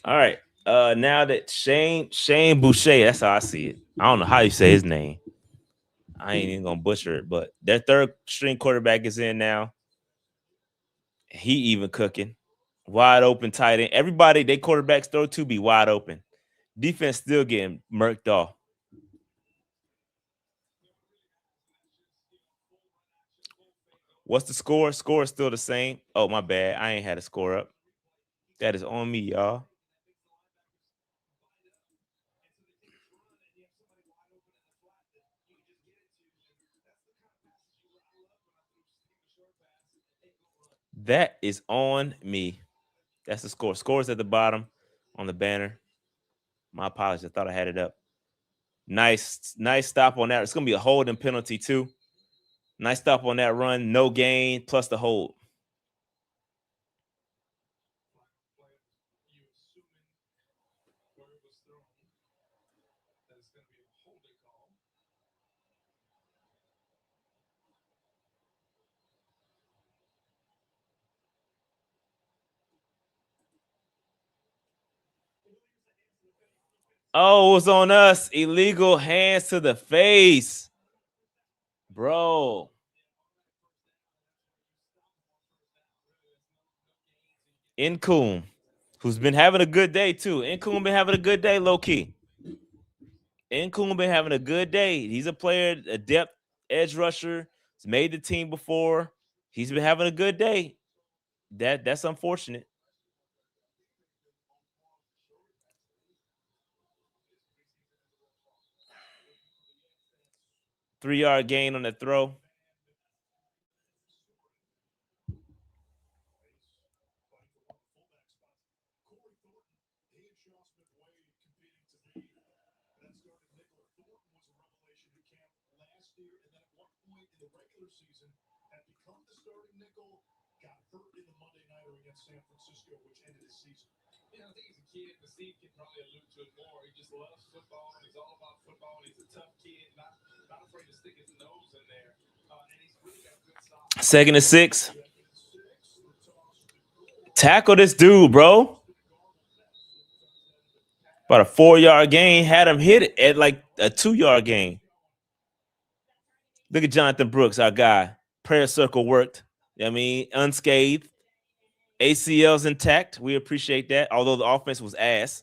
All right. Now that Shane Boucher, that's how I see it. I don't know how you say his name. I ain't even gonna butcher it, but their 3rd string quarterback is in now. He even cooking. Wide open tight end. Everybody, they quarterbacks throw to be wide open. Defense still getting murked off. What's the score? Score is still the same. Oh, my bad. I ain't had a score up. That is on me, y'all. That is on me. That's the score. Scores at the bottom on the banner. My apologies. I thought I had it up. Nice stop on that. It's gonna be a holding penalty too. Nice stop on that run. No gain plus the hold. Oh, it was on us. Illegal hands to the face. Bro. Incoom, who's been having a good day too. Incoom been having a good day, low key. Incoom been having a good day. He's a player, a depth edge rusher. He's made the team before. He's been having a good day. That's unfortunate. 3-yard gain on the throw. Second and 6. Tackle this dude, bro. About a 4-yard gain. Had him hit it at like a 2-yard gain. Look at Jonathan Brooks, our guy. Prayer circle worked. I mean, unscathed. ACL's intact. We appreciate that. Although the offense was ass.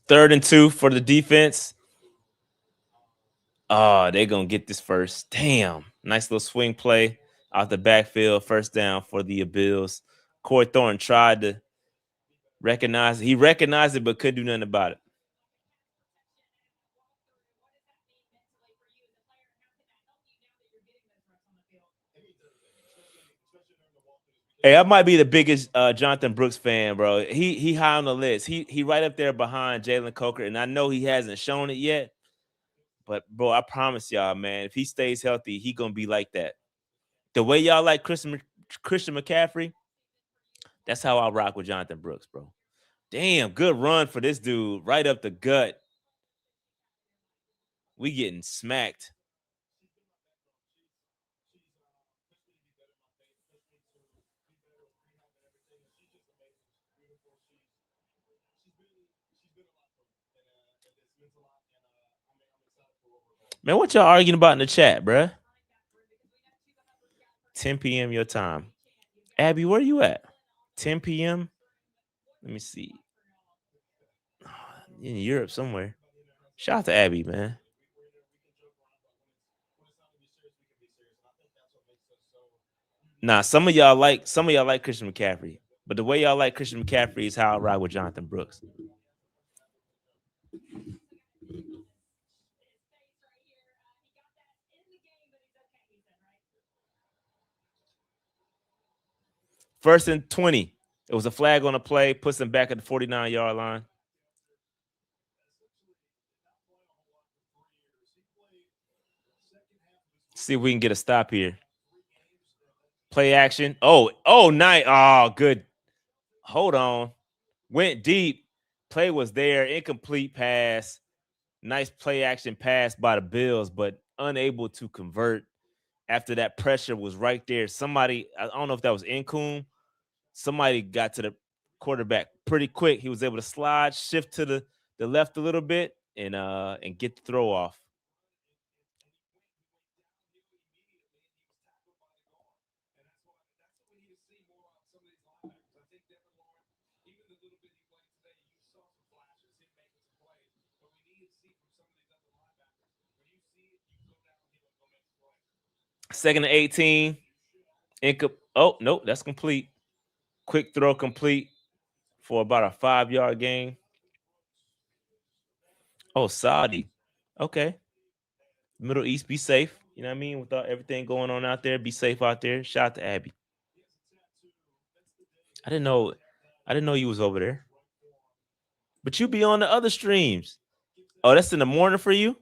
Third and 2 for the defense. Oh, they're going to get this first. Damn. Nice little swing play out the backfield. First down for the Bills. Corey Thornton tried to recognize it. He recognized it, but couldn't do nothing about it. Hey, I might be the biggest Jonathan Brooks fan, bro. He high on the list. He right up there behind Jalen Coker, and I know he hasn't shown it yet. But bro, I promise y'all, man, if he stays healthy, he gonna be like that. The way y'all like Christian McCaffrey, that's how I rock with Jonathan Brooks, bro. Damn, good run for this dude, right up the gut. We getting smacked. Man, what y'all arguing about in the chat, bruh? 10 p.m. your time. Abby, where you at? 10 p.m. Let me see. In Europe somewhere. Shout out to Abby, man. Nah, some of y'all like Christian McCaffrey, but the way y'all like Christian McCaffrey is how I ride with Jonathan Brooks. First and 20. It was a flag on the play, puts them back at the 49-yard line. See if we can get a stop here. Play action. Oh, nice. Oh, good. Hold on. Went deep. Play was there. Incomplete pass. Nice play action pass by the Bills, but unable to convert after that pressure was right there. Somebody, I don't know if that was Incoon. Somebody got to the quarterback pretty quick. He was able to slide, shift to the left a little bit, and get the throw off. Second and 18. Oh, nope, that's complete. Quick throw complete for about a 5-yard gain. Oh, Saudi. Okay. Middle East, be safe. You know what I mean? Without everything going on out there, be safe out there. Shout out to Abby. I didn't know you was over there. But you be on the other streams. Oh, that's in the morning for you?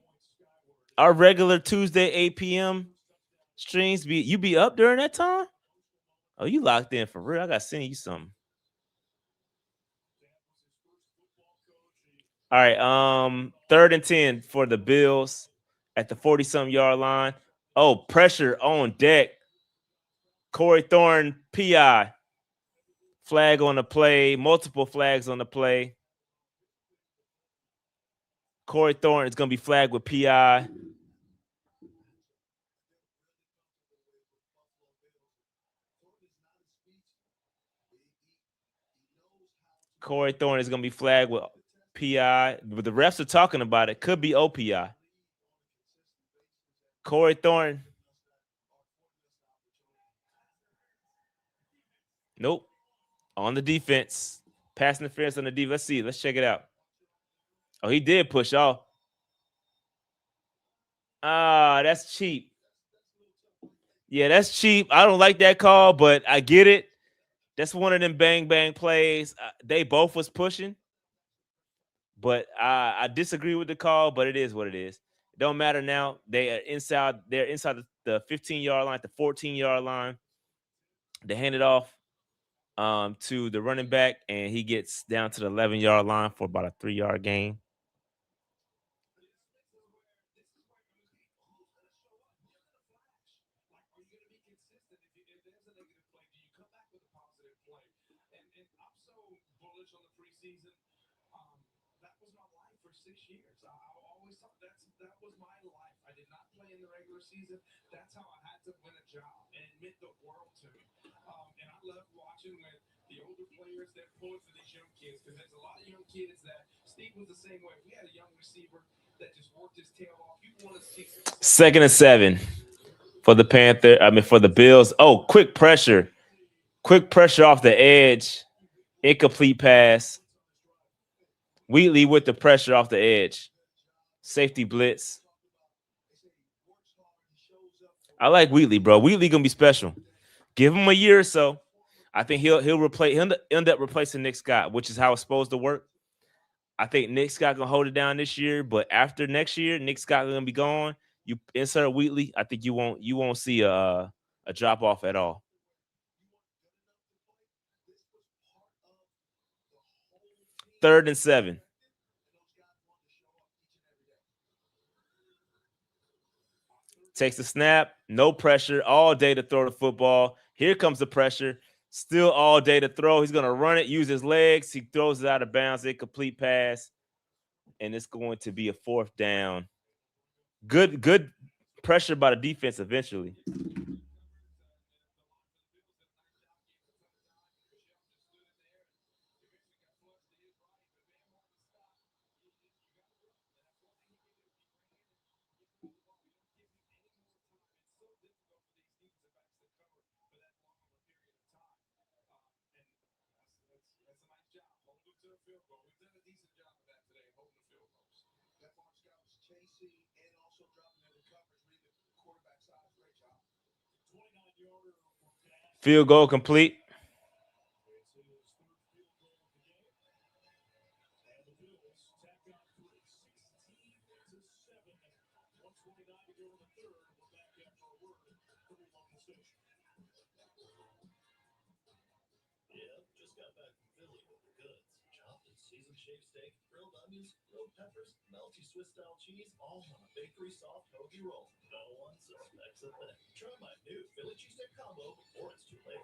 Our regular Tuesday 8 p.m. streams you be up during that time? Oh, you locked in for real. I gotta send you something. All right. Third and 10 for the Bills at the 40-something yard line. Oh, pressure on deck. Corey Thornton, PI. Flag on the play, multiple flags on the play. Corey Thornton is going to be flagged with PI. Corey Thornton is going to be flagged with PI. But the refs are talking about it. Could be OPI. Corey Thornton. Nope. On the defense. Pass interference on the defense. Let's see. Let's check it out. Oh, he did push off. That's cheap. Yeah, that's cheap. I don't like that call, but I get it. That's one of them bang bang plays. They both was pushing, but I disagree with the call. But it is what it is. It don't matter now. They are inside. They're inside the 15-yard line, the 14-yard line. They hand it off to the running back, and he gets down to the 11-yard line for about a 3-yard gain. On the preseason, that was my life for 6 years. I always thought that was my life. I did not play in the regular season. That's how I had to win a job, and it meant the world to me. And I love watching when the older players that pull it for these young kids, because there's a lot of young kids that Steve was the same way. We had a young receiver that just worked his tail off. You want to see 2nd and 7 for the for the Bills. Oh, quick pressure off the edge. Incomplete pass. Wheatley with the pressure off the edge. Safety blitz. I like Wheatley, bro. Wheatley gonna be special. Give him a year or so. I think he'll end up replacing Nick Scott, which is how it's supposed to work. I think Nick Scott gonna hold it down this year, but after next year, Nick Scott gonna be gone. You insert Wheatley, I think you won't see a drop off at all. 3rd and 7. Takes the snap, no pressure, all day to throw the football. Here comes the pressure, still all day to throw. He's going to run it, use his legs. He throws it out of bounds, incomplete pass, and it's going to be a 4th down. Good pressure by the defense eventually. Field goal complete. Peppers, melty Swiss style cheese, all on a bakery soft hoagie roll. No one suspects a thing. Try my new Philly cheesesteak combo before it's too late.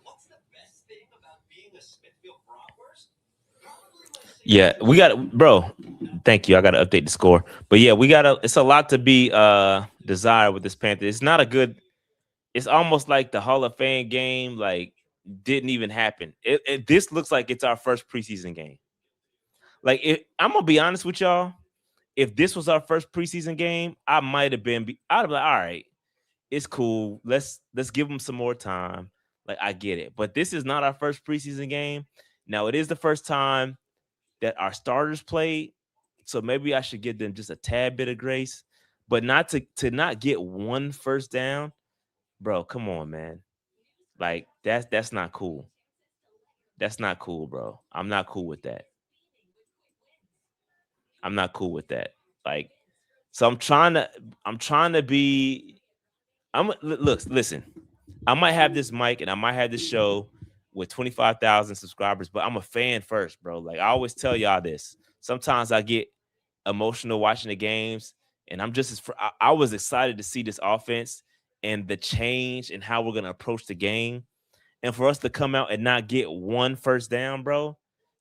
What's the best thing about being a Smithfield bratwurst? Yeah, we got bro. Thank you. I got to update the score, but yeah, it's a lot to be desired with this Panther. It's not a good. It's almost like the Hall of Fame game. Like didn't even happen. This looks like it's our first preseason game. Like, I'm gonna be honest with y'all, if this was our first preseason game, I'd have been like, all right, it's cool. Let's give them some more time. Like, I get it, but this is not our first preseason game. Now, it is the first time that our starters played, so maybe I should give them just a tad bit of grace, but not to not get one first down, bro. Come on, man. Like that's not cool. That's not cool, bro. I'm not cool with that. I'm not cool with that. Like, so I'm trying to be. Listen. I might have this mic and I might have this show with 25,000 subscribers, but I'm a fan first, bro. Like I always tell y'all this. Sometimes I get emotional watching the games, and I'm just I was excited to see this offense and the change and how we're gonna approach the game. And for us to come out and not get one first down, bro,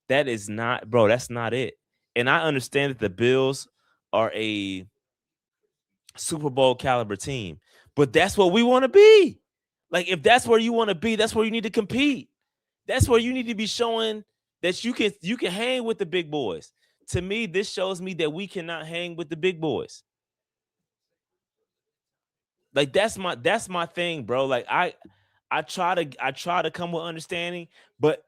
That is not, bro. That's not it. And I understand that the Bills are a Super Bowl caliber team, but that's what we want to be. Like, if that's where you want to be, that's where you need to compete. That's where you need to be showing that you can hang with the big boys. To me, this shows me that we cannot hang with the big boys. Like, that's my thing, bro. Like, I try to come with understanding, but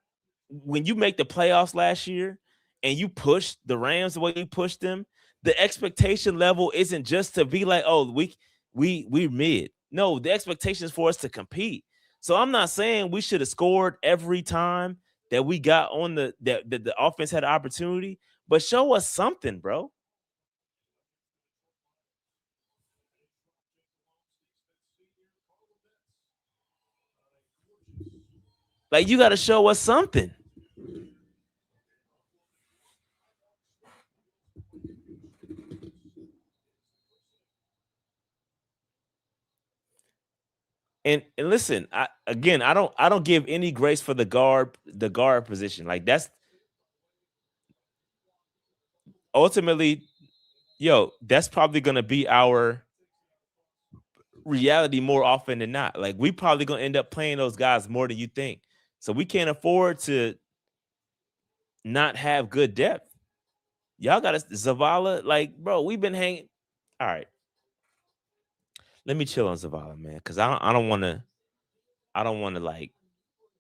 when you make the playoffs last year and you push the Rams the way you pushed them, the expectation level isn't just to be like, oh, we mid. No, the expectation is for us to compete. So I'm not saying we should have scored every time that we got on that the offense had an opportunity, but show us something, bro. Like, you got to show us something. And listen, I don't give any grace for the guard position. Like, that's ultimately, yo, that's probably gonna be our reality more often than not. Like, we probably gonna end up playing those guys more than you think. So we can't afford to not have good depth. Y'all got us Zavala, like, bro, we've been hanging. All right, let me chill on Zavala, man, because I don't want to like.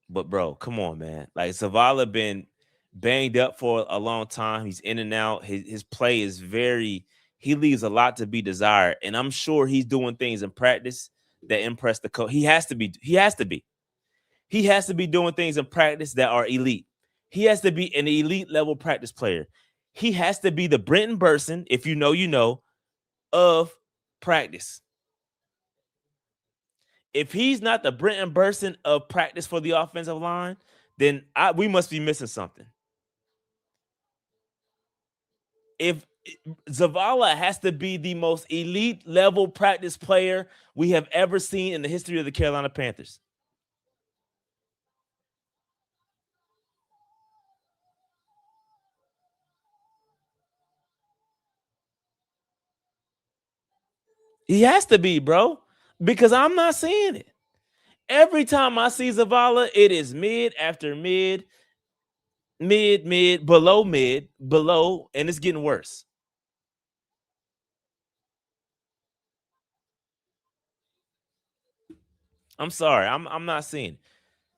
But bro, come on, man. Like, Zavala been banged up for a long time. He's in and out. His play is very. He leaves a lot to be desired, and I'm sure he's doing things in practice that impress the coach. He has to be. He has to be. He has to be doing things in practice that are elite. He has to be an elite level practice player. He has to be the Brenton Burson, if you know, you know, of practice. If he's not the Brenton Burson of practice for the offensive line, then we must be missing something. If Zavala has to be the most elite level practice player we have ever seen in the history of the Carolina Panthers. He has to be, bro, because I'm not seeing it. Every time I see Zavala, it is mid after mid, mid, below, and it's getting worse. I'm sorry. I'm not seeing.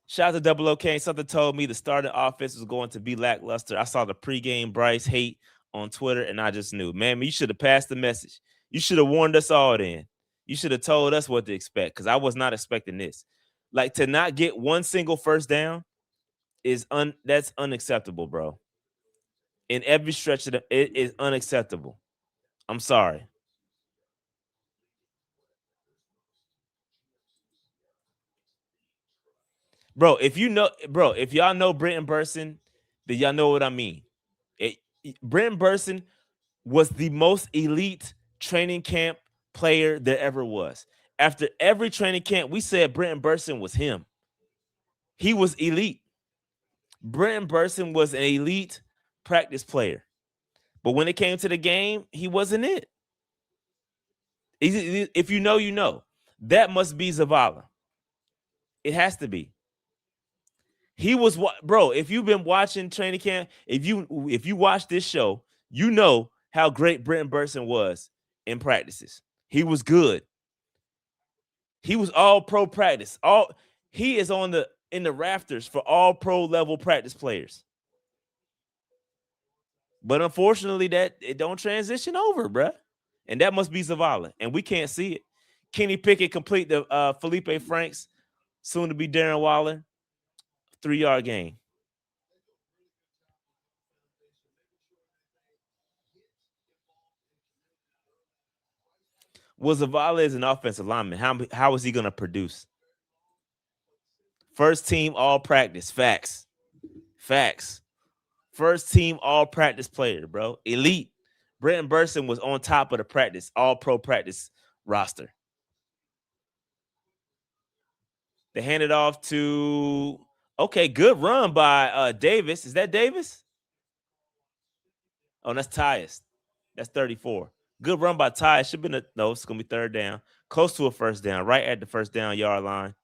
Shout out to Double OK. Something told me the starting offense was going to be lackluster. I saw the pregame Bryce hate on Twitter, and I just knew, man, you should have passed the message. You should have warned us all then. You should have told us what to expect, because I was not expecting this. Like, to not get one single first down that's unacceptable, bro. In every stretch of it is unacceptable. I'm sorry. If y'all know Brenton Burson, then y'all know what I mean. Brenton Burson was the most elite training camp player there ever was. After every training camp, we said Brenton Burson was him. He was elite. Brenton Burson was an elite practice player. But when it came to the game, he wasn't it. If you know, you know. That must be Zavala. It has to be. He was what, bro. If you've been watching training camp, if you watch this show, you know how great Brenton Burson was in practices. He was good. He was all pro practice. He is in the rafters for all pro level practice players. But unfortunately, that it don't transition over, bruh. And that must be Zavala, and we can't see it. Kenny Pickett complete the Felipe Franks, soon to be Darren Waller, 3-yard gain. Well, Zavala is an offensive lineman. How is he going to produce? First team all practice. Facts. First team all practice player, bro. Elite. Brenton Burson was on top of the practice, all pro practice roster. They handed off to, okay, good run by Davis. Is that Davis? Oh, that's Tyus. That's 34. Good run by Tyus. Should have been no, it's gonna be third down. Close to a first down, right at the first down yard line.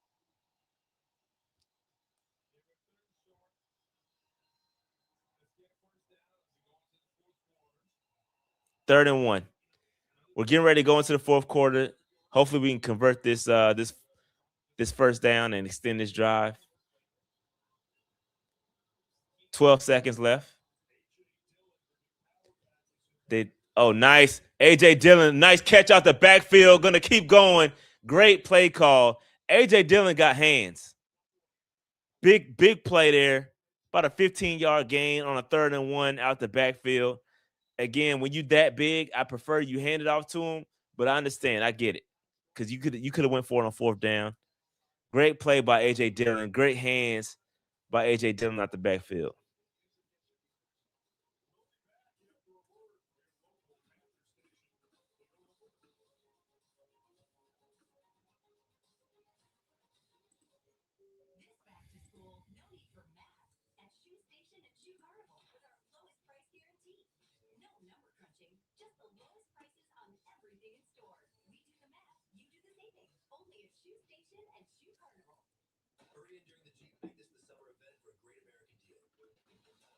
Third and 1. We're getting ready to go into the fourth quarter. Hopefully, we can convert this first down and extend this drive. 12 seconds left. Nice. AJ Dillon, nice catch out the backfield. Gonna keep going. Great play call. AJ Dillon got hands. Big play there. About a 15-yard gain on a 3rd and 1 out the backfield. Again, when you that big, I prefer you hand it off to him, but I understand. I get it. Because you could have went for it on 4th down. Great play by AJ Dillon. Great hands by AJ Dillon out the backfield. Hurry in during the Jeep Week this December event for a great American deal.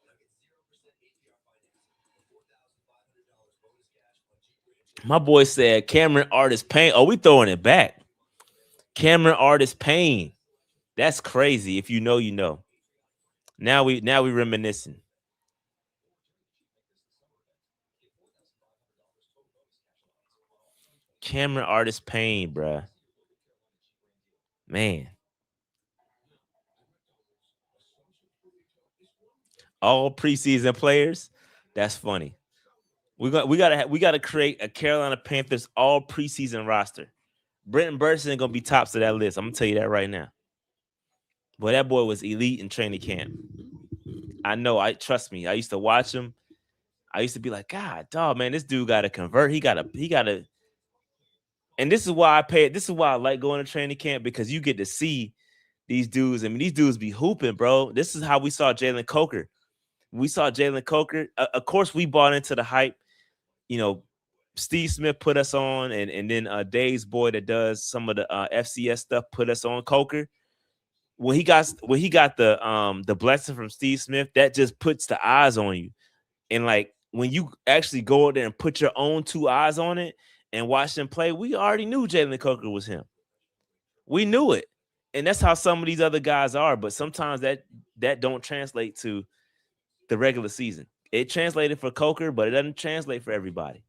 Now get 0% APR financing and $4,500 bonus cash on Jeep Grand. My boy said Cameron Artist Payne. Oh, we throwing it back. Cameron Artist Payne. That's crazy. If you know, you know. Now we reminiscing. Cameron Artist Payne, bruh. Man. All preseason players. That's funny. We gotta create a Carolina Panthers all preseason roster. Brenton Burson gonna be tops of that list. I'm gonna tell you that right now. Boy, that boy was elite in training camp. I know. Trust me. I used to watch him. I used to be like, God, dog, man, this dude got to convert. He got to. And this is why This is why I like going to training camp, because you get to see these dudes. I mean, these dudes be hooping, bro. This is how we saw Jalen Coker. We saw Jalen Coker. Of course, we bought into the hype. You know, Steve Smith put us on, and then Dave's boy that does some of the FCS stuff put us on Coker. When he got the blessing from Steve Smith, that just puts the eyes on you. And like when you actually go out there and put your own 2 eyes on it and watch them play, we already knew Jalen Coker was him. We knew it. And that's how some of these other guys are. But sometimes that don't translate to the regular season. It translated for Coker, but it doesn't translate for everybody.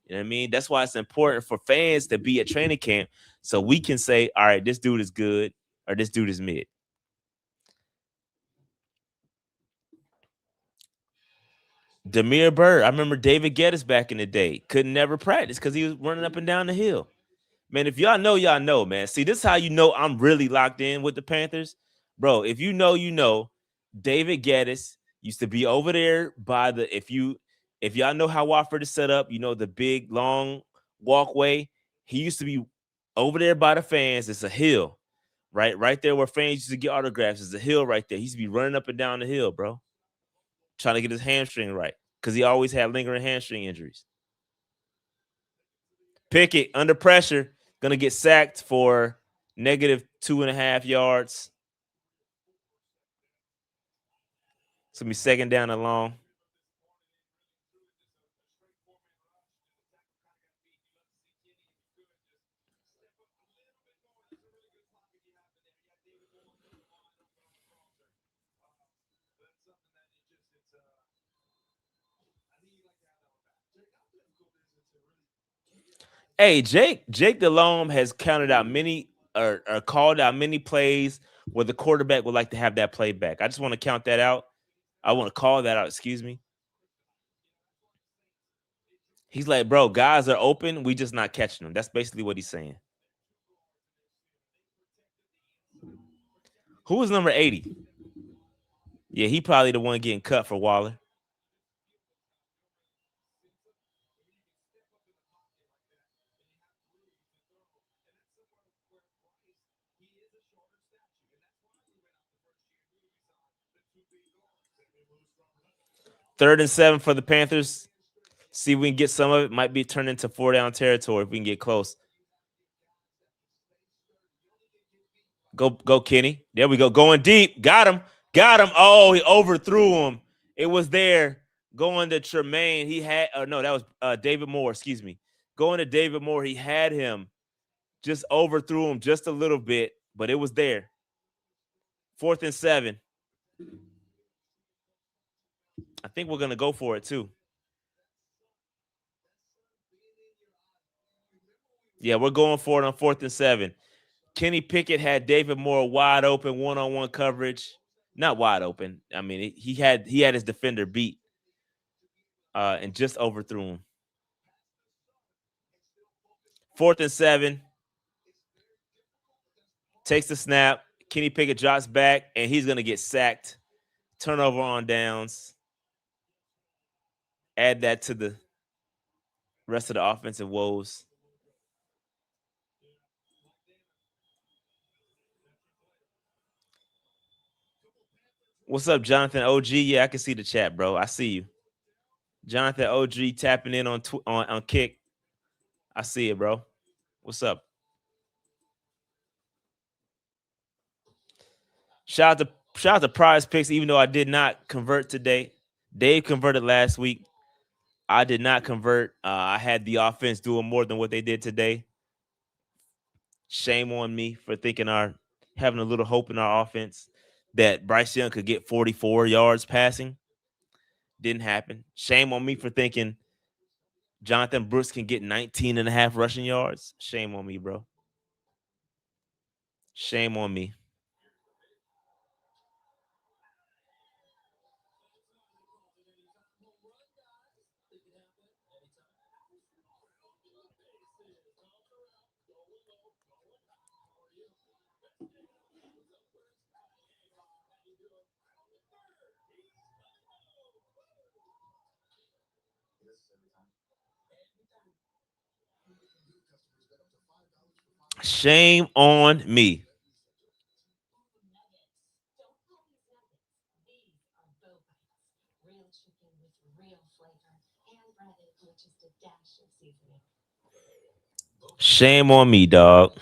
You know what I mean? That's why it's important for fans to be at training camp so we can say, all right, this dude is good or this dude is mid. Damiere Byrd. I remember David Geddes back in the day. Couldn't never practice because he was running up and down the hill. Man, if y'all know, man. See, this is how you know I'm really locked in with the Panthers. Bro, if you know, you know. David Geddes used to be over there by the, if y'all know how Wofford is set up, you know, the big, long walkway. He used to be over there by the fans. It's a hill, right? Right there where fans used to get autographs. It's a hill right there. He used to be running up and down the hill, bro. Trying to get his hamstring right because he always had lingering hamstring injuries. Pickett under pressure, going to get sacked for negative 2.5 yards. It's going to be 2nd down and long. Hey, Jake Delhomme has counted out many or called out many plays where the quarterback would like to have that play back. I just want to count that out. I want to call that out. Excuse me. He's like, bro, guys are open. We just not catching them. That's basically what he's saying. Who was number 80? Yeah, he probably the one getting cut for Waller. Third and 7 for the Panthers. See if we can get some of it. Might be turned into 4-down territory if we can get close. Go, Kenny. There we go. Going deep. Got him. Oh, he overthrew him. It was there. Going to Tremaine. He had, no, that was David Moore. Excuse me. Going to David Moore. He had him. Just overthrew him just a little bit, but it was there. 4th and 7. I think we're going to go for it too. Yeah, we're going for it on 4th and 7. Kenny Pickett had David Moore wide open, one-on-one coverage. Not wide open. I mean, he had his defender beat and just overthrew him. 4th and 7. Takes the snap. Kenny Pickett drops back, and he's going to get sacked. Turnover on downs. Add that to the rest of the offensive woes. What's up, Jonathan OG? Yeah, I can see the chat, bro. I see you. Jonathan OG tapping in on Kick. I see it, bro. What's up? Shout out to Prize Picks, even though I did not convert today. Dave converted last week. I did not convert. I had the offense doing more than what they did today. Shame on me for having a little hope in our offense that Bryce Young could get 44 yards passing. Didn't happen. Shame on me for thinking Jonathan Brooks can get 19 and a half rushing yards. Shame on me, bro. Shame on me. Shame on me. Shame on me, dog.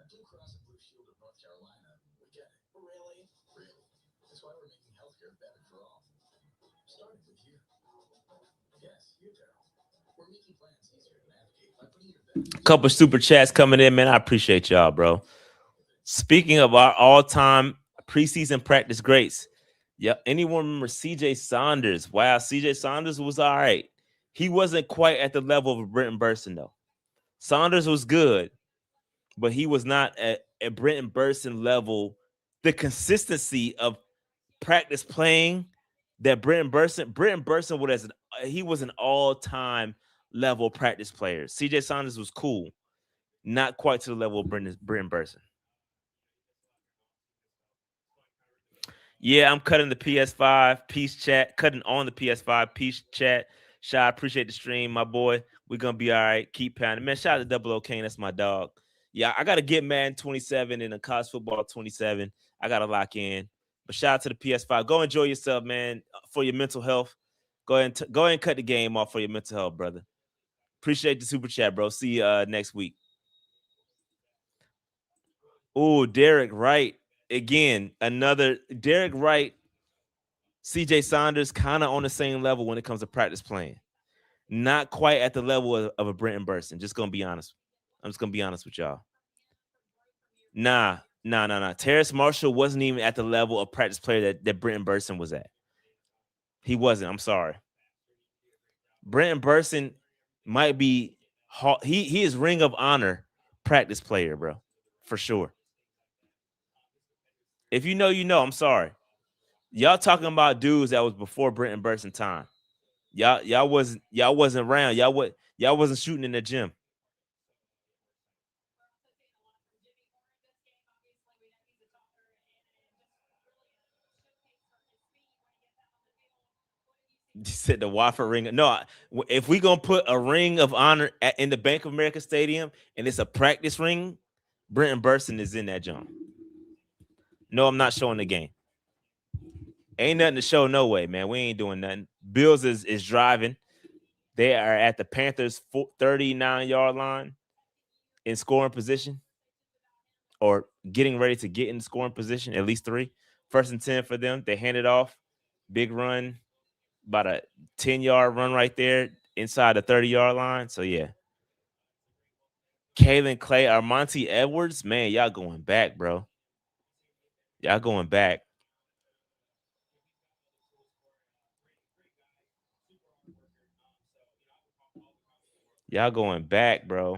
Blue Cross and Blue Shield of North Carolina. We get it. Really? Really. That's why we're making healthcare better for all. Starting with you. Yes, you, Daryl. We're making plans easier to navigate by putting your benefits. Couple super chats coming in, man. I appreciate y'all, bro. Speaking of our all-time preseason practice greats, yeah, anyone remember C.J. Saunders? Wow, C.J. Saunders was all right. He wasn't quite at the level of Brenton Burson, though. Saunders was good, but he was not at Brenton Burson level. The consistency of practice playing that Brenton Burson he was an all-time level practice player. C.J. Saunders was cool, not quite to the level of Brenton Burson. Yeah, I'm cutting the PS5. Peace chat. Cutting on the PS5. Peace chat. Shy, appreciate the stream, my boy. We're going to be all right. Keep pounding. Man, shout out to Double O Kane. That's my dog. Yeah, I got to get Madden 27 and a college football 27. I got to lock in. But shout out to the PS5. Go enjoy yourself, man, for your mental health. Go ahead and cut the game off for your mental health, brother. Appreciate the super chat, bro. See you next week. Oh, Derek Wright. Again, another Derek Wright, CJ Saunders, kind of on the same level when it comes to practice playing. Not quite at the level of a Brenton Burson. Just gonna be honest. I'm just gonna be honest with y'all. Nah. Terrace Marshall wasn't even at the level of practice player that Brenton Burson was at. He wasn't. I'm sorry. Brenton Burson might be he is Ring of Honor practice player, bro, for sure. If you know, you know. I'm sorry. Y'all talking about dudes that was before Brenton Burson time. Y'all wasn't around. Y'all wasn't shooting in the gym. You said the Waffle Ring. No, if we gonna put a ring of honor in the Bank of America Stadium and it's a practice ring, Brenton Burson is in that jump. No, I'm not showing the game. Ain't nothing to show, no way, man. We ain't doing nothing. Bills is driving. They are at the Panthers 39-yard line in scoring position, or getting ready to get in scoring position, at least 3. 1st and 10 for them. They hand it off. Big run, about a 10-yard run right there inside the 30-yard line. So, yeah. Kalen Clay, Armonte Edwards, man, y'all going back, bro. Y'all going back. Y'all going back, bro.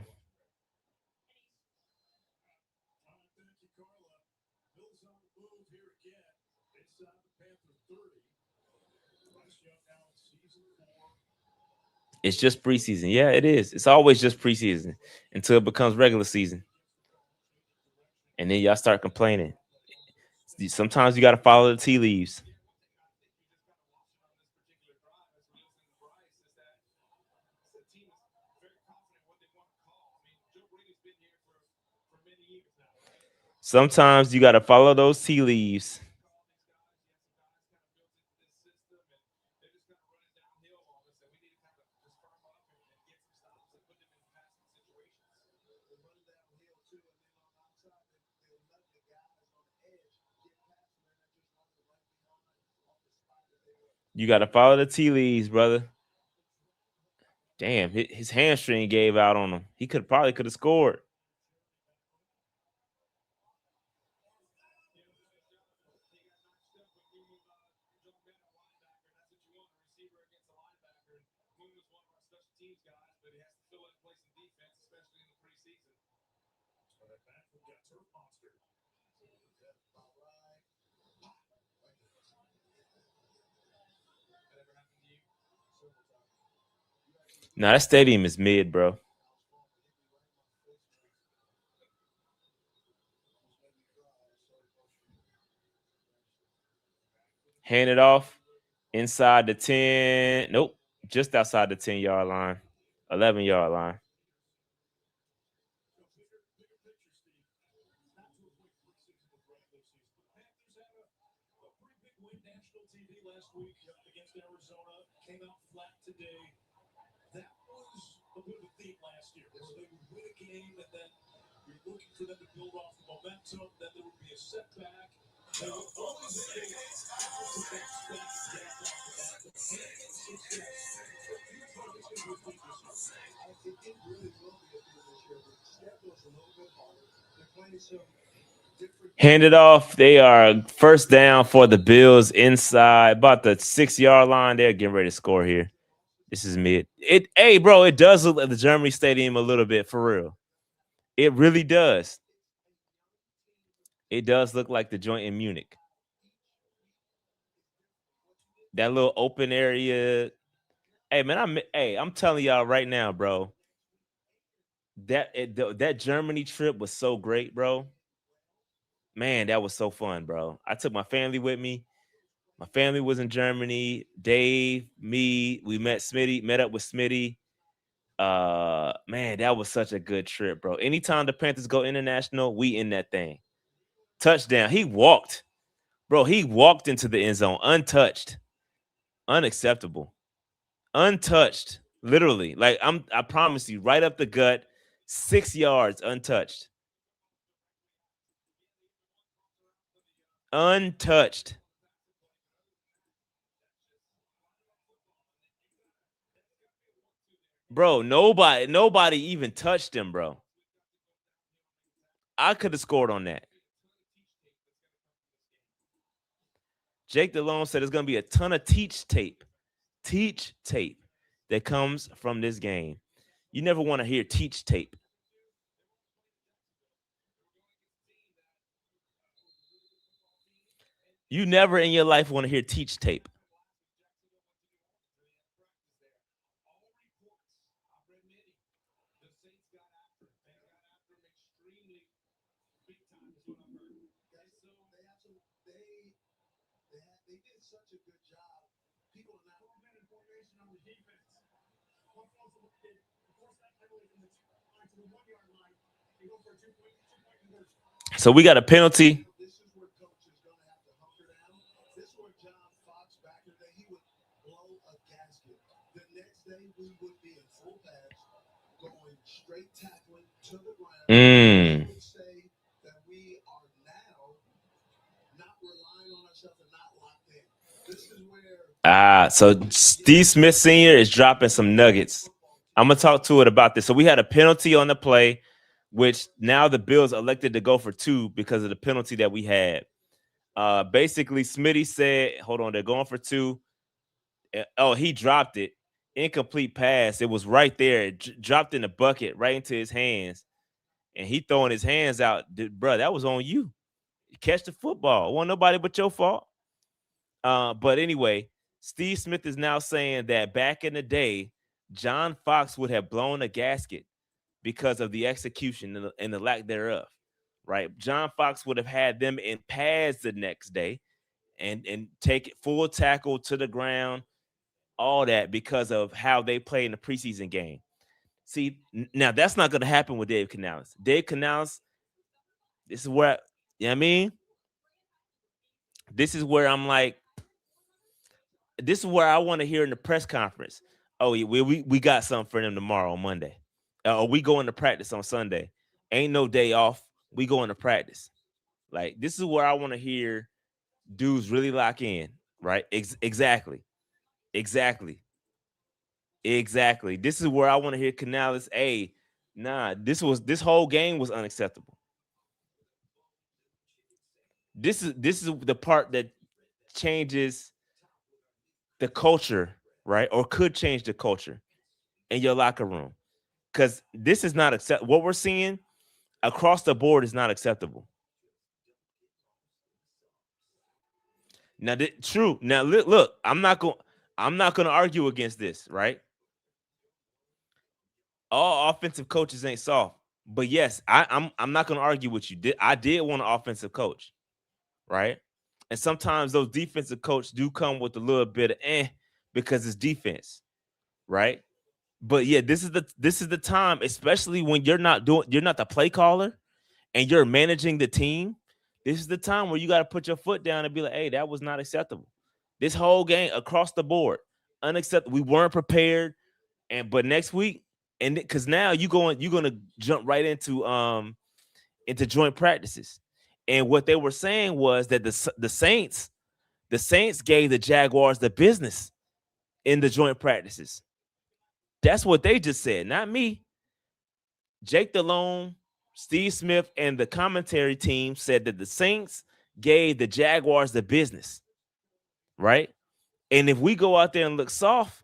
It's just preseason. Yeah, it is. It's always just preseason until it becomes regular season. And then y'all start complaining. Sometimes you got to follow the tea leaves. Sometimes you got to follow those tea leaves. You got to follow the tea leaves, brother. Damn, his hamstring gave out on him. He could have scored. Nah, that stadium is mid, bro. Hand it off inside the 10. Nope. Just outside the 10-yard line. 11-yard line. Hand it off. They are first down for the Bills inside about the 6-yard line. They're getting ready to score here. This is mid. Hey, bro, it does look like the Germany Stadium a little bit, for real. It really does. It does look like the joint in Munich. That little open area. Hey, man, I'm telling y'all right now, bro. That Germany trip was so great, bro. Man, that was so fun, bro. I took my family with me. My family was in Germany. Dave, me, we met up with Smitty. Man, that was such a good trip, bro. Anytime the Panthers go international, we in that thing. Touchdown. He walked. Bro, he walked into the end zone untouched. Unacceptable. Untouched. Literally. Like I promise you, right up the gut, 6 yards untouched. Untouched. Bro, nobody even touched him, bro. I could have scored on that. Jake Delone said there's going to be a ton of teach tape that comes from this game. You never want to hear teach tape. You never in your life want to hear teach tape. So we got a penalty. This is where coach is going to have to hunker down. This is where John Fox back in the day, he would blow a gasket. The next day, we would be in full pads, going straight tackling to the ground. I would say that we are now not relying on ourselves and not locked in. This is where So Steve Smith Sr. is dropping some nuggets. I'm gonna talk to it about this. So we had a penalty on the play, which now the Bills elected to go for 2 because of the penalty that we had. Basically, Smitty said, "Hold on, they're going for 2." Oh, he dropped it. Incomplete pass. It was right there. It dropped in the bucket right into his hands, and he throwing his hands out. Bro, that was on you. Catch the football. It wasn't nobody but your fault. But anyway, Steve Smith is now saying that back in the day, John Fox would have blown a gasket because of the execution and the lack thereof, right? John Fox would have had them in pads the next day and take it full tackle to the ground, all that because of how they play in the preseason game. See, now that's not going to happen with Dave Canales. Dave Canales, this is where, you know what I mean? This is where I'm like, this is where I want to hear in the press conference. Oh, yeah, we got something for them tomorrow on Monday. Or we go into practice on Sunday. Ain't no day off. We go into practice. Like, this is where I want to hear dudes really lock in, right? Exactly. This is where I want to hear Canales. Hey, nah, this whole game was unacceptable. This is the part that changes the culture, right? Or could change the culture in your locker room. Because this is not acceptable. What we're seeing across the board is not acceptable. Now, true. Now, look, I'm not going to argue against this, right? All offensive coaches ain't soft. But yes, I'm not going to argue with you. I did want an offensive coach, right? And sometimes those defensive coaches do come with a little bit of because it's defense, right? But yeah, this is the time, especially when you're not the play caller and you're managing the team. This is the time where you got to put your foot down and be like, hey, that was not acceptable. This whole game across the board, unacceptable. We weren't prepared. But next week, and because now you're gonna jump right into joint practices. And what they were saying was that the Saints gave the Jaguars the business in the joint practices. That's what they just said, not me. Jake Delhomme, Steve Smith, and the commentary team said that the Saints gave the Jaguars the business, right? And if we go out there and look soft,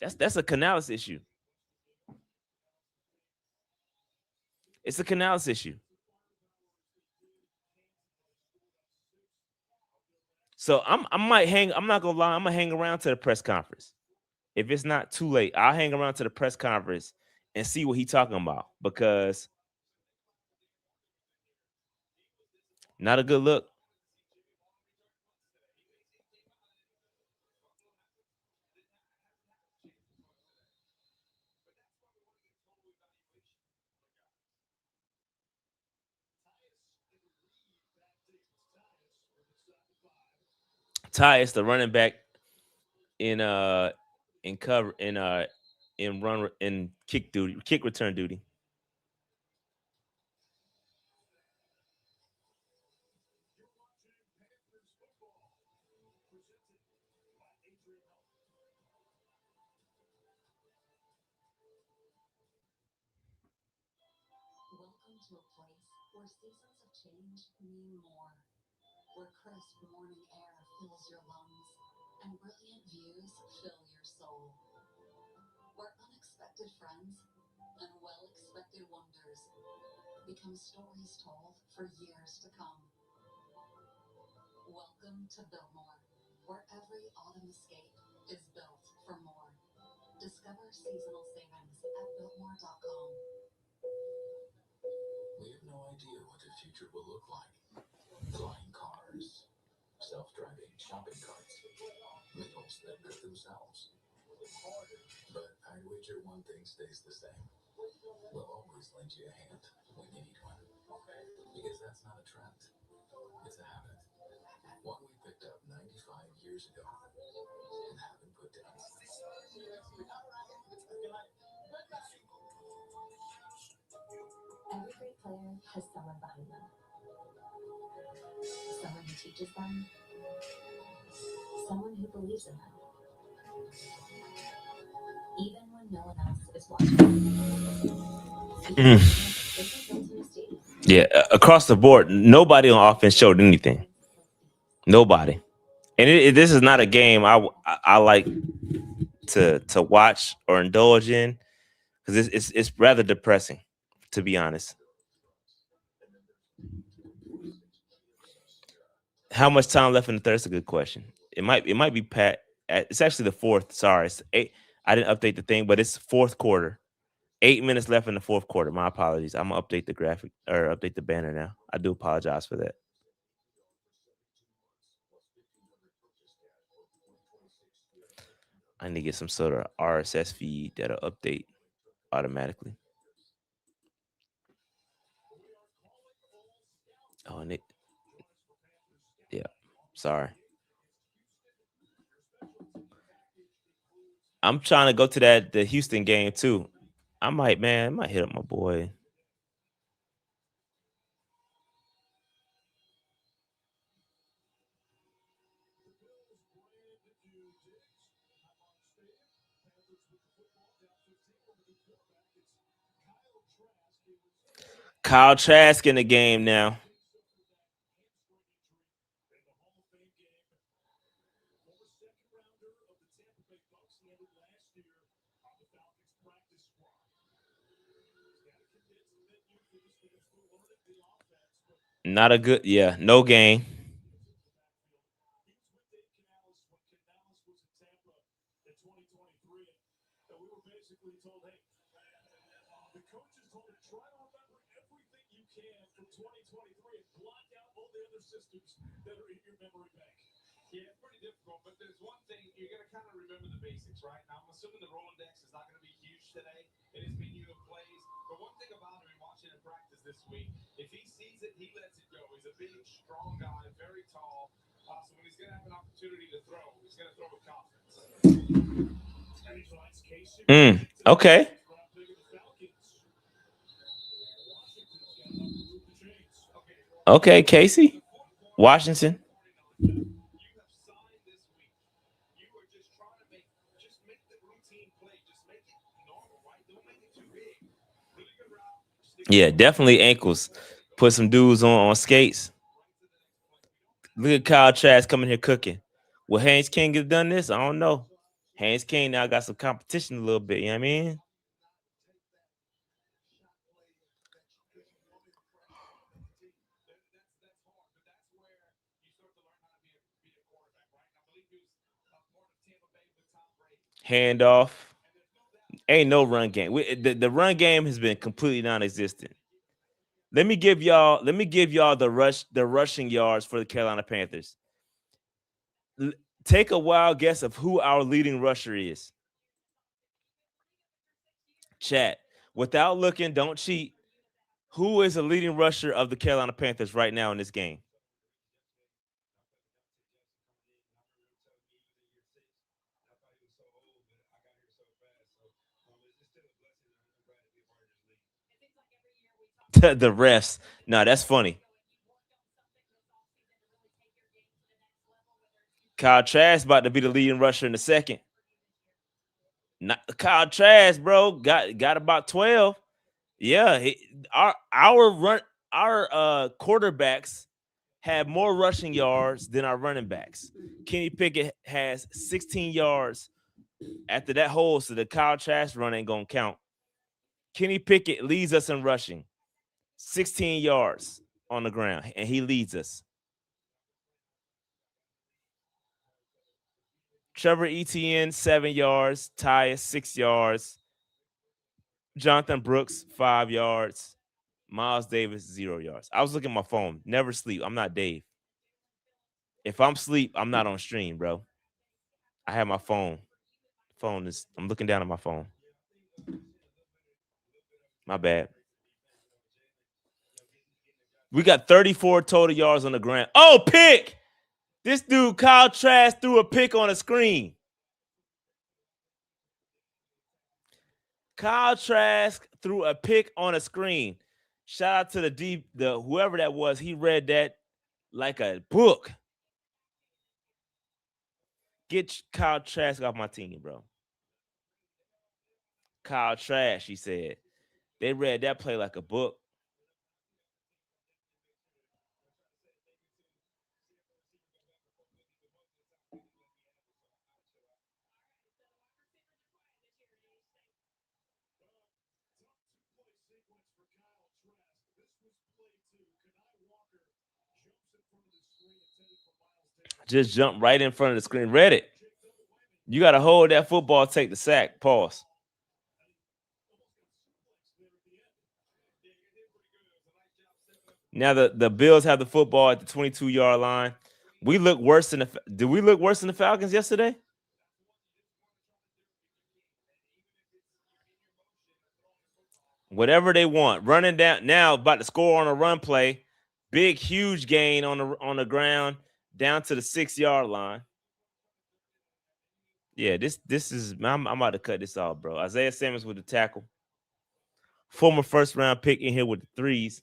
that's a Canales issue. It's a Canales issue. So I might hang. I'm not gonna lie. I'm gonna hang around to the press conference. If it's not too late, I'll hang around to the press conference and see what he's talking about, because not a good look. Ty is the running back in cover in run in kick return duty. Welcome to a place where seasons of change mean more, where crisp morning air fills your lungs and brilliant views fill your soul, where unexpected friends and well-expected wonders become stories told for years to come. Welcome to Biltmore, where every autumn escape is built for more. Discover seasonal savings at Biltmore.com. We have no idea what the future will look like. Flying cars, self-driving shopping carts, else that hurt themselves. But I'd wager one thing stays the same. We'll always lend you a hand when you need one. Because that's not a trend. It's a habit. One we picked up 95 years ago and haven't put down since. Every great player has someone behind them. Someone who teaches them. Someone who believes in them. Even when no one else is watching. Because isn't built in a stadium. Yeah, across the board, nobody on offense showed anything. Nobody. And this is not a game I like to watch or indulge in because it's rather depressing, to be honest. How much time left in the third? That's a good question. It might be Pat. It's actually the fourth. Sorry, it's 8. I didn't update the thing, but it's fourth quarter. 8 minutes left in the fourth quarter. My apologies. I'm gonna update the graphic or update the banner now. I do apologize for that. I need to get some sort of RSS feed that'll update automatically. Oh, and yeah. Sorry. I'm trying to go to the Houston game too. I might hit up my boy. Kyle Trask in the game now. Not a good, no game. Yeah, it's pretty difficult, but there's one thing you're going to kind of remember the basics, right? Now, I'm assuming the Rolodex is not going to be huge today in his menu of plays, but one thing about him watching him practice this week, if he sees it, he lets it go. He's a big, strong guy, very tall, so when he's going to have an opportunity to throw, he's going to throw with confidence. Okay. Okay, Casey. Washington. Yeah, definitely ankles. Put some dudes on skates. Look at Kyle Trask coming here cooking. Will Haynes King have done this? I don't know. Haynes King now got some competition a little bit. You know what I mean? Handoff. Ain't no run game. The run game has been completely non-existent. Let me give y'all the rushing yards for the Carolina Panthers. Take a wild guess of who our leading rusher is. Chat. Without looking, don't cheat. Who is the leading rusher of the Carolina Panthers right now in this game? The refs. No, that's funny. Kyle Trask about to be the leading rusher in the second. Not Kyle Trask, bro. Got about 12. Yeah, our quarterbacks have more rushing yards than our running backs. Kenny Pickett has 16 yards after that hole, so the Kyle Trask run ain't gonna count. Kenny Pickett leads us in rushing, 16 yards on the ground, and he leads us. Trevor Etienne, 7 yards. Tyus, 6 yards. Jonathan Brooks, 5 yards. Miles Davis, 0 yards. I was looking at my phone. Never sleep. I'm not Dave. If I'm asleep, I'm not on stream, bro. I have my phone. I'm looking down at my phone. My bad. We got 34 total yards on the ground. Oh, pick! This dude, Kyle Trask, threw a pick on a screen. Kyle Trask threw a pick on a screen. Shout out to the whoever that was. He read that like a book. Get Kyle Trask off my team, bro. Kyle Trask, he said. They read that play like a book. Just jump right in front of the screen. Read it. You got to hold that football, take the sack. Pause. Now the Bills have the football at the 22-yard line. We look worse than did we look worse than the Falcons yesterday? Whatever they want. Running down now, about to score on a run play. Big, huge gain on the ground down to the 6-yard line. Yeah, this is I'm about to cut this off, bro. Isaiah Simmons with the tackle. Former first-round pick in here with the threes.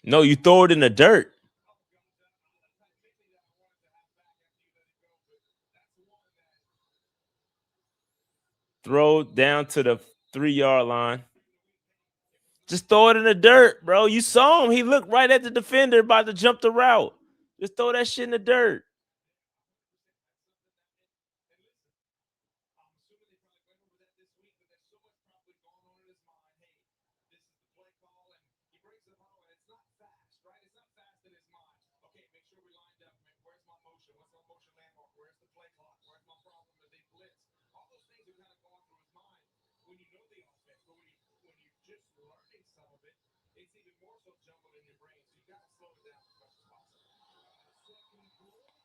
No, you throw it in the dirt. Throw down to the 3-yard line. Just throw it in the dirt, bro. You saw him. He looked right at the defender about to jump the route. Just throw that shit in the dirt.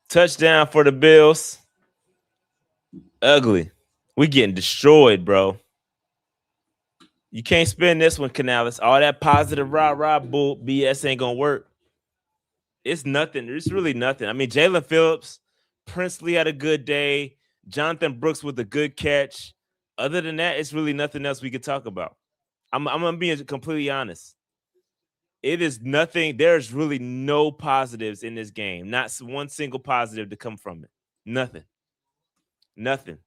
Touchdown for the Bills. Ugly. We getting destroyed, bro. You can't spin this one, Canales. All that positive rah bull BS ain't gonna work. It's nothing. It's really nothing. I mean, Jalen Phillips, Princely had a good day. Jonathan Brooks with a good catch. Other than that, it's really nothing else we could talk about. I'm gonna be completely honest. It is nothing. There's really no positives in this game. Not one single positive to come from it. Nothing. Nothing.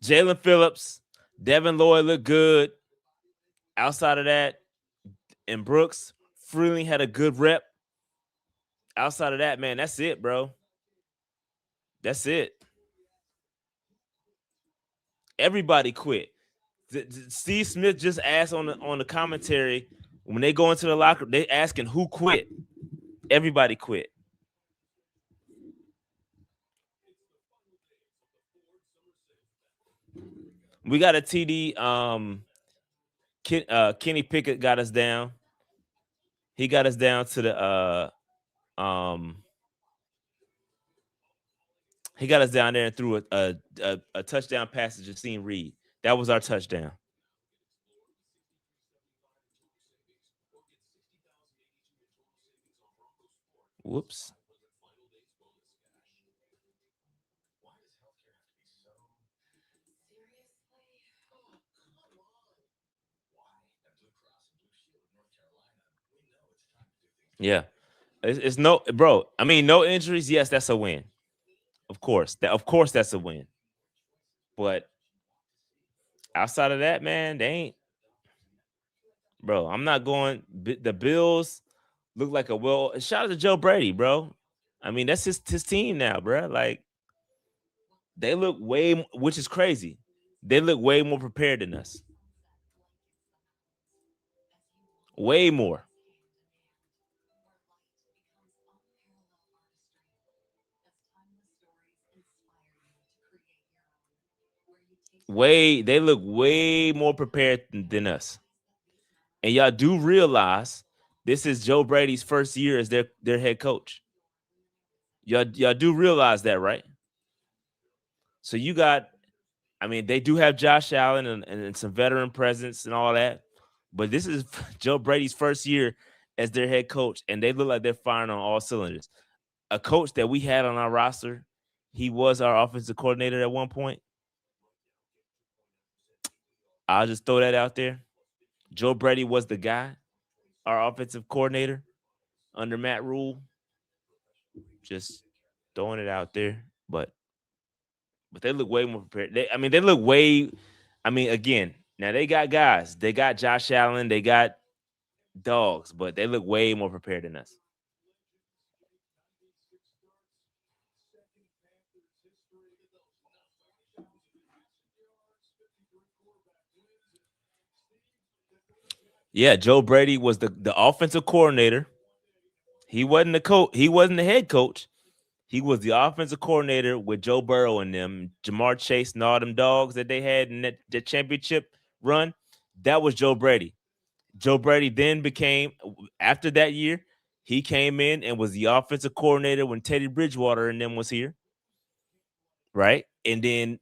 Jalen Phillips, Devin Lloyd looked good. Outside of that, and Brooks, Freeling had a good rep. Outside of that, man, that's it, bro. That's it. Everybody quit. Steve Smith just asked on the commentary when they go into the locker room, they asking who quit. Everybody quit. We got a TD. Kenny Pickett got us down. He got us down to the he got us down there and threw a touchdown pass to Justine Reed. That was our touchdown. Whoops. Yeah. It's no, bro. I mean, no injuries. Yes, that's a win. Of course. That's a win. But outside of that, man, they ain't. Bro, I'm not going. The Bills look like shout out to Joe Brady, bro. I mean, that's his team now, bro. Like, they look which is crazy. They look way more prepared than us. Way more. They look way more prepared than us. And y'all do realize this is Joe Brady's first year as their head coach. Y'all do realize that, right? So you got, I mean, they do have Josh Allen and some veteran presence and all that, but this is Joe Brady's first year as their head coach, and they look like they're firing on all cylinders. A coach that we had on our roster, he was our offensive coordinator at one point. I'll just throw that out there. Joe Brady was the guy, our offensive coordinator under Matt Rule. Just throwing it out there, but they look way more prepared. They look way. I mean, again, now they got guys. They got Josh Allen. They got dogs, but they look way more prepared than us. Yeah, Joe Brady was the offensive coordinator. He wasn't the coach. He wasn't the head coach. He was the offensive coordinator with Joe Burrow and them, Jamar Chase and all them dogs that they had in that championship run. That was Joe Brady. Joe Brady then became, after that year, he came in and was the offensive coordinator when Teddy Bridgewater and them was here, right? And then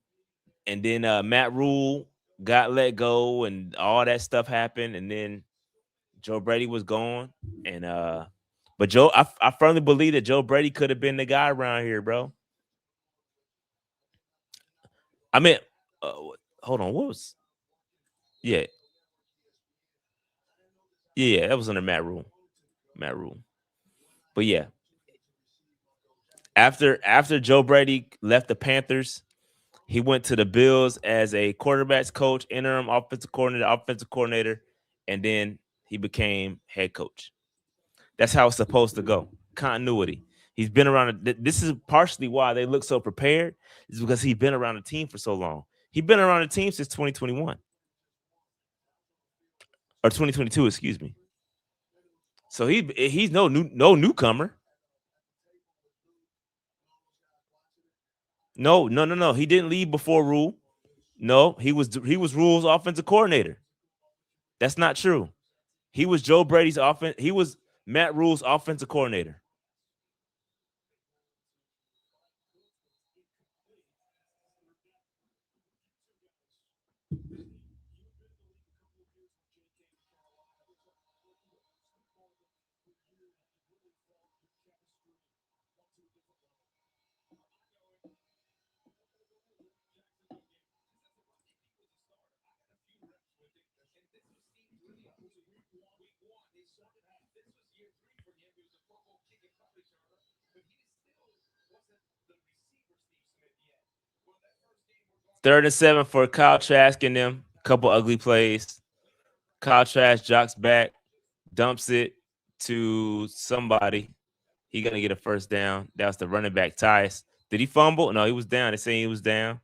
Matt Rule got let go and all that stuff happened, and then Joe Brady was gone. And but I firmly believe that Joe Brady could have been the guy around here, bro. I mean, uh, hold on, what was? Yeah, yeah, that was under Matt Rule. Matt Rule. But yeah, after Joe Brady left the Panthers, he went to the Bills as a quarterbacks coach, interim offensive coordinator, and then he became head coach. That's how it's supposed to go. Continuity. He's been around. This is partially why they look so prepared, is because he's been around the team for so long. He's been around the team since 2021 or 2022, excuse me. So he's no newcomer. No. He didn't leave before Rule. No, he was Rule's offensive coordinator. That's not true. He was Joe Brady's offense. He was Matt Rule's offensive coordinator. Third and 7 for Kyle Trask and them. Couple ugly plays. Kyle Trask jogs back, dumps it to somebody. He gonna get a first down. That was the running back, Tice. Did he fumble? No, he was down. They saying he was down.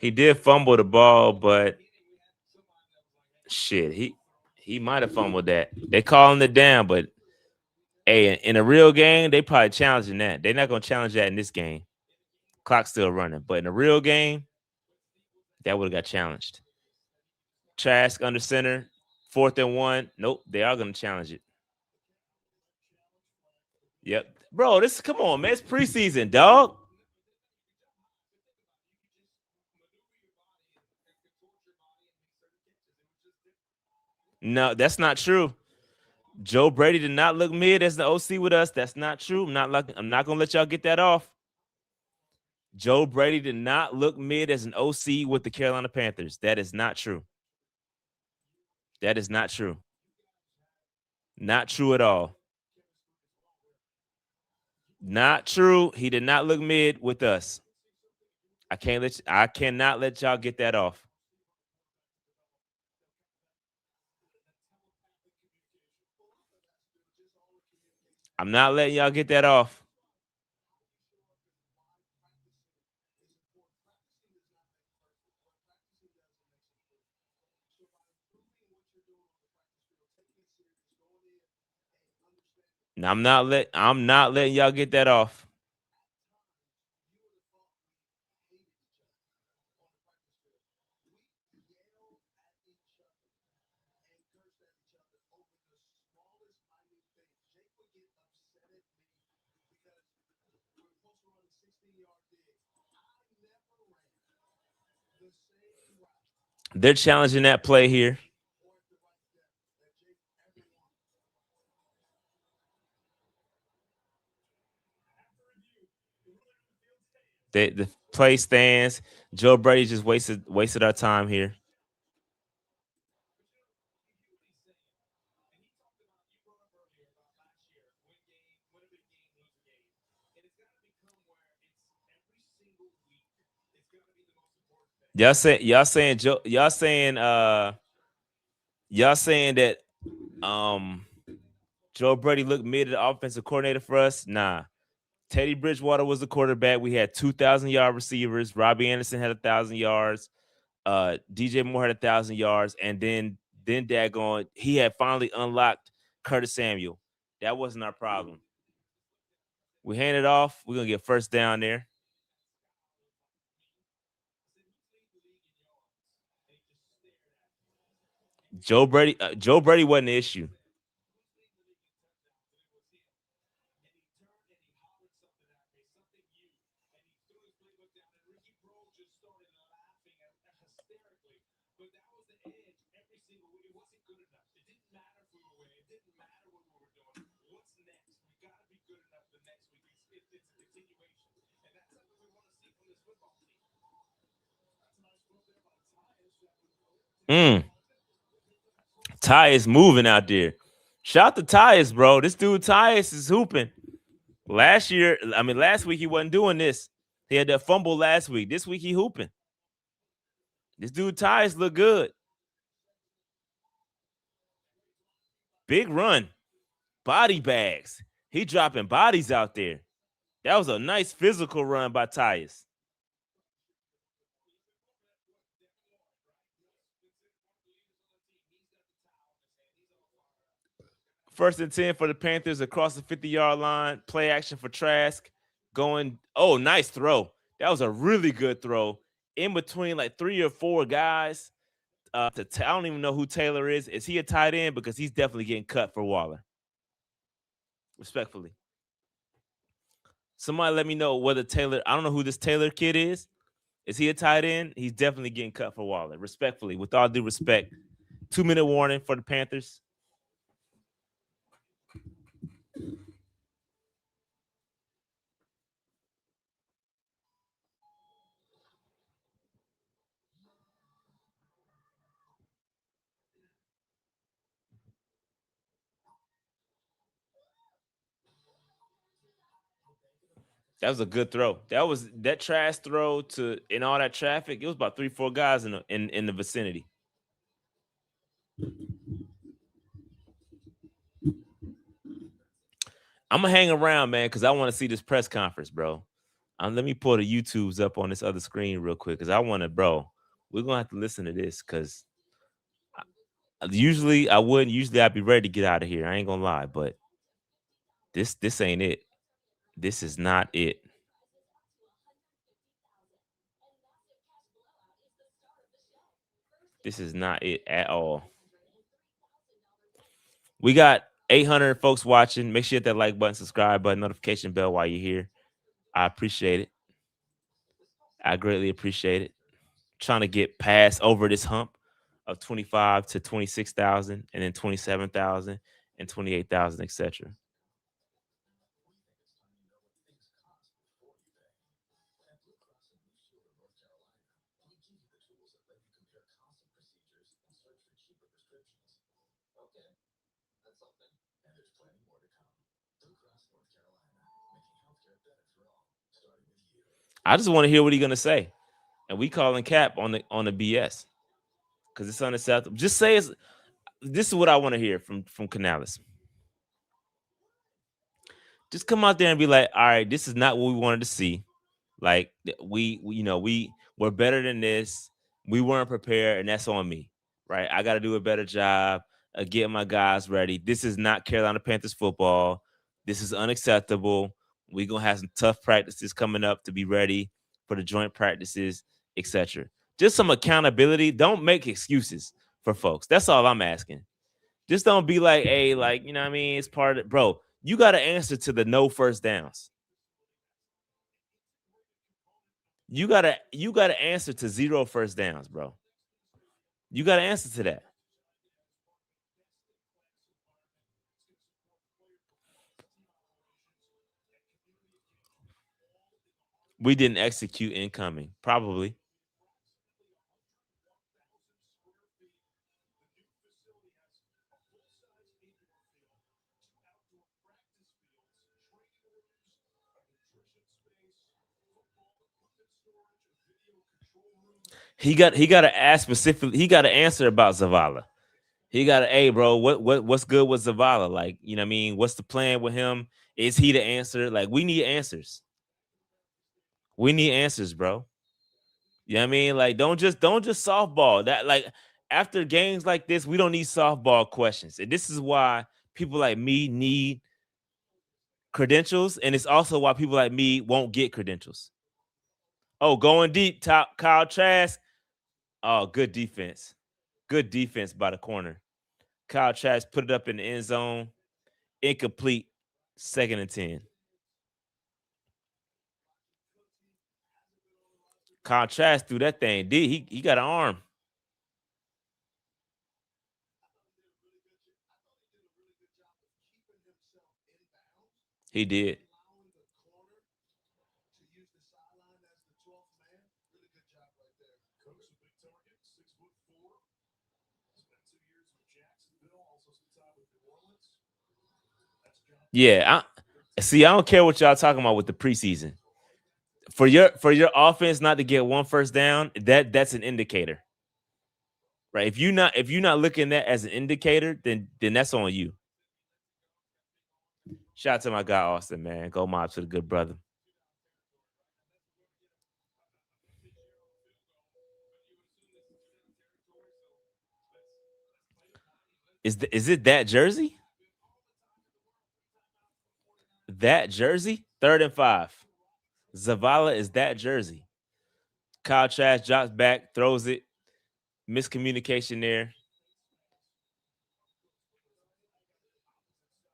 He did fumble the ball, but shit, he might have fumbled that. They calling it down, but hey, in a real game, they probably challenging that. They're not gonna challenge that in this game. Clock's still running, but in a real game, that would have got challenged. Trask under center, 4th and 1. Nope, they are gonna challenge it. Yep, bro. Come on, man. It's preseason, dog. No, that's not true. Joe Brady did not look mid as the OC with us. That's not true. I'm not gonna let y'all get that off. Joe Brady did not look mid as an OC with the Carolina Panthers. That is not true. That is not true. Not true at all. Not true. He did not look mid with us. I cannot let y'all get that off. I'm not letting y'all get that off. Now, I'm not letting y'all get that off. They're challenging that play here. The play stands. Joe Brady just wasted our time here. Y'all saying that Joe Brady looked mid at the offensive coordinator for us? Nah. Teddy Bridgewater was the quarterback. We had 2,000-yard receivers. Robbie Anderson had 1,000 yards. DJ Moore had 1,000 yards, and then daggone, he had finally unlocked Curtis Samuel. That wasn't our problem. We hand it off. We're gonna get first down there. Joe Brady wasn't the issue. Ty is moving out there. Shout to Tyus, bro. This dude Tyus is hooping. Last week he wasn't doing this. He had that fumble last week. This week he hooping. This dude Tyus look good. Big run. Body bags. He dropping bodies out there. That was a nice physical run by Tyus. First and 10 for the Panthers across the 50-yard line. Play action for Trask. Going, nice throw. That was a really good throw. In between like 3 or 4 guys. I don't even know who Taylor is. Is he a tight end? Because he's definitely getting cut for Waller. Respectfully. Somebody let me know whether Taylor, I don't know who this Taylor kid is. Is he a tight end? He's definitely getting cut for Waller. Respectfully, with all due respect. 2-minute warning for the Panthers. That was a good throw. That trash throw to in all that traffic. It was about 3-4 guys in the vicinity. I'm gonna hang around, man, because I want to see this press conference, bro. Let me pull the YouTubes up on this other screen real quick because I want to, bro. We're gonna have to listen to this because usually I wouldn't. Usually I'd be ready to get out of here. I ain't gonna lie, but this ain't it. This is not it. This is not it at all. We got 800 folks watching. Make sure you hit that like button, subscribe button, notification bell while you're here. I appreciate it. I greatly appreciate it. Trying to get past over this hump of 25 to 26,000 and then 27,000 and 28,000, etc. I just want to hear what he's gonna say, and we calling cap on the BS because it's unacceptable. Just say it's. This is what I want to hear from Canales. Just come out there and be like, all right, this is not what we wanted to see. Like we're better than this. We weren't prepared, and that's on me, right? I got to do a better job of getting my guys ready. This is not Carolina Panthers football. This is unacceptable. We're gonna have some tough practices coming up to be ready for the joint practices, etc. Just some accountability. Don't make excuses for folks. That's all I'm asking. Just don't be like, hey, like, you know what I mean? It's part of it. Bro, you got to answer to the no first downs. You gotta answer to 0 first downs, bro. You gotta answer to that. We didn't execute incoming, probably. He got to ask specifically. He got to answer about Zavala. He got to, hey, bro, what's good with Zavala? Like, you know what I mean? What's the plan with him? Is he the answer? Like, we need answers. We need answers, bro. You know what I mean? Like, don't just softball. That, like, after games like this, we don't need softball questions. And this is why people like me need credentials, and it's also why people like me won't get credentials. Oh, going deep, top Kyle Trask. Oh, good defense. Good defense by the corner. Kyle Trask put it up in the end zone. Incomplete. 2nd and 10. Kyle Trask threw that thing. He got an arm. He did. Yeah, I don't care what y'all talking about with the preseason. For your offense not to get one first down, that's an indicator, right? If you're not looking at that as an indicator, then that's on you. Shout out to my guy Austin, man. Go mob to the good brother. Is it that jersey? That jersey? 3rd and 5. Zavala is that jersey. Kyle Trask drops back, throws it. Miscommunication there.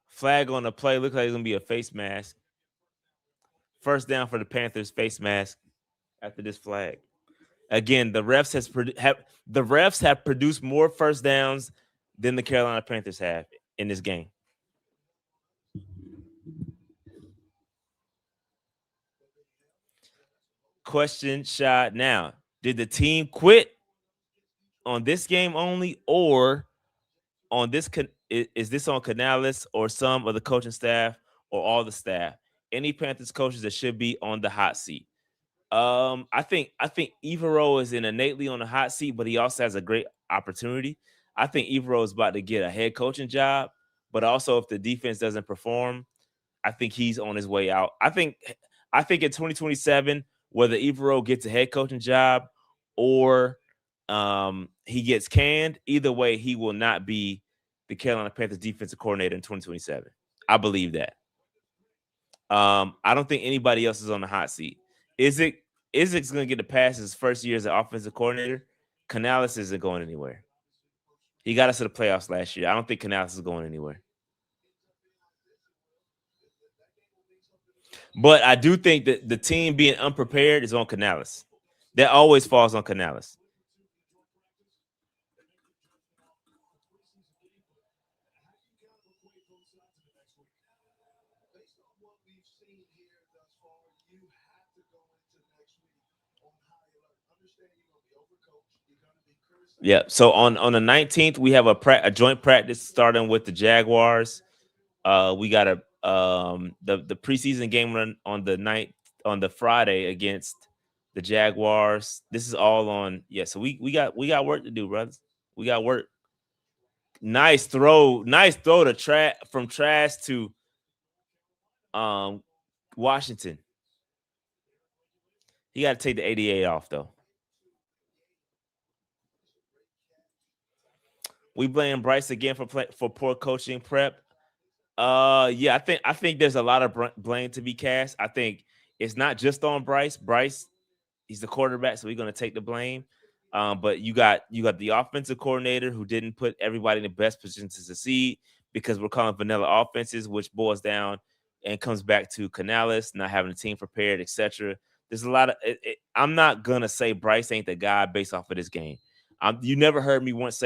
Flag on the play. Looks like it's gonna be a face mask. First down for the Panthers. Face mask after this flag. Again, the refs have produced more first downs than the Carolina Panthers have in this game. Question shot now. Did the team quit on this game only, or on this is this on Canales or some of the coaching staff or all the staff? Any Panthers coaches that should be on the hot seat? I think Evero is in innately on the hot seat, but he also has a great opportunity. I think Evero is about to get a head coaching job, but also if the defense doesn't perform, I think he's on his way out. I think in 2027, whether Evero gets a head coaching job or he gets canned, either way, he will not be the Carolina Panthers defensive coordinator in 2027. I believe that. I don't think anybody else is on the hot seat. Is it Isaac's going to get a pass his first year as an offensive coordinator? Canales isn't going anywhere. He got us to the playoffs last year. I don't think Canales is going anywhere. But I do think that the team being unprepared is on Canales. That always falls on Canales. Yeah. So on the 19th, we have a joint practice starting with the Jaguars. We got the preseason game on the night on the Friday against the Jaguars. This is all on. Yeah. So we got work to do, brothers. We got work. Nice throw to from Trash to um Washington. He got to take the 88 off though. We blame Bryce again for poor coaching prep. Yeah, I think there's a lot of blame to be cast. I think it's not just on Bryce. Bryce, he's the quarterback, so we're gonna take the blame. But you got the offensive coordinator who didn't put everybody in the best position to succeed because we're calling vanilla offenses, which boils down and comes back to Canales not having a team prepared, etc. There's a lot of. I'm not gonna say Bryce ain't the guy based off of this game. You never heard me once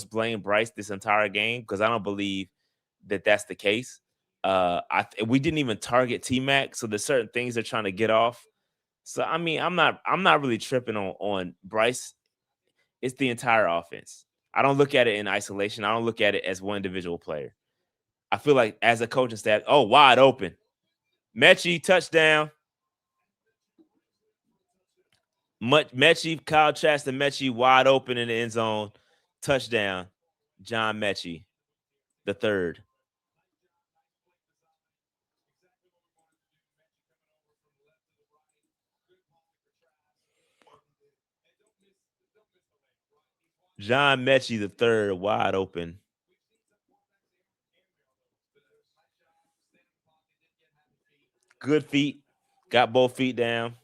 blame Bryce this entire game because I don't believe that that's the case. We didn't even target T Mac, so there's certain things they're trying to get off. So I mean, I'm not really tripping on Bryce. It's the entire offense. I don't look at it in isolation. I don't look at it as one individual player. I feel like as a coaching staff, oh, wide open. Mechie, touchdown. Mechie, Kyle Trask and Mechie wide open in the end zone. Touchdown. John Mechie, the third. John Mechie, the third, wide open. Good feet. Got both feet down.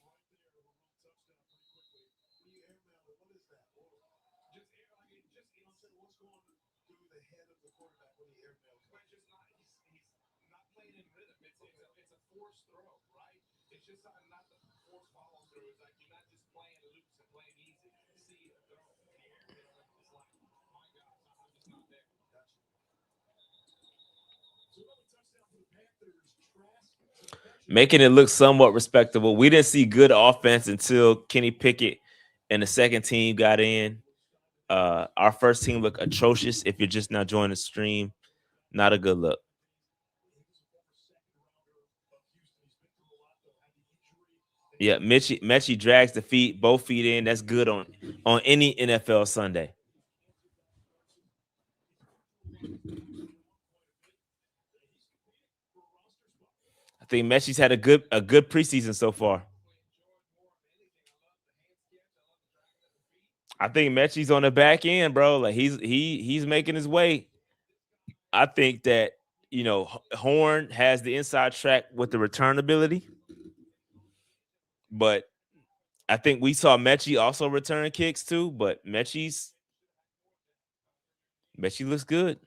Making it look somewhat respectable. We didn't see good offense until Kenny Pickett and the second team got in. Our first team looked atrocious. If you're just now joining the stream, not a good look. Yeah, Mechie drags the feet, both feet in. That's good on any NFL Sunday. I think Mechie's had a good preseason so far. I think Mechie's on the back end, bro. Like he's making his way. I think that Horn has the inside track with the return ability, but I think we saw Mechie also return kicks too. But Mechie looks good.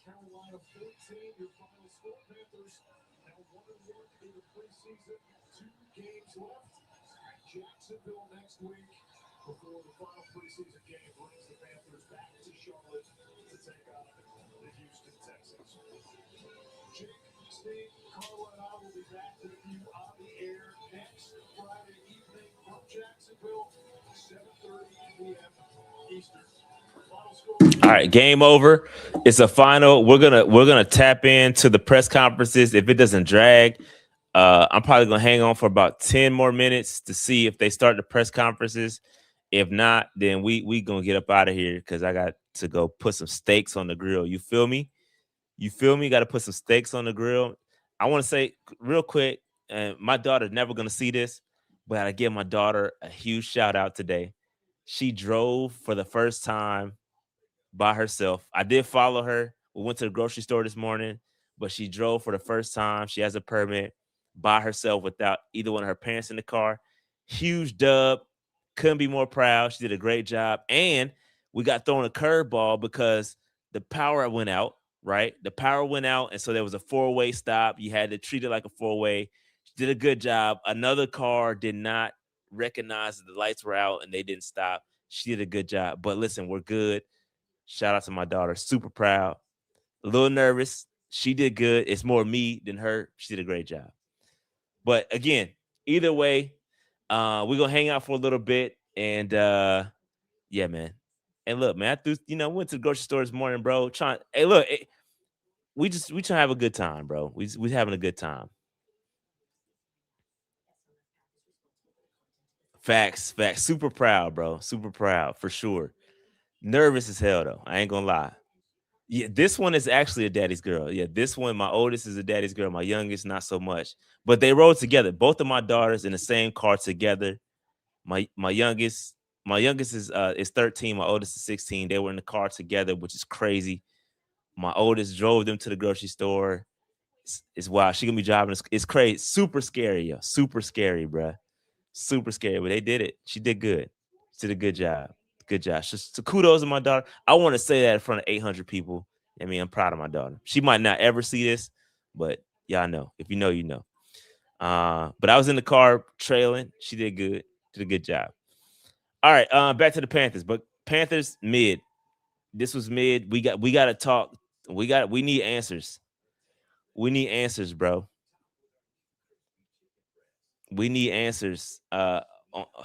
Carolina 14, your final score. Panthers now 1-1 in the preseason. 2 games left. Jacksonville next week before the final preseason game brings the Panthers back to Charlotte to take on the Houston Texans. Jake, Steve, Carla, and I will be back with you on the air next Friday evening from Jacksonville, 7:30 p.m. Eastern. All right, game over. It's a final. We're gonna tap into the press conferences. If it doesn't drag, I'm probably gonna hang on for about 10 more minutes to see if they start the press conferences. If not, then we gonna get up out of here because I got to go put some steaks on the grill. You feel me? You feel me? Got to put some steaks on the grill. I want to say real quick, and my daughter's never gonna see this, but I give my daughter a huge shout out today. She drove for the first time by herself. I did follow her. We went to the grocery store this morning, but she drove for the first time. She has a permit by herself without either one of her parents in the car. Huge dub. Couldn't be more proud. She did a great job. And we got thrown a curveball because the power went out, right? The power went out. And so there was a four-way stop. You had to treat it like a four-way. She did a good job. Another car did not recognize that the lights were out and they didn't stop. She did a good job. But listen, we're good. Shout out to my daughter. Super proud. A little nervous. She did good. It's more me than her. She did a great job. But again, either way, we're gonna hang out for a little bit. And yeah, man. And look, man, I threw, went to the grocery store this morning, bro. Hey, look, we trying to have a good time, bro. We having a good time. Facts, facts. Super proud, bro. Super proud for sure. Nervous as hell though. I ain't gonna lie. Yeah, this one is actually a daddy's girl. Yeah, this one, my oldest is a daddy's girl. My youngest, not so much. But they rode together. Both of my daughters in the same car together. My youngest, is 13. My oldest is 16. They were in the car together, which is crazy. My oldest drove them to the grocery store. It's wild. She gonna be driving. It's crazy. Super scary, yo. Super scary, bruh. Super scary. But they did it. She did good. She did a good job. Good job. So kudos to my daughter. I want to say that in front of 800 people. I mean, I'm proud of my daughter. She might not ever see this, but y'all know. If you know, you know. But I was in the car trailing. She did good. Did a good job. All right. Back to the Panthers. But Panthers mid. This was mid. We got to talk. We need answers. We need answers, bro. We need answers.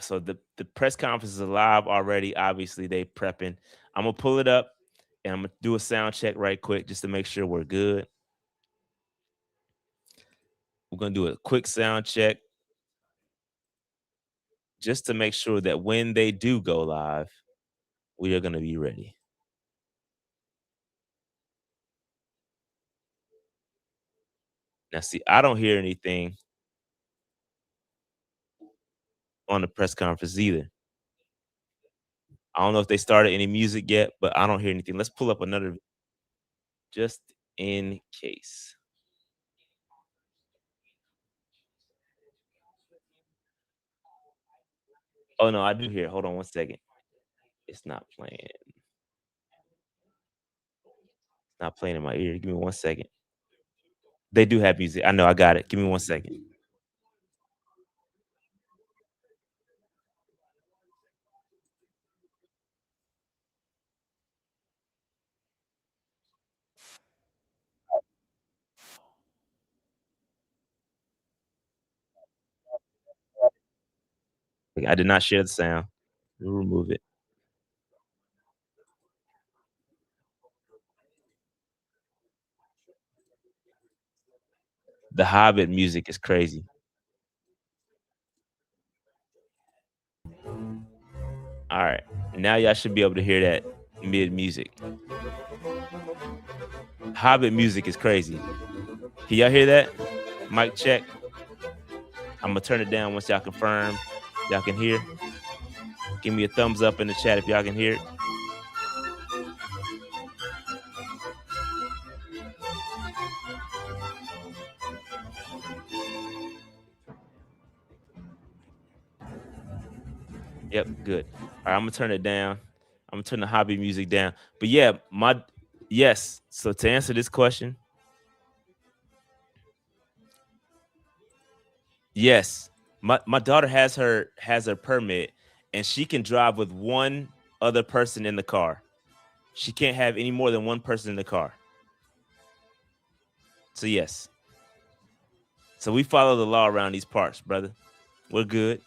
So the press conference is live already. Obviously, they prepping. I'm gonna pull it up and I'm gonna do a sound check right quick just to make sure we're good. We're gonna do a quick sound check just to make sure that when they do go live, we are gonna be ready. Now, see, I don't hear anything on the press conference either. I don't know if they started any music yet, but I don't hear anything. Let's pull up another just in case. Oh no, I do hear. Hold on one second. It's not playing. It's not playing in my ear. Give me one second. They do have music. I know. I got it. Give me one second. I did not share the sound. We'll remove it. The Hobbit music is crazy. All right. Now y'all should be able to hear that mid music. Hobbit music is crazy. Can y'all hear that? Mic check. I'm gonna turn it down once y'all confirm. Y'all can hear. Give me a thumbs up in the chat if y'all can hear it. Yep, good. All right, I'm gonna turn it down. I'm gonna turn the hobby music down. But yeah, yes. So to answer this question, yes. My daughter has her permit and she can drive with one other person in the car. She can't have any more than one person in the car. So yes. So we follow the law around these parts, brother. We're good.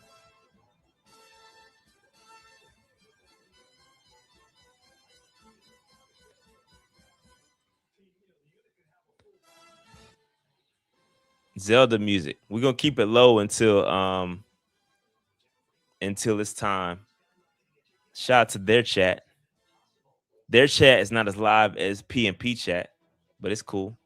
Zelda music. We're gonna keep it low until it's time. Shout out to their chat. Their chat is not as live as P and P chat, but it's cool.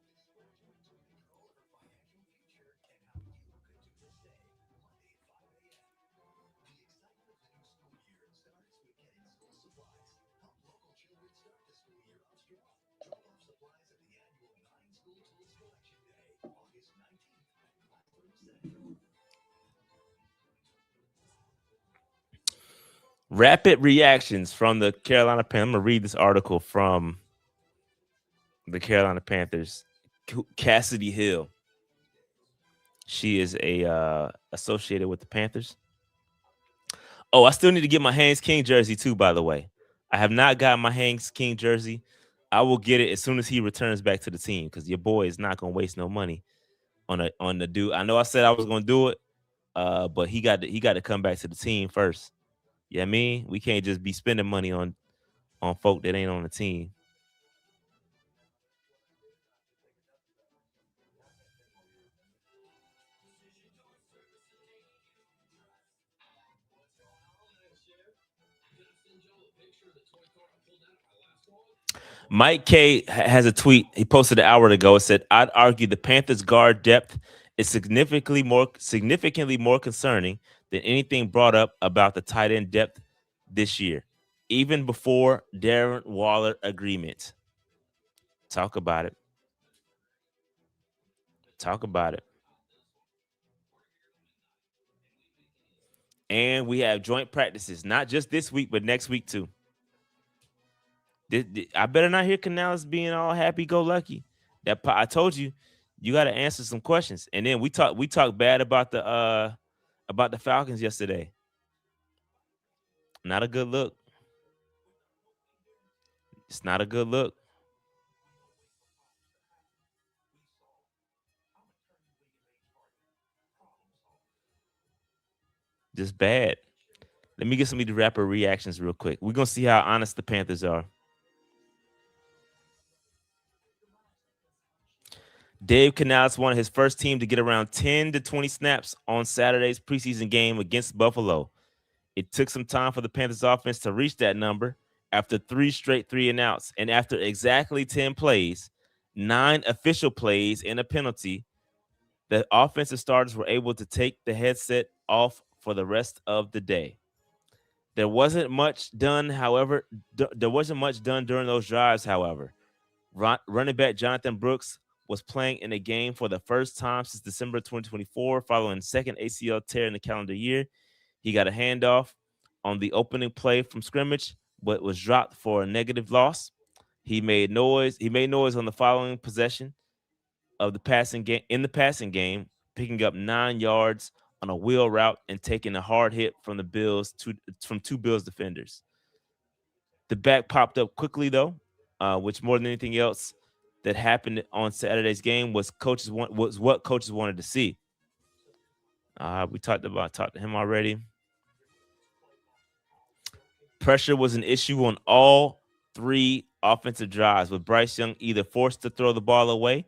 Rapid reactions from the Carolina Panthers. I'm gonna read this article from the Carolina Panthers. Cassidy Hill. She is associated with the Panthers. Oh, I still need to get my Haynes King jersey too, by the way. I have not got my Haynes King jersey. I will get it as soon as he returns back to the team because your boy is not gonna waste no money on the dude. I know I said I was gonna do it, but he got to come back to the team first. Yeah, I mean, we can't just be spending money on folk that ain't on the team. Mike K has a tweet he posted an hour ago. It said, "I'd argue the Panthers' guard depth is significantly more concerning than anything brought up about the tight end depth this year, even before Darren Waller agreement." Talk about it. Talk about it. And we have joint practices, not just this week, but next week too. I better not hear Canales being all happy-go-lucky. I told you, you got to answer some questions. And then we talked bad about the Falcons yesterday. Not a good look. It's not a good look. Just bad. Let me get some of the rapper reactions real quick. We're gonna see how honest the Panthers are. Dave Canales wanted his first team to get around 10 to 20 snaps on Saturday's preseason game against Buffalo. It took some time for the Panthers offense to reach that number after 3 straight 3-and-outs. And after exactly 10 plays, 9 official plays, and a penalty, the offensive starters were able to take the headset off for the rest of the day. There wasn't much done, however. There wasn't much done during those drives, however. Running back Jonathan Brooks was playing in a game for the first time since December 2024, following second ACL tear in the calendar year. He got a handoff on the opening play from scrimmage, but was dropped for a negative loss. He made noise. He made noise on the following possession of the passing game, picking up 9 yards on a wheel route and taking a hard hit from from 2 Bills defenders. The back popped up quickly though, which more than anything else that happened on Saturday's game was what coaches wanted to see. We talked to him already. Pressure was an issue on all 3 offensive drives, with Bryce Young either forced to throw the ball away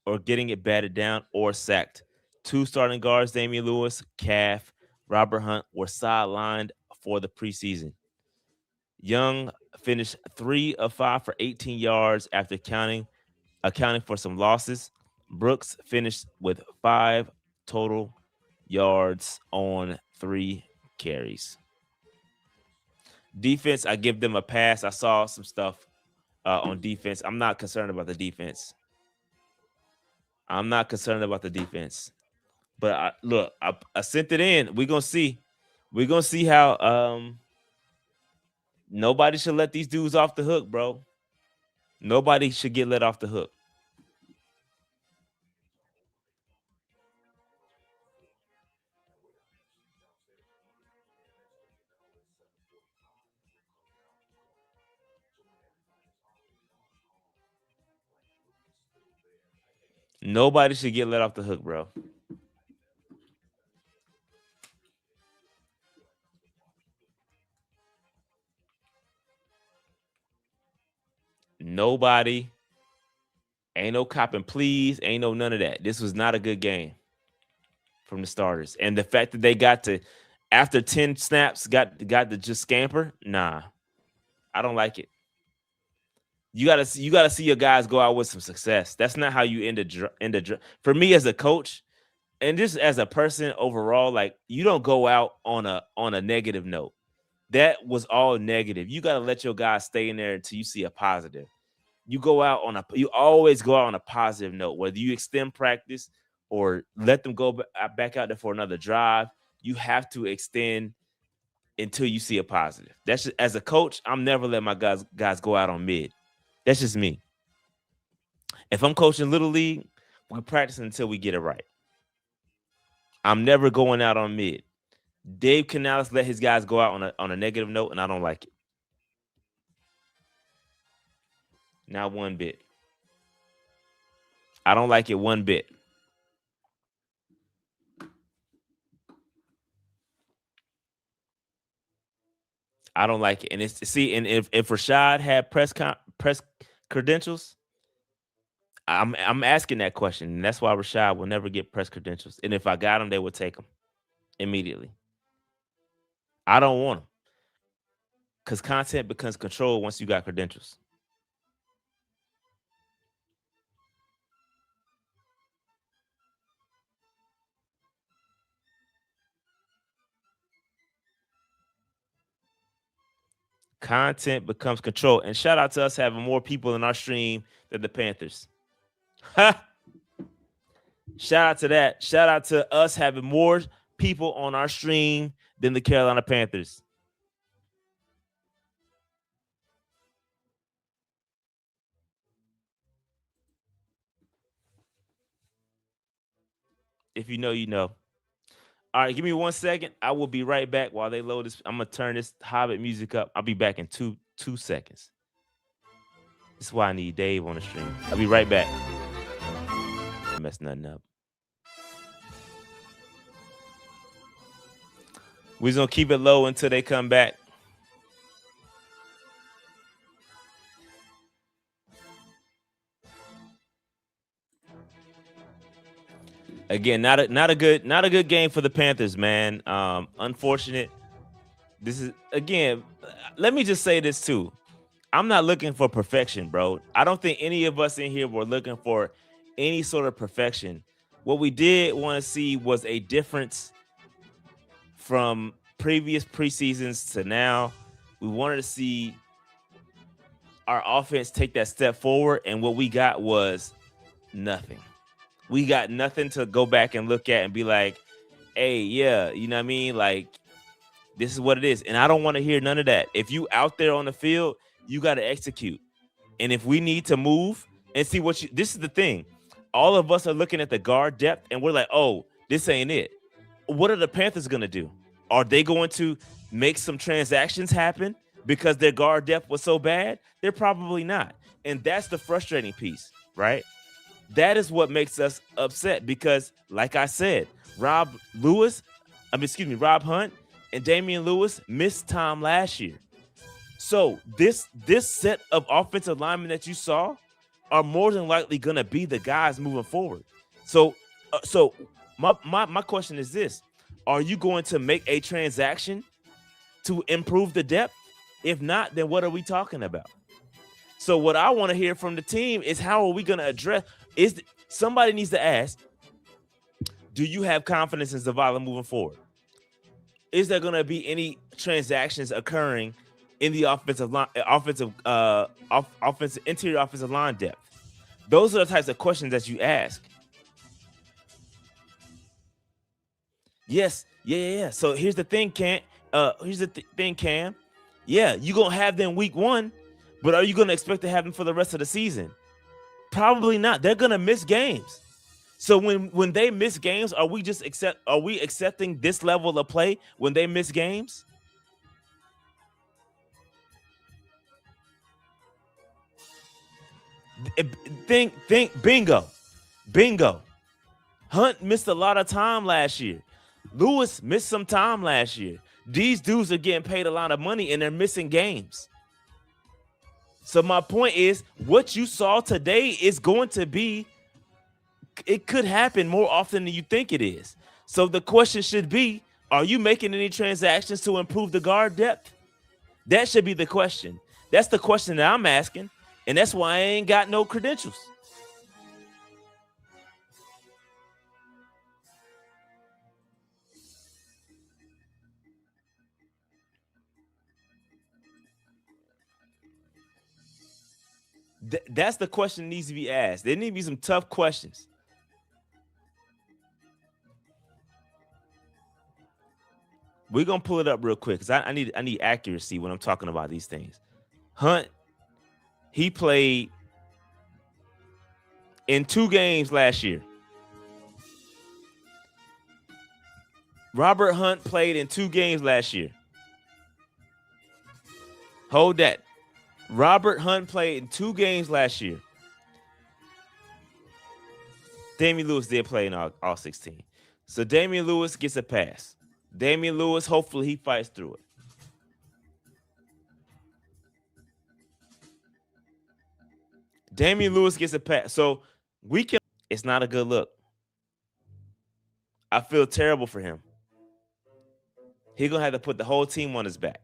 or getting it batted down or sacked. 2 starting guards, Damian Lewis, Calf, Robert Hunt, were sidelined for the preseason. Young finished 3 of 5 for 18 yards after accounting for some losses. Brooks finished with 5 total yards on 3 carries. Defense, I give them a pass. I saw some stuff on defense. I'm not concerned about the defense. But I sent it in. We're gonna see. We're gonna see how nobody should let these dudes off the hook, bro. Nobody should get let off the hook. Nobody should get let off the hook, bro. Nobody. Ain't no copping, please. Ain't no none of that. This was not a good game from the starters. And the fact that they got to, after 10 snaps, got to just scamper. Nah, I don't like it. You gotta see your guys go out with some success. That's not how you end a. For me as a coach, and just as a person overall, like, you don't go out on a negative note. That was all negative. You got to let your guys stay in there until you see a positive. you always go out on a positive note, whether you extend practice or let them go back out there for another drive. You have to extend until you see a positive. That's just, as a coach, I'm never letting my guys go out on mid. That's just me. If I'm coaching Little League, we practice until we get it right. I'm never going out on mid. Dave Canales let his guys go out on a negative note, and I don't like it. Not one bit. I don't like it one bit. I don't like it. And if Rashad had press credentials, I'm asking that question. And that's why Rashad will never get press credentials. And if I got them, they would take them immediately. I don't want them. Because content becomes control once you got credentials. Content becomes control. And shout out to us having more people in our stream than the Panthers. Shout out to that. Shout out to us having more people on our stream than the Carolina Panthers. If you know, you know. All right, give me 1 second. I will be right back while they load this. I'm going to turn this Hobbit music up. I'll be back in two seconds. This is why I need Dave on the stream. I'll be right back. Mess nothing up. We're going to keep it low until they come back. Again, not a good game for the Panthers, man. Unfortunate. This is, again, let me just say this too. I'm not looking for perfection, bro. I don't think any of us in here were looking for any sort of perfection. What we did want to see was a difference from previous preseasons to now. We wanted to see our offense take that step forward, and what we got was nothing. We got nothing to go back and look at and be like, hey, yeah, you know what I mean? Like, this is what it is. And I don't want to hear none of that. If you out there on the field, you got to execute. And if we need to move and see this is the thing. All of us are looking at the guard depth and we're like, oh, this ain't it. What are the Panthers going to do? Are they going to make some transactions happen because their guard depth was so bad? They're probably not. And that's the frustrating piece, right? That is what makes us upset because, like I said, Rob Hunt and Damian Lewis missed time last year. So this set of offensive linemen that you saw are more than likely going to be the guys moving forward. So my question is this. Are you going to make a transaction to improve the depth? If not, then what are we talking about? So what I want to hear from the team is how are we going to address somebody needs to ask, do you have confidence in Zavala moving forward? Is there going to be any transactions occurring in the interior offensive line depth? Those are the types of questions that you ask. Yes. Yeah. So here's the thing, Cam. Yeah, you're going to have them week 1, but are you going to expect to have them for the rest of the season? Probably not. They're going to miss games. So when they miss games, are we accepting this level of play when they miss games? Think bingo. Hunt missed a lot of time last year. Lewis missed some time last year. These dudes are getting paid a lot of money and they're missing games. So my point is, what you saw today is going to be, it could happen more often than you think it is. So the question should be, are you making any transactions to improve the guard depth? That should be the question. That's the question that I'm asking. And that's why I ain't got no credentials. That's the question that needs to be asked. There need to be some tough questions. We're gonna pull it up real quick because I need accuracy when I'm talking about these things. Hunt, he played in 2 games last year. Robert Hunt played in 2 games last year. Hold that. Robert Hunt played in 2 games last year. Damian Lewis did play in all 16. So Damian Lewis gets a pass. Damian Lewis, hopefully he fights through it. Damian Lewis gets a pass. So we can. It's not a good look. I feel terrible for him. He's going to have to put the whole team on his back.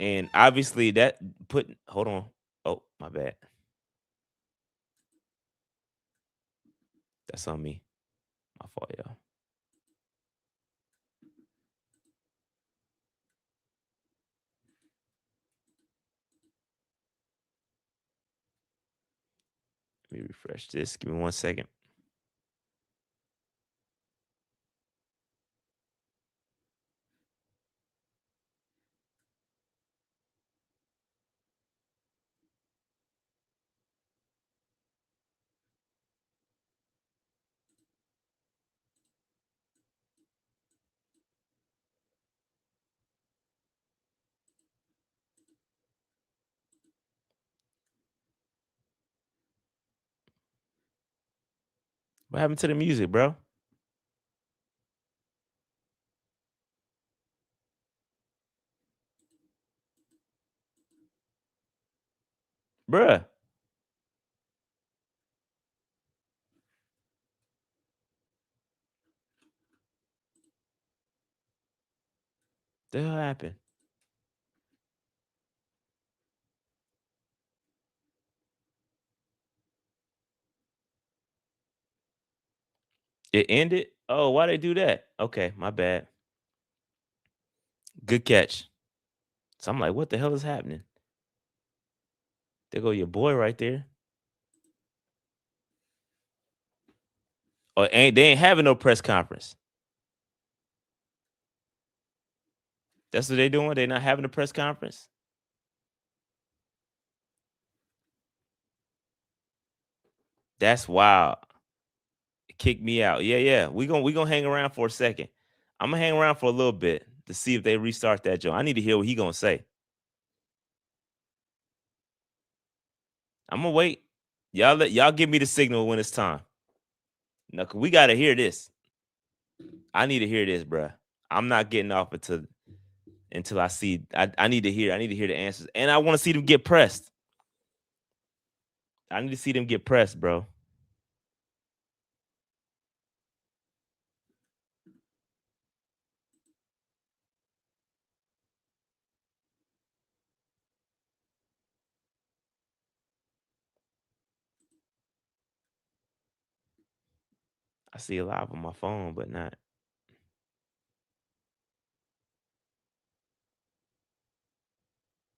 And obviously that hold on. Oh, my bad. That's on me. My fault, y'all. Let me refresh this. Give me 1 second. What happened to the music, bro? Bruh. The hell happened? It ended? Oh, why they do that? Okay, my bad. Good catch. So I'm like, what the hell is happening? There go your boy right there. Oh, they ain't having no press conference. That's what they doing? They not having a press conference? That's wild. Kick me out. Yeah. We gonna hang around for a second. I'm gonna hang around for a little bit to see if they restart that joint. I need to hear what he gonna say. I'm gonna wait. Y'all give me the signal when it's time. No, we gotta hear this. I need to hear this, bruh. I'm not getting off until I see. I need to hear the answers, and I want to see them get pressed. I need to see them get pressed, bro. I see it live on my phone, but not.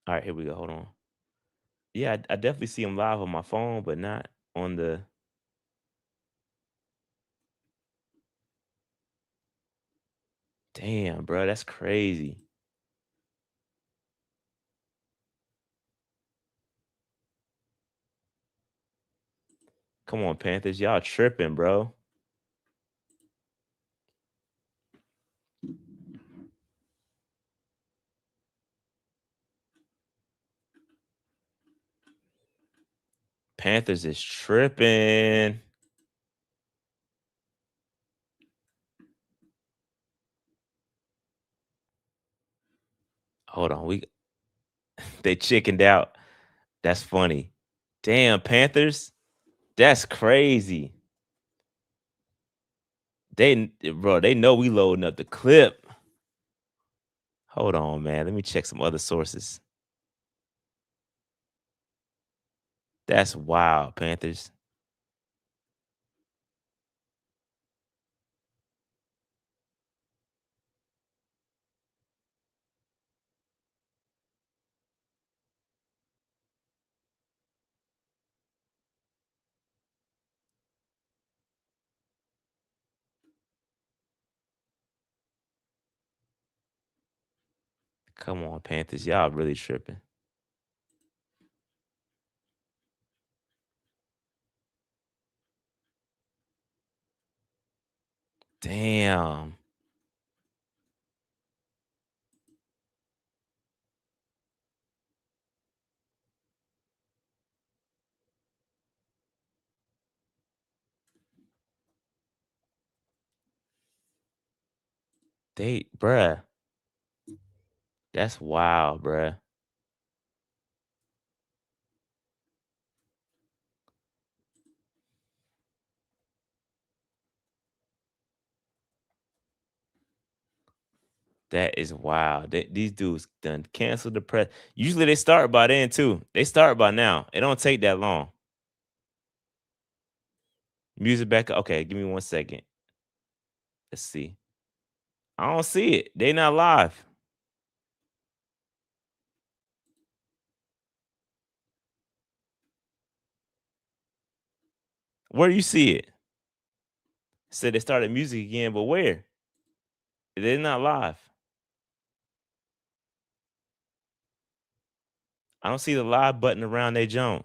All right, here we go. Hold on. Yeah, I definitely see them live on my phone, but not on the. Damn, bro, that's crazy. Come on, Panthers, y'all tripping, bro. Panthers is tripping. Hold on, they chickened out. That's funny. Damn, Panthers. That's crazy. They know we loading up the clip. Hold on, man. Let me check some other sources. That's wild, Panthers. Come on, Panthers. Y'all really tripping. Damn. Bruh. That's wild, bruh. That is wild. These dudes done canceled the press. Usually they start by then too. They start by now. It don't take that long. Music back. Okay, give me 1 second. Let's see. I don't see it. They not live. Where do you see it? Said they started music again, but where? They're not live. I don't see the live button around their jump.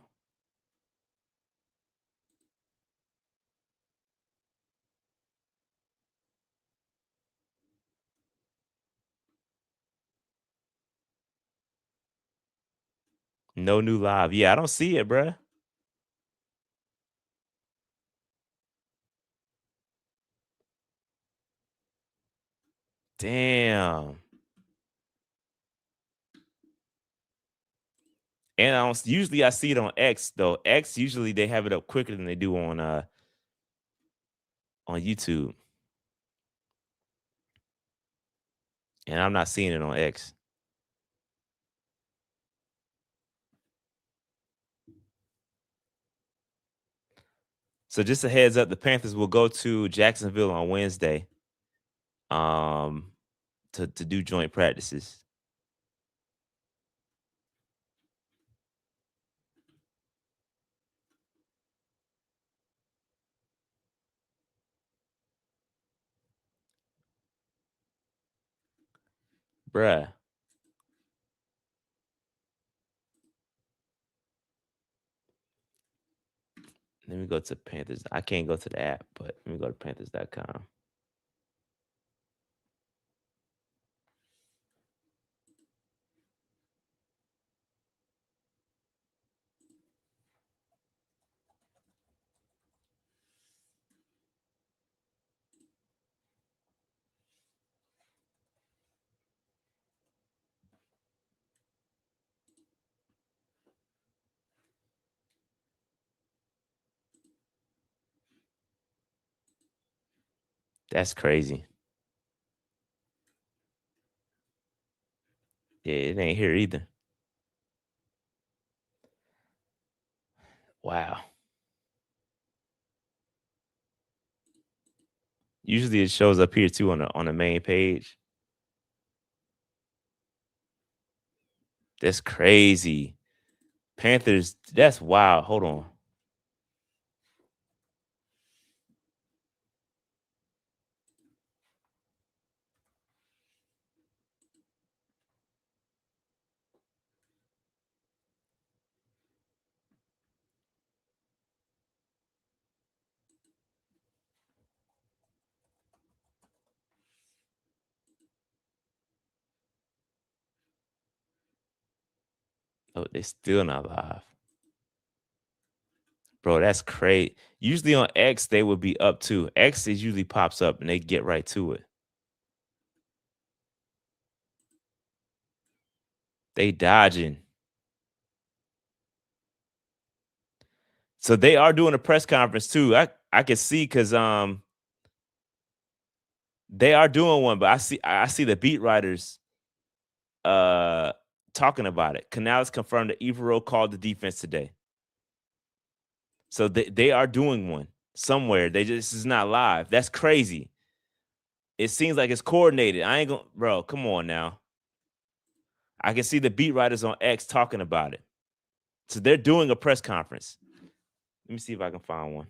No new live. Yeah, I don't see it, bruh. Damn. And I don't usually I see it on X though. X usually they have it up quicker than they do on YouTube. And I'm not seeing it on X. So just a heads up, the Panthers will go to Jacksonville on Wednesday to do joint practices. Bruh. Let me go to Panthers. I can't go to the app, but let me go to Panthers.com. That's crazy. Yeah, it ain't here either. Wow. Usually it shows up here too on the main page. That's crazy. Panthers, that's wild. Hold on. Oh, they still not live. Bro, that's crazy. Usually on X, they would be up too. X is usually pops up and they get right to it. They dodging. So they are doing a press conference too. I can see because they are doing one, but I see the beat writers talking about it. Canales confirmed that Evero called the defense today. So they are doing one somewhere. This is not live. That's crazy. It seems like it's coordinated. I ain't gonna, bro. Come on now. I can see the beat writers on X talking about it. So they're doing a press conference. Let me see if I can find one.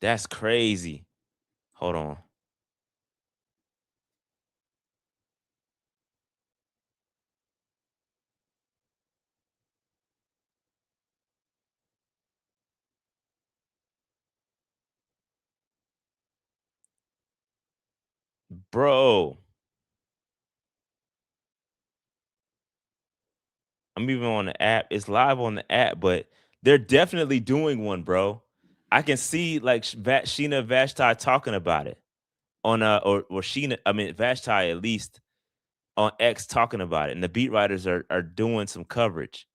That's crazy. Hold on. Bro, I'm even on the app. It's live on the app, but they're definitely doing one, bro. I can see like Sheena Vashti talking about it on or Sheena, I mean Vashti at least on X talking about it, and the beat writers are doing some coverage.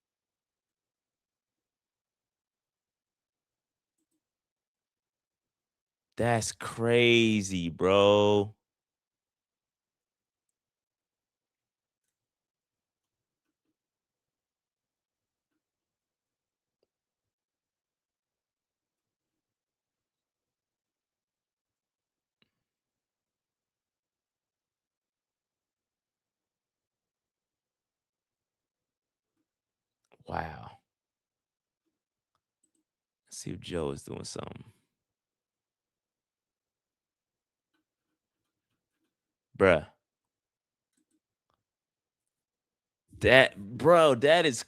That's crazy, bro. Wow. Let's see if Joe is doing something. Bruh. That is,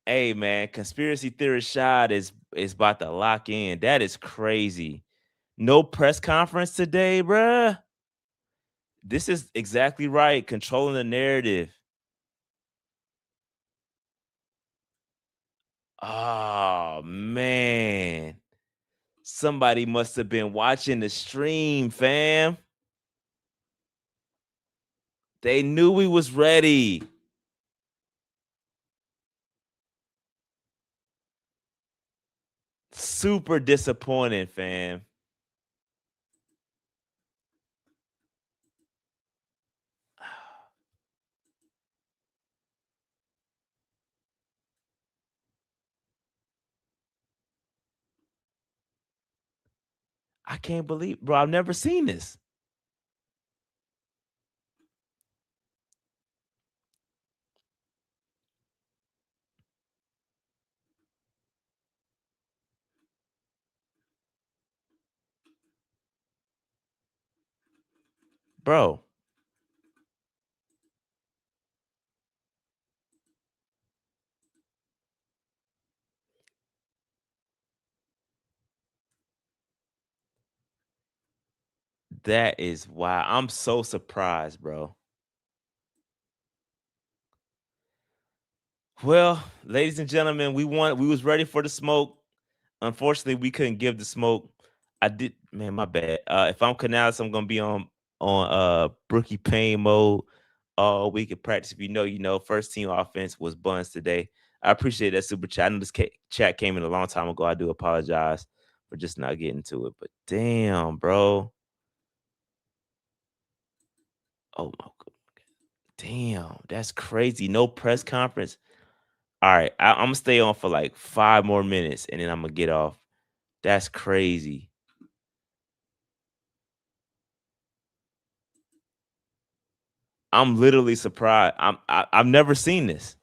hey man, conspiracy theorist shot is about to lock in. That is crazy. No press conference today, bruh. This is exactly right. Controlling the narrative. Oh man. Somebody must have been watching the stream, fam. They knew we was ready. Super disappointing, fam. I can't believe, bro. I've never seen this. Bro, that is why I'm so surprised, bro. Well, ladies and gentlemen, we won. We was ready for the smoke. Unfortunately, we couldn't give the smoke. I did, man. My bad. If I'm Canales, I'm gonna be on Brookie Payne mode all week at practice. If you know, you know. First team offense was buns today. I appreciate that super chat. I know this chat came in a long time ago. I do apologize for just not getting to it. But damn, bro. Oh my god. Damn, that's crazy. No press conference. All right, I'm gonna stay on for like 5 more minutes and then I'm gonna get off. That's crazy. I'm literally surprised. I've never seen this.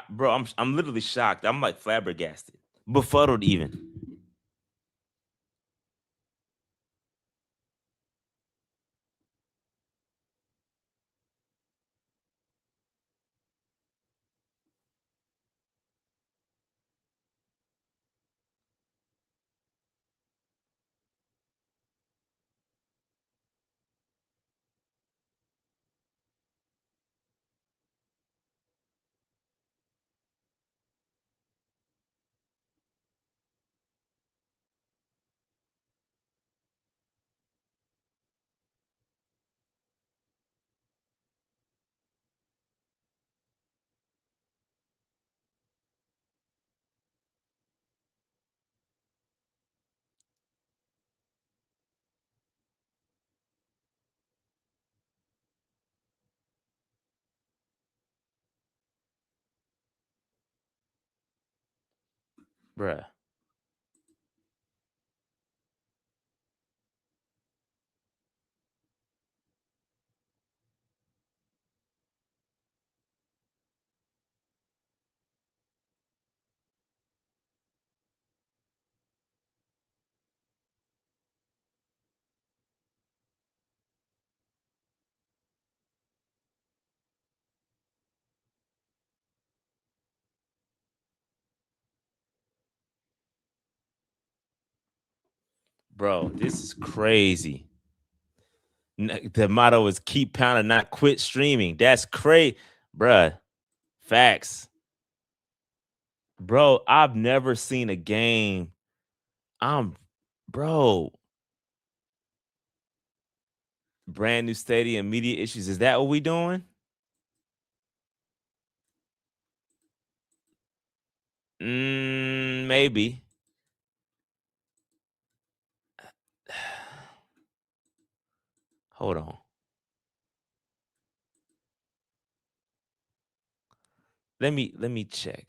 Bro, I'm literally shocked. I'm like flabbergasted, befuddled even. Bruh. Bro, this is crazy. The motto is keep pounding, not quit streaming. That's crazy, bruh. Facts. Bro, I've never seen a game. Bro. Brand new stadium, media issues. Is that what we doing? Maybe. Hold on. Let me check.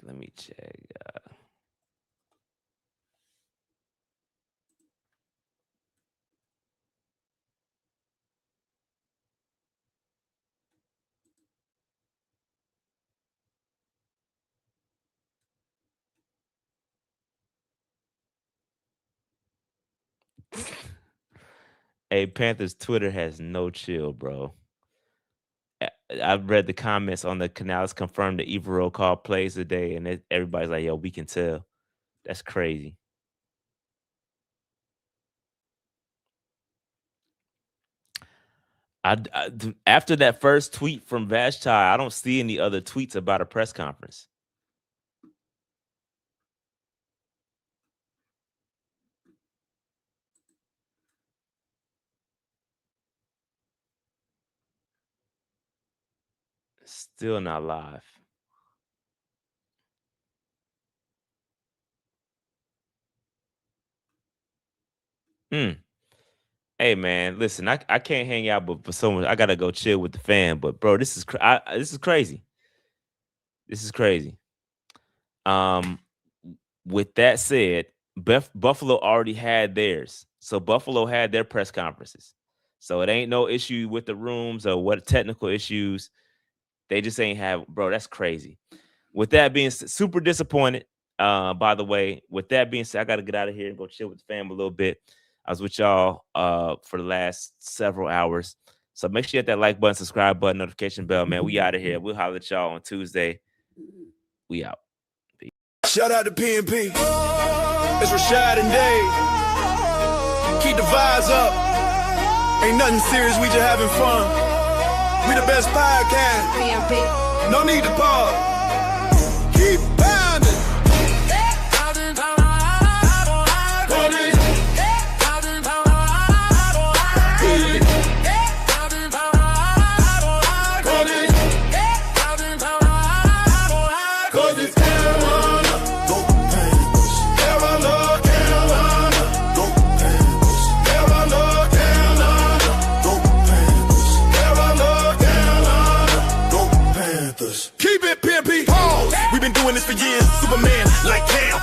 Hey, Panthers Twitter has no chill, bro. I've read the comments on the Canals confirmed that Evero called plays today, and everybody's like, yo, we can tell. That's crazy. After that first tweet from Vashti, I don't see any other tweets about a press conference. Still not live. Hey man, listen, I can't hang out, but for someone I gotta go chill with the fan. But bro, this is crazy. This is crazy. With that said, Buffalo already had theirs, so Buffalo had their press conferences. So it ain't no issue with the rooms or what technical issues. They just ain't have, bro. That's crazy. With that being super disappointed. By the way, with that being said, I got to get out of here and go chill with the fam a little bit. I was with y'all for the last several hours. So make sure you hit that like button, subscribe button, notification bell, man. We out of here. We'll holler at y'all on Tuesday. We out. Peace. Shout out to PNP. It's Rashad and Dave. Keep the vibes up. Ain't nothing serious, we just having fun. We the best podcast. PNP. No need to pause. Keep pounding. Doing this for years, Superman like Cam.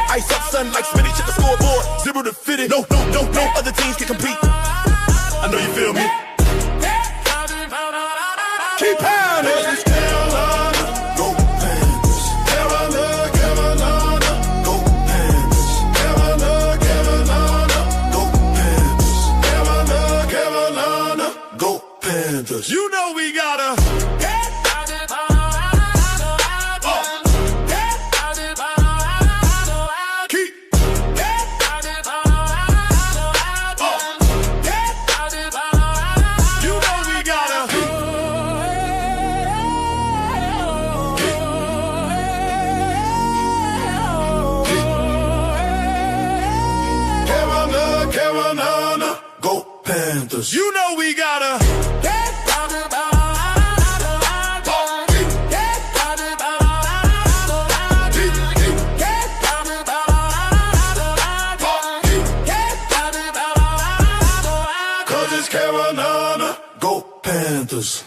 Ice up, sun like spinach at the scoreboard. 0 to 50, no other teams can compete. I know you feel me. Keep pounding. It's Carolina, go Panthers. Carolina, go Panthers. Carolina, go Panthers. You know we gotta. You know we gotta. Cause it's Carolina, go Panthers.